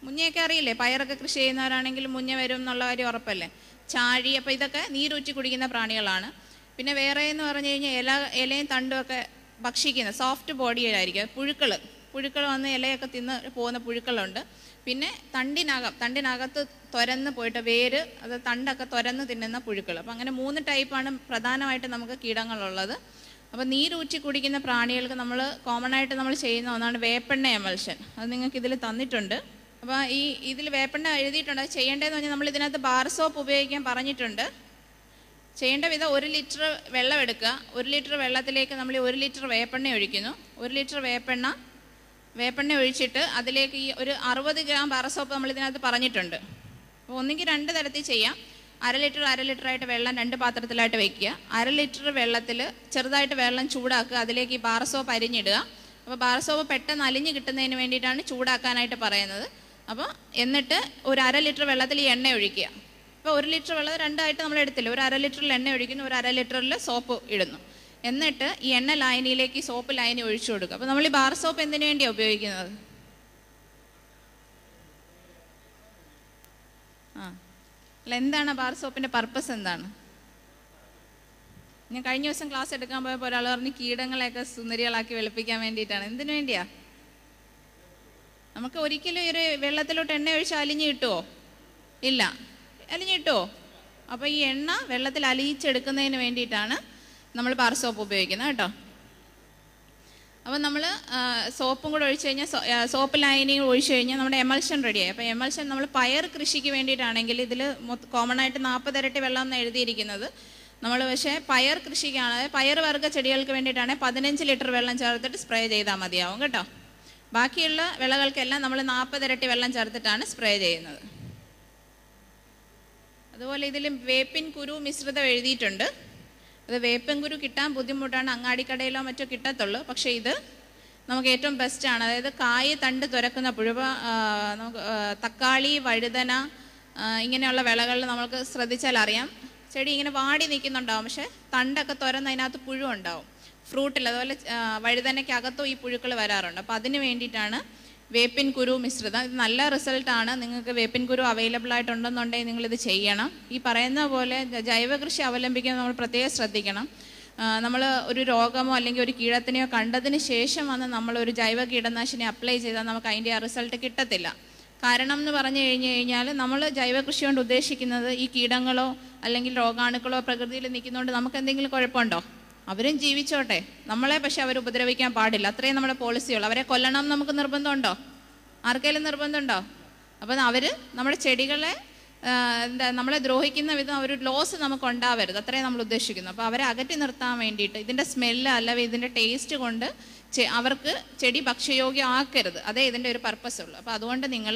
മുഞ്ഞയൊക്കെ അറിയില്ലേ? പയറൊക്കെ കൃഷി ചെയ്യുന്നവരാണെങ്കിൽ മുഞ്ഞ വരും എന്നുള്ള കാര്യം ഉറപ്പല്ലേ? ചാഴി, അപ്പോൾ ഇതൊക്കെ നീരൂറ്റി കുടിക്കുന്ന പ്രാണികളാണ്. പിന്നെ വേറെ എന്ന് പറഞ്ഞു കഴിഞ്ഞാൽ ഇലയും തണ്ടും ഒക്കെ ഭക്ഷിക്കുന്ന സോഫ്റ്റ് ബോഡിയിലായിരിക്കും പുഴുക്കൾ വന്ന് ഇലയൊക്കെ തിന്ന് പോകുന്ന പുഴുക്കളുണ്ട്. പിന്നെ തണ്ടിനകത്ത് തുരന്ന് പോയിട്ട് വേര്, അത് തണ്ടൊക്കെ തുരന്ന് തിന്നുന്ന പുഴുക്കൾ. അപ്പോൾ അങ്ങനെ 3 ടൈപ്പാണ് പ്രധാനമായിട്ട് നമുക്ക് കീടങ്ങളുള്ളത്. അപ്പോൾ നീരൂറ്റി കുടിക്കുന്ന പ്രാണികൾക്ക് നമ്മൾ കോമൺ ആയിട്ട് നമ്മൾ ചെയ്യുന്ന ഒന്നാണ് വേപ്പെണ്ണ എമൽഷൻ. അത് നിങ്ങൾക്ക് ഇതിൽ തന്നിട്ടുണ്ട്. അപ്പോൾ ഇതിൽ വേപ്പെണ്ണ എഴുതിയിട്ടുണ്ട്. അത് ചെയ്യേണ്ടതെന്ന് പറഞ്ഞാൽ നമ്മൾ ഇതിനകത്ത് ബാർ സോപ്പ് ഉപയോഗിക്കാൻ പറഞ്ഞിട്ടുണ്ട്. ചെയ്യേണ്ട വിധം 1 ലിറ്റർ വെള്ളം എടുക്കുക. 1 ലിറ്റർ വെള്ളത്തിലേക്ക് നമ്മൾ 1 ലിറ്റർ വേപ്പെണ്ണ ഒഴിക്കുന്നു. 1 ലിറ്റർ വേപ്പെണ്ണ ഒഴിച്ചിട്ട് അതിലേക്ക് ഈ ഒരു 60 ഗ്രാം ബാർ സോപ്പ് നമ്മൾ ഇതിനകത്ത് പറഞ്ഞിട്ടുണ്ട്. അപ്പോൾ ഒന്നുകിൽ 2 തരത്തിൽ ചെയ്യാം. 1/2 ലിറ്ററായിട്ട് വെള്ളം 2 പാത്രത്തിലായിട്ട് വയ്ക്കുക. 1/2 ലിറ്റർ വെള്ളത്തിൽ ചെറുതായിട്ട് വെള്ളം ചൂടാക്കുക. അതിലേക്ക് ഈ ബാർ സോപ്പ് അരിഞ്ഞിടുക. അപ്പോൾ ബാർ സോപ്പ് പെട്ടെന്ന് അലിഞ്ഞ് കിട്ടുന്നതിന് വേണ്ടിയിട്ടാണ് ചൂടാക്കാനായിട്ട് പറയുന്നത്. അപ്പോൾ എന്നിട്ട് ഒരു 1/2 ലിറ്റർ വെള്ളത്തിൽ ഈ എണ്ണ ഒഴിക്കുക. ഇപ്പോൾ 1 ലിറ്റർ വെള്ളം 2 ആയിട്ട് നമ്മൾ എടുത്തില്ല. ഒരു 1/2 ലിറ്ററിൽ എണ്ണ ഒഴിക്കുന്നു, ഒരു 1/2 ലിറ്ററിൽ സോപ്പ് ഇടുന്നു. എന്നിട്ട് ഈ എണ്ണ ലായനിയിലേക്ക് ഈ സോപ്പ് ലായനി ഒഴിച്ചു കൊടുക്കുക. അപ്പോൾ നമ്മൾ ഈ ബാർ സോപ്പ് എന്തിനു വേണ്ടിയാണ് ഉപയോഗിക്കുന്നത്? അല്ല, എന്താണ് ബാർ സോപ്പിൻ്റെ പർപ്പസ് എന്താണ്? ഞാൻ കഴിഞ്ഞ ദിവസം ക്ലാസ് എടുക്കാൻ പോയപ്പോൾ ഒരാൾ പറഞ്ഞ് കീടങ്ങളെയൊക്കെ സുന്ദരികളാക്കി വെളുപ്പിക്കാൻ വേണ്ടിയിട്ടാണ്. എന്തിനു വേണ്ടിയാ? നമുക്ക് ഒരിക്കലും ഒരു വെള്ളത്തിലോട്ട് എണ്ണ ഒഴിച്ച് അലിഞ്ഞ് കിട്ടുമോ? ഇല്ല, അലിഞ്ഞ് കിട്ടുമോ? അപ്പോൾ ഈ എണ്ണ വെള്ളത്തിൽ അലിയിച്ചെടുക്കുന്നതിന് വേണ്ടിയിട്ടാണ് നമ്മൾ ബാർ സോപ്പ് ഉപയോഗിക്കുന്നത് കേട്ടോ. അപ്പോൾ നമ്മൾ സോപ്പും കൂടെ ഒഴിച്ച് കഴിഞ്ഞാൽ, സോപ്പ് ലൈനിങ് ഒഴിച്ച് കഴിഞ്ഞാൽ നമ്മുടെ എമൽഷൻ റെഡിയായി. അപ്പോൾ എമൽഷൻ നമ്മൾ പയർ കൃഷിക്ക് വേണ്ടിയിട്ടാണെങ്കിൽ ഇതിൽ കോമൺ ആയിട്ട് 40 ഇരട്ടി വെള്ളം എന്ന് എഴുതിയിരിക്കുന്നത്. നമ്മൾ പക്ഷേ പയർ കൃഷിക്കാണ്, പയർ വർഗ്ഗ ചെടികൾക്ക് വേണ്ടിയിട്ടാണെങ്കിൽ 15 ലിറ്റർ വെള്ളം ചേർത്തിട്ട് സ്പ്രേ ചെയ്താൽ മതിയാവും കേട്ടോ. ബാക്കിയുള്ള വിളകൾക്കെല്ലാം നമ്മൾ 40 ഇരട്ടി വെള്ളം ചേർത്തിട്ടാണ് സ്പ്രേ ചെയ്യുന്നത്. അതുപോലെ ഇതിൽ വേപ്പിൻ കുരു മിശ്രിതം എഴുതിയിട്ടുണ്ട്. അത് വേപ്പിൻ കുരു കിട്ടാൻ ബുദ്ധിമുട്ടാണ്, അങ്ങാടിക്കടയിലോ മറ്റോ കിട്ടത്തുള്ളൂ. പക്ഷേ ഇത് നമുക്ക് ഏറ്റവും ബെസ്റ്റാണ്. അതായത് കായ് തണ്ട് തുരക്കുന്ന പുഴു, നമുക്ക് തക്കാളി, വഴുതന ഇങ്ങനെയുള്ള വിളകളിൽ നമുക്ക് ശ്രദ്ധിച്ചാൽ അറിയാം, ചെടി ഇങ്ങനെ വാടി നിൽക്കുന്നുണ്ടാവും, പക്ഷേ തണ്ടൊക്കെ തുരന്ന് അതിനകത്ത് പുഴു ഉണ്ടാവും. ഫ്രൂട്ടിൽ അതുപോലെ വഴുതനയ്ക്കകത്തും ഈ പുഴുക്കൾ വരാറുണ്ട്. അപ്പോൾ അതിന് വേണ്ടിയിട്ടാണ് വേപ്പിൻ കുരു മിശ്രിതം. ഇത് നല്ല റിസൾട്ടാണ്. നിങ്ങൾക്ക് വേപ്പിൻ കുരു അവൈലബിൾ ആയിട്ടുണ്ടെന്നുണ്ടെങ്കിൽ നിങ്ങളിത് ചെയ്യണം. ഈ പറയുന്ന പോലെ ജൈവ കൃഷി അവലംബിക്കാൻ നമ്മൾ പ്രത്യേകം ശ്രദ്ധിക്കണം. നമ്മൾ ഒരു രോഗമോ അല്ലെങ്കിൽ ഒരു കീടത്തിനെയോ കണ്ടതിന് ശേഷം വന്ന് നമ്മളൊരു ജൈവ കീടനാശിനി അപ്ലൈ ചെയ്താൽ നമുക്ക് അതിൻ്റെ ആ റിസൾട്ട് കിട്ടത്തില്ല. കാരണം എന്ന് പറഞ്ഞു കഴിഞ്ഞാൽ നമ്മൾ ജൈവ കൃഷി കൊണ്ട് ഉദ്ദേശിക്കുന്നത് ഈ കീടങ്ങളോ അല്ലെങ്കിൽ രോഗാണുക്കളോ പ്രകൃതിയിൽ നിൽക്കുന്നതുകൊണ്ട് നമുക്ക് എന്തെങ്കിലും കുഴപ്പമുണ്ടോ? അവരും ജീവിച്ചോട്ടെ, നമ്മളെ പക്ഷെ അവർ ഉപദ്രവിക്കാൻ പാടില്ല. അത്രയും നമ്മുടെ പോളിസിയുള്ളൂ. അവരെ കൊല്ലണം നമുക്ക് നിർബന്ധമുണ്ടോ? ആർക്കെങ്കിലും നിർബന്ധമുണ്ടോ? അപ്പോൾ അവർ നമ്മുടെ ചെടികളെ നമ്മളെ ദ്രോഹിക്കുന്ന വിധം ഒരു ലോസ് നമുക്ക് ഉണ്ടാവരുത്, അത്രയും നമ്മൾ ഉദ്ദേശിക്കുന്നു. അപ്പോൾ അവരെ അകറ്റി നിർത്താൻ വേണ്ടിയിട്ട് ഇതിൻ്റെ സ്മെല്ല് അല്ലെങ്കിൽ ഇതിൻ്റെ ടേസ്റ്റ് കൊണ്ട് അവർക്ക് ചെടി ഭക്ഷ്യയോഗ്യം ആക്കരുത്, അതേ ഇതിൻ്റെ ഒരു പർപ്പസ് ഉള്ളൂ. അപ്പോൾ അതുകൊണ്ട് നിങ്ങൾ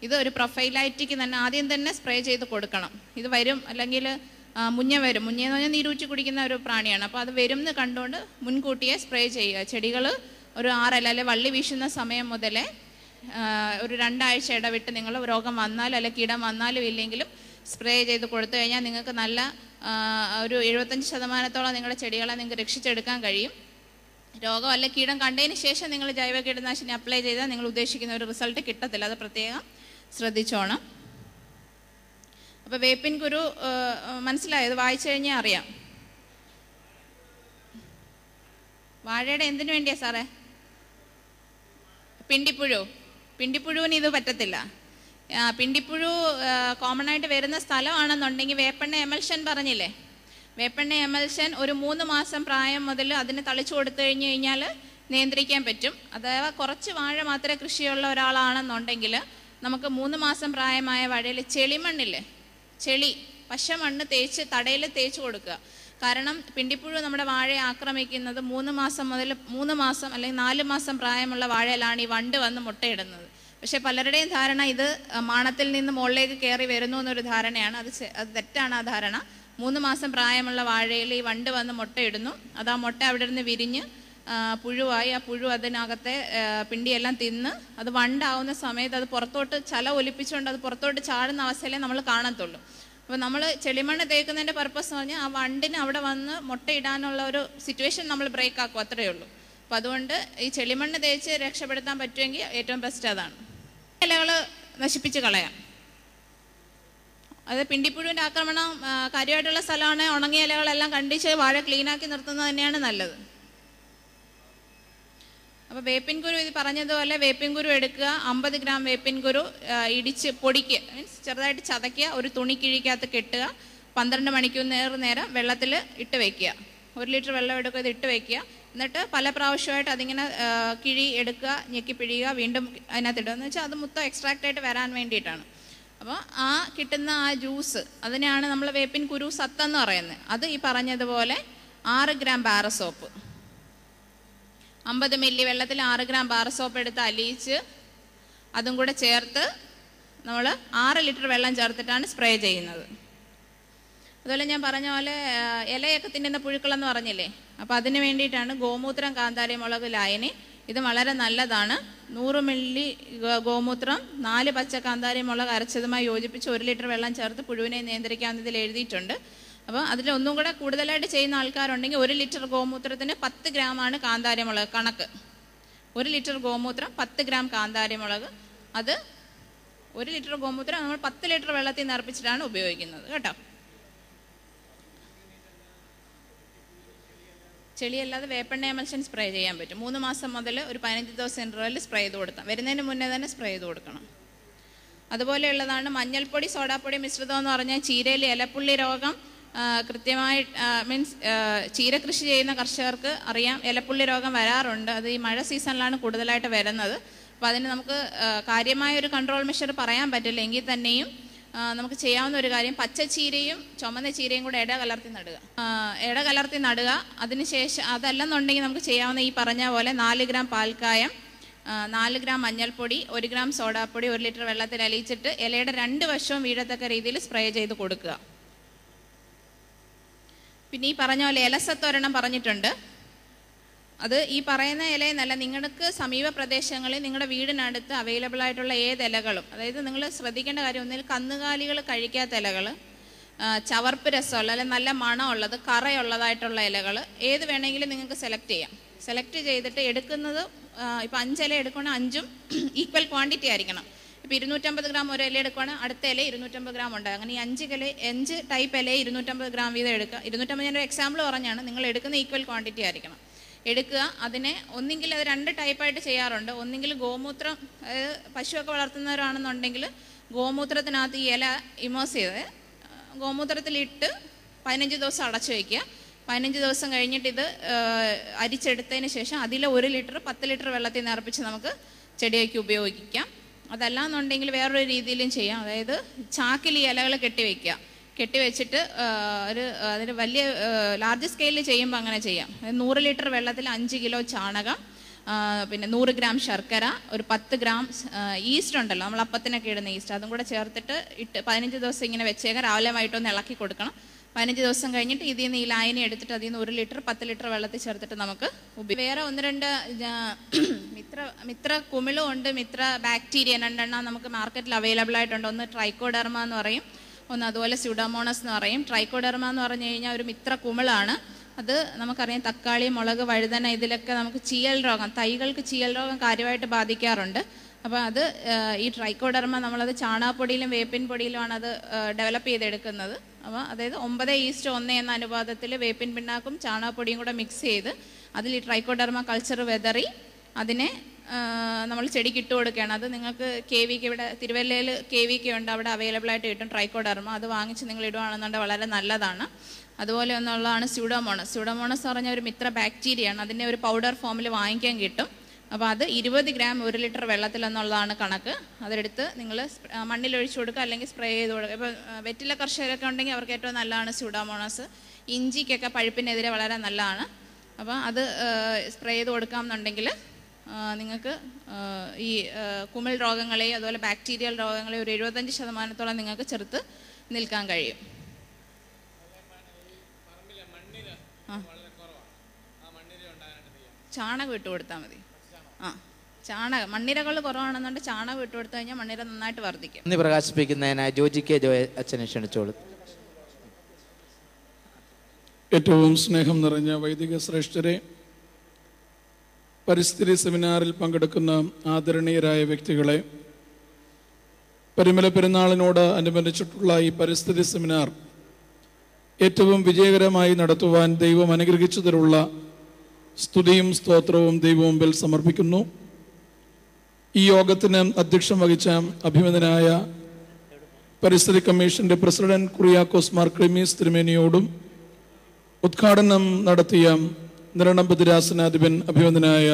ഇത് ഒരു പ്രൊഫൈലൈറ്റിക്ക് തന്നെ ആദ്യം തന്നെ സ്പ്രേ ചെയ്ത് കൊടുക്കണം. ഇത് വരും, അല്ലെങ്കിൽ മുഞ്ഞ വരും. മുഞ്ഞയെന്ന് പറഞ്ഞാൽ നീരൂറ്റി കുടിക്കുന്ന ഒരു പ്രാണിയാണ്. അപ്പോൾ അത് വരും എന്ന് കണ്ടുകൊണ്ട് മുൻകൂട്ടിയെ സ്പ്രേ ചെയ്യുക. ചെടികൾ ഒരു 6 അല്ലെങ്കിൽ വള്ളി വീശുന്ന സമയം മുതലേ ഒരു 2 ആഴ്ച ഇടവിട്ട് നിങ്ങൾ രോഗം വന്നാലും അല്ലെങ്കിൽ കീടം വന്നാലും ഇല്ലെങ്കിലും സ്പ്രേ ചെയ്ത് കൊടുത്തു കഴിഞ്ഞാൽ നിങ്ങൾക്ക് നല്ല ഒരു 75% നിങ്ങളുടെ ചെടികളെ നിങ്ങൾക്ക് രക്ഷിച്ചെടുക്കാൻ കഴിയും. രോഗം അല്ല കീടം കണ്ടതിന് ശേഷം നിങ്ങൾ ജൈവ കീടനാശിനി അപ്ലൈ ചെയ്താൽ നിങ്ങൾ ഉദ്ദേശിക്കുന്ന ഒരു റിസൾട്ട് കിട്ടത്തില്ല. അത് പ്രത്യേകം ശ്രദ്ധിച്ചോണം. അപ്പോൾ വേപ്പിൻ കുരു മനസ്സിലായത് വായിച്ചു കഴിഞ്ഞാൽ അറിയാം. വാഴയുടെ എന്തിനു വേണ്ടിയാ സാറേ? പിണ്ടിപ്പുഴുവിന് ഇത് പറ്റത്തില്ല. പിണ്ടിപ്പുഴു കോമൺ ആയിട്ട് വരുന്ന സ്ഥലമാണെന്നുണ്ടെങ്കിൽ വേപ്പെണ്ണ എമൽഷൻ പറഞ്ഞില്ലേ, വേപ്പെണ്ണ എമൽഷൻ ഒരു 3 മാസം പ്രായം മുതൽ അതിന് തളിച്ചു കൊടുത്തു കഴിഞ്ഞ് കഴിഞ്ഞാൽ നിയന്ത്രിക്കാൻ പറ്റും. അഥവാ കുറച്ച് വാഴ മാത്രമേ കൃഷിയുള്ള ഒരാളാണെന്നുണ്ടെങ്കിൽ നമുക്ക് 3 മാസം പ്രായമായ വാഴയിൽ ചെളിമണ്ണില്ലേ, പശമണ്ണ് തേച്ച് തടയിൽ തേച്ച് കൊടുക്കുക. കാരണം പിണ്ടിപ്പുഴു നമ്മുടെ വാഴയെ ആക്രമിക്കുന്നത് 3 മാസം മുതൽ 3 മാസം അല്ലെങ്കിൽ 4 മാസം പ്രായമുള്ള വാഴയിലാണ് ഈ വണ്ട് വന്ന് മുട്ടയിടുന്നത്. പക്ഷെ പലരുടെയും ധാരണ ഇത് മാണത്തിൽ നിന്ന് മുകളിലേക്ക് കയറി വരുന്നു എന്നൊരു ധാരണയാണ്. അത് തെറ്റാണ് ആ ധാരണ. 3 മാസം പ്രായമുള്ള വാഴയിൽ ഈ വണ്ട് വന്ന് മുട്ടയിടുന്നു. അത് ആ മുട്ട അവിടെ നിന്ന് വിരിഞ്ഞ് പുഴുവായി, ആ പുഴു അതിനകത്തെ പിണ്ടിയെല്ലാം തിന്ന് അത് വണ്ടാവുന്ന സമയത്ത് അത് പുറത്തോട്ട് ചല ഒലിപ്പിച്ചുകൊണ്ട് അത് പുറത്തോട്ട് ചാടുന്ന അവസ്ഥയിലേ നമ്മൾ കാണത്തുള്ളൂ. അപ്പോൾ നമ്മൾ ചെളിമണ്ണ് തേക്കുന്നതിൻ്റെ പർപ്പസ് എന്ന് പറഞ്ഞാൽ ആ വണ്ടിന് അവിടെ വന്ന് മുട്ടയിടാനുള്ള ഒരു സിറ്റുവേഷൻ നമ്മൾ ബ്രേക്ക് ആക്കും, അത്രയേ ഉള്ളൂ. അപ്പോൾ അതുകൊണ്ട് ഈ ചെളിമണ്ണ് തേച്ച് രക്ഷപ്പെടുത്താൻ പറ്റുമെങ്കിൽ ഏറ്റവും ബെസ്റ്റ് അതാണ്. ഇലകൾ നശിപ്പിച്ച് കളയാം. അത് പിണ്ടിപ്പുഴുവിൻ്റെ ആക്രമണം കാര്യമായിട്ടുള്ള സ്ഥലമാണ്. ഉണങ്ങിയ ഇലകളെല്ലാം കണ്ടിച്ച് വാഴ ക്ലീനാക്കി നിർത്തുന്നത് തന്നെയാണ് നല്ലത്. അപ്പോൾ വേപ്പിൻ കുരു ഇത് പറഞ്ഞതുപോലെ വേപ്പിൻ കുരു എടുക്കുക. 50 ഗ്രാം വേപ്പിൻ കുരു ഇടിച്ച് പൊടിക്കുക, മീൻസ് ചെറുതായിട്ട് ചതയ്ക്കുക, ഒരു തുണി കിഴിക്കകത്ത് കെട്ടുക, 12 മണിക്കൂർ നേരം വെള്ളത്തിൽ ഇട്ട് വയ്ക്കുക. 1 ലിറ്റർ വെള്ളം എടുക്കുക, ഇത് ഇട്ട് വയ്ക്കുക. എന്നിട്ട് പല പ്രാവശ്യമായിട്ട് അതിങ്ങനെ കിഴി എടുക്കുക, ഞെക്കി പിഴിയുക, വീണ്ടും അതിനകത്ത് ഇടുക. എന്ന് വെച്ചാൽ അത് മൊത്തം എക്സ്ട്രാക്റ്റ് ആയിട്ട് വരാൻ വേണ്ടിയിട്ടാണ്. അപ്പോൾ ആ കിട്ടുന്ന ആ ജ്യൂസ് അതിനെയാണ് നമ്മൾ വേപ്പിൻ കുരു സത്തെന്ന് പറയുന്നത്. അത് ഈ പറഞ്ഞതുപോലെ 6 ഗ്രാം ബാർ സോപ്പ്, 50 മില്ലി വെള്ളത്തിൽ 6 ഗ്രാം ബാർ സോപ്പ് എടുത്ത് അലിയിച്ച് അതും കൂടെ ചേർത്ത് നമ്മൾ 6 ലിറ്റർ വെള്ളം ചേർത്തിട്ടാണ് സ്പ്രേ ചെയ്യുന്നത്. അതുപോലെ ഞാൻ പറഞ്ഞ പോലെ ഇലയൊക്കെ തിന്നുന്ന പുഴുക്കളെന്ന് പറഞ്ഞില്ലേ, അപ്പോൾ അതിന് വേണ്ടിയിട്ടാണ് ഗോമൂത്രം, കാന്താരി മുളക് ലായനി. ഇത് വളരെ നല്ലതാണ്. 100 മില്ലി ഗോമൂത്രം 4 പച്ച കാന്താരി മുളക് അരച്ചതുമായി യോജിപ്പിച്ച് 1 ലിറ്റർ വെള്ളം ചേർത്ത് പുഴുവിനെ നിയന്ത്രിക്കാവുന്നതിൽ എഴുതിയിട്ടുണ്ട്. അപ്പോൾ അതിൽ ഒന്നും കൂടെ കൂടുതലായിട്ട് ചെയ്യുന്ന ആൾക്കാരുണ്ടെങ്കിൽ 1 ലിറ്റർ ഗോമൂത്രത്തിന് 10 ഗ്രാമാണ് കാന്താരി മുളക് കണക്ക്. 1 ലിറ്റർ ഗോമൂത്രം 10 ഗ്രാം കാന്താരി മുളക്. അത് 1 ലിറ്റർ ഗോമൂത്രം നമ്മൾ 10 ലിറ്റർ വെള്ളത്തിൽ നിറപ്പിച്ചിട്ടാണ് ഉപയോഗിക്കുന്നത് കേട്ടോ. ചെളിയല്ലാതെ വേപ്പെണ്ണ എമൽഷൻ സ്പ്രേ ചെയ്യാൻ പറ്റും. 3 മാസം മുതൽ ഒരു 15 ദിവസം ഇൻ്റർവെല്ലിൽ സ്പ്രേ ചെയ്ത് കൊടുക്കാം. വരുന്നതിന് മുന്നേ തന്നെ സ്പ്രേ ചെയ്ത് കൊടുക്കണം. അതുപോലെയുള്ളതാണ് മഞ്ഞൾപ്പൊടി സോഡാപ്പൊടി മിശ്രിതം എന്ന് പറഞ്ഞാൽ ചീരയിൽ ഇലപ്പുള്ളി രോഗം കൃത്യമായി മീൻസ് ചീര കൃഷി ചെയ്യുന്ന കർഷകർക്ക് അറിയാം ഇലപ്പുള്ളി രോഗം വരാറുണ്ട്. അത് ഈ മഴ സീസണിലാണ് കൂടുതലായിട്ട് വരുന്നത്. അപ്പോൾ അതിന് നമുക്ക് കാര്യമായൊരു കൺട്രോൾ മെഷർ പറയാൻ പറ്റില്ല. എങ്കിൽ തന്നെയും നമുക്ക് ചെയ്യാവുന്ന ഒരു കാര്യം പച്ചച്ചീരയും ചുമന്ന ചീരയും കൂടെ ഇട കലർത്തി നടുക. അതിനുശേഷം അതല്ലെന്നുണ്ടെങ്കിൽ നമുക്ക് ചെയ്യാവുന്ന ഈ പറഞ്ഞ പോലെ 4 ഗ്രാം പാൽക്കായം, 4 ഗ്രാം മഞ്ഞൾപ്പൊടി, 1 ഗ്രാം സോഡാപ്പൊടി 1 ലിറ്റർ വെള്ളത്തിൽ അലിയിച്ചിട്ട് ഇലയുടെ 2 വശവും വീഴത്തക്ക രീതിയിൽ സ്പ്രേ ചെയ്ത് കൊടുക്കുക. പിന്നെ ഈ പറഞ്ഞ പോലെ ഇലസത്തൊരെണ്ണം പറഞ്ഞിട്ടുണ്ട്. അത് ഈ പറയുന്ന ഇലയെന്നല്ല, നിങ്ങൾക്ക് സമീപ പ്രദേശങ്ങളിൽ നിങ്ങളുടെ വീടിനടുത്ത് അവൈലബിൾ ആയിട്ടുള്ള ഏത് ഇലകളും, അതായത് നിങ്ങൾ ശ്രദ്ധിക്കേണ്ട കാര്യം ഒന്നിൽ കന്നുകാലികൾ കഴിക്കാത്ത ഇലകൾ, ചവർപ്പ് രസമുള്ള അല്ലെങ്കിൽ നല്ല മണമുള്ളത് കറയുള്ളതായിട്ടുള്ള ഇലകൾ ഏത് വേണമെങ്കിലും നിങ്ങൾക്ക് സെലക്ട് ചെയ്യാം. സെലക്ട് ചെയ്തിട്ട് എടുക്കുന്നത് ഇപ്പോൾ 5 ഇല എടുക്കുകയാണെങ്കിൽ 5ഉം ഈക്വൽ ക്വാണ്ടിറ്റി ആയിരിക്കണം. ഇപ്പോൾ 250 ഗ്രാം ഒരു ഇല എടുക്കുകയാണെങ്കിൽ അടുത്ത ഇല 250 ഗ്രാം ഉണ്ട്. അങ്ങനെ ഈ 5 ടൈപ്പ് ഇല 250 ഗ്രാം വീതം എടുക്കുക. 250 ഞാനൊരു എക്സാമ്പിൾ പറഞ്ഞാണ്. നിങ്ങൾ എടുക്കുന്ന ഈക്വൽ ക്വാണ്ടിറ്റി ആയിരിക്കണം എടുക്കുക. അതിനെ ഒന്നെങ്കിൽ അത് 2 ടൈപ്പായിട്ട് ചെയ്യാറുണ്ട്. ഒന്നെങ്കിൽ ഗോമൂത്രം, അതായത് പശുവൊക്കെ വളർത്തുന്നവരാണെന്നുണ്ടെങ്കിൽ ഗോമൂത്രത്തിനകത്ത് ഈ ഇല ഇമേഴ്സ് ചെയ്ത് ഗോമൂത്രത്തിലിട്ട് 15 ദിവസം അടച്ചു വയ്ക്കുക. 15 ദിവസം കഴിഞ്ഞിട്ട് ഇത് അരിച്ചെടുത്തതിന് ശേഷം അതിൽ 1 ലിറ്റർ 10 ലിറ്റർ വെള്ളത്തിൽ നിറപ്പിച്ച് നമുക്ക് ചെടിയൊക്കെ ഉപയോഗിക്കാം. അതല്ലാന്നുണ്ടെങ്കിൽ വേറൊരു രീതിയിലും ചെയ്യാം. അതായത് ചാക്കിൽ ഈ ഇലകൾ കെട്ടിവെച്ചിട്ട് അതിന് വലിയ ലാർജ് സ്കെയിലിൽ ചെയ്യുമ്പോൾ അങ്ങനെ ചെയ്യാം. 100 ലിറ്റർ വെള്ളത്തിൽ 5 കിലോ ചാണകം, പിന്നെ 100 ഗ്രാം ശർക്കര, ഒരു 10 ഗ്രാം ഈസ്റ്റ് ഉണ്ടല്ലോ, നമ്മൾ അപ്പത്തിനൊക്കെ ഇടുന്ന ഈസ്റ്റ്, അതും കൂടെ ചേർത്തിട്ട് 15 ദിവസം ഇങ്ങനെ വെച്ചേക്കാം. രാവിലെ വൈകിട്ടൊന്ന് ഇളക്കി കൊടുക്കണം. 15 ദിവസം കഴിഞ്ഞിട്ട് ഇതിൽ നിന്ന് ഈ ലായനി എടുത്തിട്ട് അതിൽ നിന്ന് 1 ലിറ്റർ 10 ലിറ്റർ വെള്ളത്തിൽ ചേർത്തിട്ട് നമുക്ക് വേറെ 1-2 മിത്ര കുമിളും ഉണ്ട്. മിത്ര ബാക്ടീരിയ 2 നമുക്ക് മാർക്കറ്റിൽ അവൈലബിൾ ആയിട്ടുണ്ട്. ഒന്ന് ട്രൈക്കോഡെർമ എന്ന് പറയും, ഒന്ന് അതുപോലെ സ്യൂഡോമോണസ് എന്ന് പറയും. ട്രൈക്കോഡെർമ എന്ന് പറഞ്ഞു കഴിഞ്ഞാൽ ഒരു മിത്ര കുമിളാണ്. അത് നമുക്കറിയാം തക്കാളി, മുളക്, വഴുതന ഇതിലൊക്കെ നമുക്ക് ചീയൽ രോഗം, തൈകൾക്ക് ചീയൽ രോഗം കാര്യമായിട്ട് ബാധിക്കാറുണ്ട്. അപ്പോൾ അത് ഈ ട്രൈക്കോഡെർമ നമ്മളത് ചാണകപ്പൊടിയിലും വേപ്പിൻ പൊടിയിലുമാണ് അത് ഡെവലപ്പ് ചെയ്തെടുക്കുന്നത്. അപ്പോൾ അതായത് 9:1 എന്ന അനുപാതത്തിൽ വേപ്പിൻ പിണ്ണാക്കും ചാണകപ്പൊടിയും കൂടെ മിക്സ് ചെയ്ത് അതിൽ ഈ ട്രൈക്കോഡെർമ കൾച്ചർ വെതറി അതിനെ നമ്മൾ ചെടിക്ക് ഇട്ട് കൊടുക്കുകയാണ്. അത് നിങ്ങൾക്ക് KVK ഇവിടെ തിരുവല്ലയിൽ KVK ഉണ്ട്, അവിടെ അവൈലബിൾ ആയിട്ട് കിട്ടും ട്രൈക്കോഡെർമ. അത് വാങ്ങിച്ച് നിങ്ങൾ ഇടുകയാണെന്നുണ്ടെങ്കിൽ വളരെ നല്ലതാണ്. അതുപോലെ ഒന്നുള്ളതാണ് സ്യൂഡോമോണസ്. സ്യൂഡോമോണസ് എന്ന് പറഞ്ഞാൽ ഒരു മിത്ര ബാക്ടീരിയയാണ്. അതിൻ്റെ ഒരു പൗഡർ ഫോമിൽ വാങ്ങിക്കാൻ കിട്ടും. അപ്പോൾ അത് 20 ഗ്രാം 1 ലിറ്റർ വെള്ളത്തിൽ എന്നുള്ളതാണ് കണക്ക്. അതെടുത്ത് നിങ്ങൾ മണ്ണിലൊഴിച്ചു കൊടുക്കുക, അല്ലെങ്കിൽ സ്പ്രേ ചെയ്ത് കൊടുക്കുക. ഇപ്പോൾ വെറ്റില കർഷകരൊക്കെ ഉണ്ടെങ്കിൽ അവർക്ക് ഏറ്റവും നല്ലതാണ് സ്യൂഡോമോണസ്. ഇഞ്ചിക്കൊക്കെ പഴുപ്പിനെതിരെ വളരെ നല്ലതാണ്. അപ്പോൾ അത് സ്പ്രേ ചെയ്ത് കൊടുക്കാമെന്നുണ്ടെങ്കിൽ നിങ്ങൾക്ക് ഈ കുമിൾ രോഗങ്ങളെയും അതുപോലെ ബാക്ടീരിയൽ രോഗങ്ങളെയും ഒരു 75% നിങ്ങൾക്ക് ചെറുത്ത് നിൽക്കാൻ കഴിയും. ചാണകം ഇട്ട് കൊടുത്താൽ മതി. ചാണകം മണ്ണിരകൾ കുറവാണെന്നുണ്ടെങ്കിൽ ചാണകം ഇട്ട് കൊടുത്തു കഴിഞ്ഞാൽ മണ്ണിര നന്നായിട്ട് വർദ്ധിക്കും. നന്ദി പ്രകാശിപ്പിക്കുന്നതിനായി ജോജി അച്ഛനെ ക്ഷണിച്ചോളൂ. ഏറ്റവും സ്നേഹം നിറഞ്ഞ വൈദിക ശ്രേഷ്ഠരെ, പരിസ്ഥിതി സെമിനാറിൽ പങ്കെടുക്കുന്ന ആദരണീയരായ വ്യക്തികളെ, പരിമല പെരുന്നാളിനോട് അനുബന്ധിച്ചിട്ടുള്ള ഈ പരിസ്ഥിതി സെമിനാർ ഏറ്റവും വിജയകരമായി നടത്തുവാൻ ദൈവം അനുഗ്രഹിച്ചതിലുള്ള സ്തുതിയും സ്തോത്രവും ദൈവമുമ്പിൽ സമർപ്പിക്കുന്നു. ഈ യോഗത്തിന് അധ്യക്ഷം വഹിച്ച അഭിമതനായ പരിസ്ഥിതി കമ്മീഷന്റെ പ്രസിഡന്റ് കുറിയാക്കോസ് മാർ ക്ലീമീസ് തിരുമേനിയോടും ഉദ്ഘാടനം നടത്തിയ നിരണം ബദിരാസനാധിപൻ അഭിമതനായ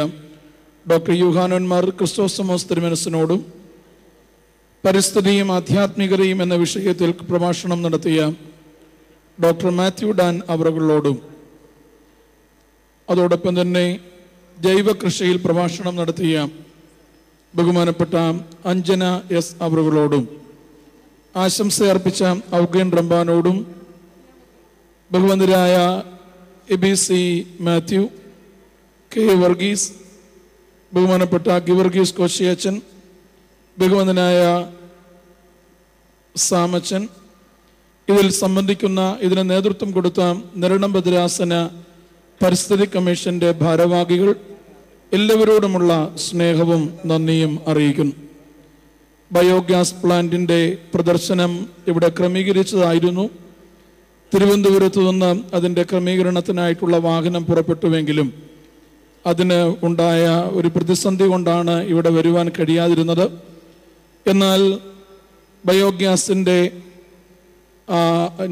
ഡോക്ടർ യൂഹാനോൻ മാർ ക്രിസ്റ്റോസ്റ്റമോസ് തിരുമനസിനോടും പരിസ്ഥിതിയും ആധ്യാത്മികതയും എന്ന വിഷയത്തിൽ പ്രഭാഷണം നടത്തിയ ഡോക്ടർ മാത്യു ഡാൻ അവറുകളോടും അതോടൊപ്പം തന്നെ ജൈവ കൃഷിയിൽ പ്രഭാഷണം നടത്തിയ ബഹുമാനപ്പെട്ട അഞ്ജന എസ് അവറുകളോടും ആശംസ അർപ്പിച്ച ഔഗേൻ റംബാനോടും ബഹുമാനരായ EBC മാത്യു, K വർഗീസ്, ബഹുമാനപ്പെട്ട ഗിവർഗീസ് കോശിയച്ചൻ, ബഹുമാനനായ സാമച്ചൻ, ഇതിൽ സംബന്ധിക്കുന്ന ഇതിന് നേതൃത്വം കൊടുത്ത നിരണം ഭദ്രാസന പരിസ്ഥിതി കമ്മീഷന്റെ ഭാരവാഹികൾ എല്ലാവരോടുമുള്ള സ്നേഹവും നന്ദിയും അറിയിക്കുന്നു. ബയോഗ്യാസ് പ്ലാന്റിന്റെ പ്രദർശനം ഇവിടെ ക്രമീകരിച്ചതായിരുന്നു. തിരുവനന്തപുരത്ത് നിന്ന് അതിൻ്റെ ക്രമീകരണത്തിനായിട്ടുള്ള വാഹനം പുറപ്പെട്ടുവെങ്കിലും അതിന് ഉണ്ടായ ഒരു പ്രതിസന്ധി കൊണ്ടാണ് ഇവിടെ വരുവാൻ കഴിയാതിരുന്നത്. എന്നാൽ ബയോഗ്യാസിൻ്റെ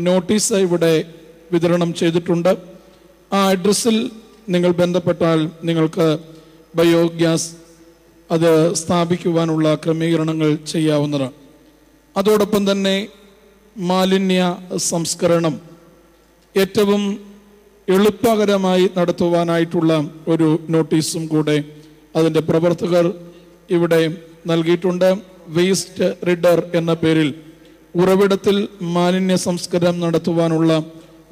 നോട്ടീസ് ഇവിടെ വിതരണം ചെയ്തിട്ടുണ്ട്. ആ അഡ്രസ്സിൽ നിങ്ങൾ ബന്ധപ്പെട്ടാൽ നിങ്ങൾക്ക് ബയോഗ്യാസ് അത് സ്ഥാപിക്കുവാനുള്ള ക്രമീകരണങ്ങൾ ചെയ്യാവുന്നതാണ്. അതോടൊപ്പം തന്നെ മാലിന്യ സംസ്കരണം ഏറ്റവും എളുപ്പകരമായി നടത്തുവാനായിട്ടുള്ള ഒരു നോട്ടീസും കൂടെ അതിൻ്റെ പ്രവർത്തകർ ഇവിടെ നൽകിയിട്ടുണ്ട്. വേസ്റ്റ് റിഡർ എന്ന പേരിൽ ഉറവിടത്തിൽ മാലിന്യ സംസ്കരണം നടത്തുവാനുള്ള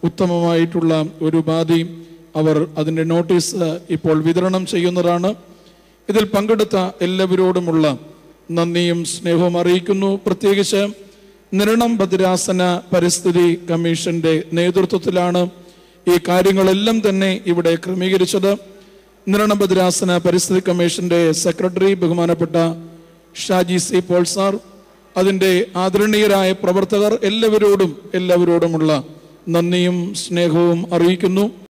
ഉത്തമമായിട്ടുള്ള ഒരു ഉപാധി അവർ അതിൻ്റെ നോട്ടീസ് ഇപ്പോൾ വിതരണം ചെയ്യുന്നതാണ്. ഇതിൽ പങ്കെടുത്ത എല്ലാവരോടുമുള്ള നന്ദിയും സ്നേഹവും അറിയിക്കുന്നു. പ്രത്യേകിച്ച് നിരണം ഭദ്രാസന പരിസ്ഥിതി കമ്മീഷന്റെ നേതൃത്വത്തിലാണ് ഈ കാര്യങ്ങളെല്ലാം തന്നെ ഇവിടെ ക്രമീകരിച്ചത്. നിരണം ഭദ്രാസന പരിസ്ഥിതി കമ്മീഷന്റെ സെക്രട്ടറി ബഹുമാനപ്പെട്ട ഷാജി സി പോൾ സാർ, അതിൻ്റെ ആദരണീയരായ പ്രവർത്തകർ എല്ലാവരോടുമുള്ള നന്ദിയും സ്നേഹവും അറിയിക്കുന്നു.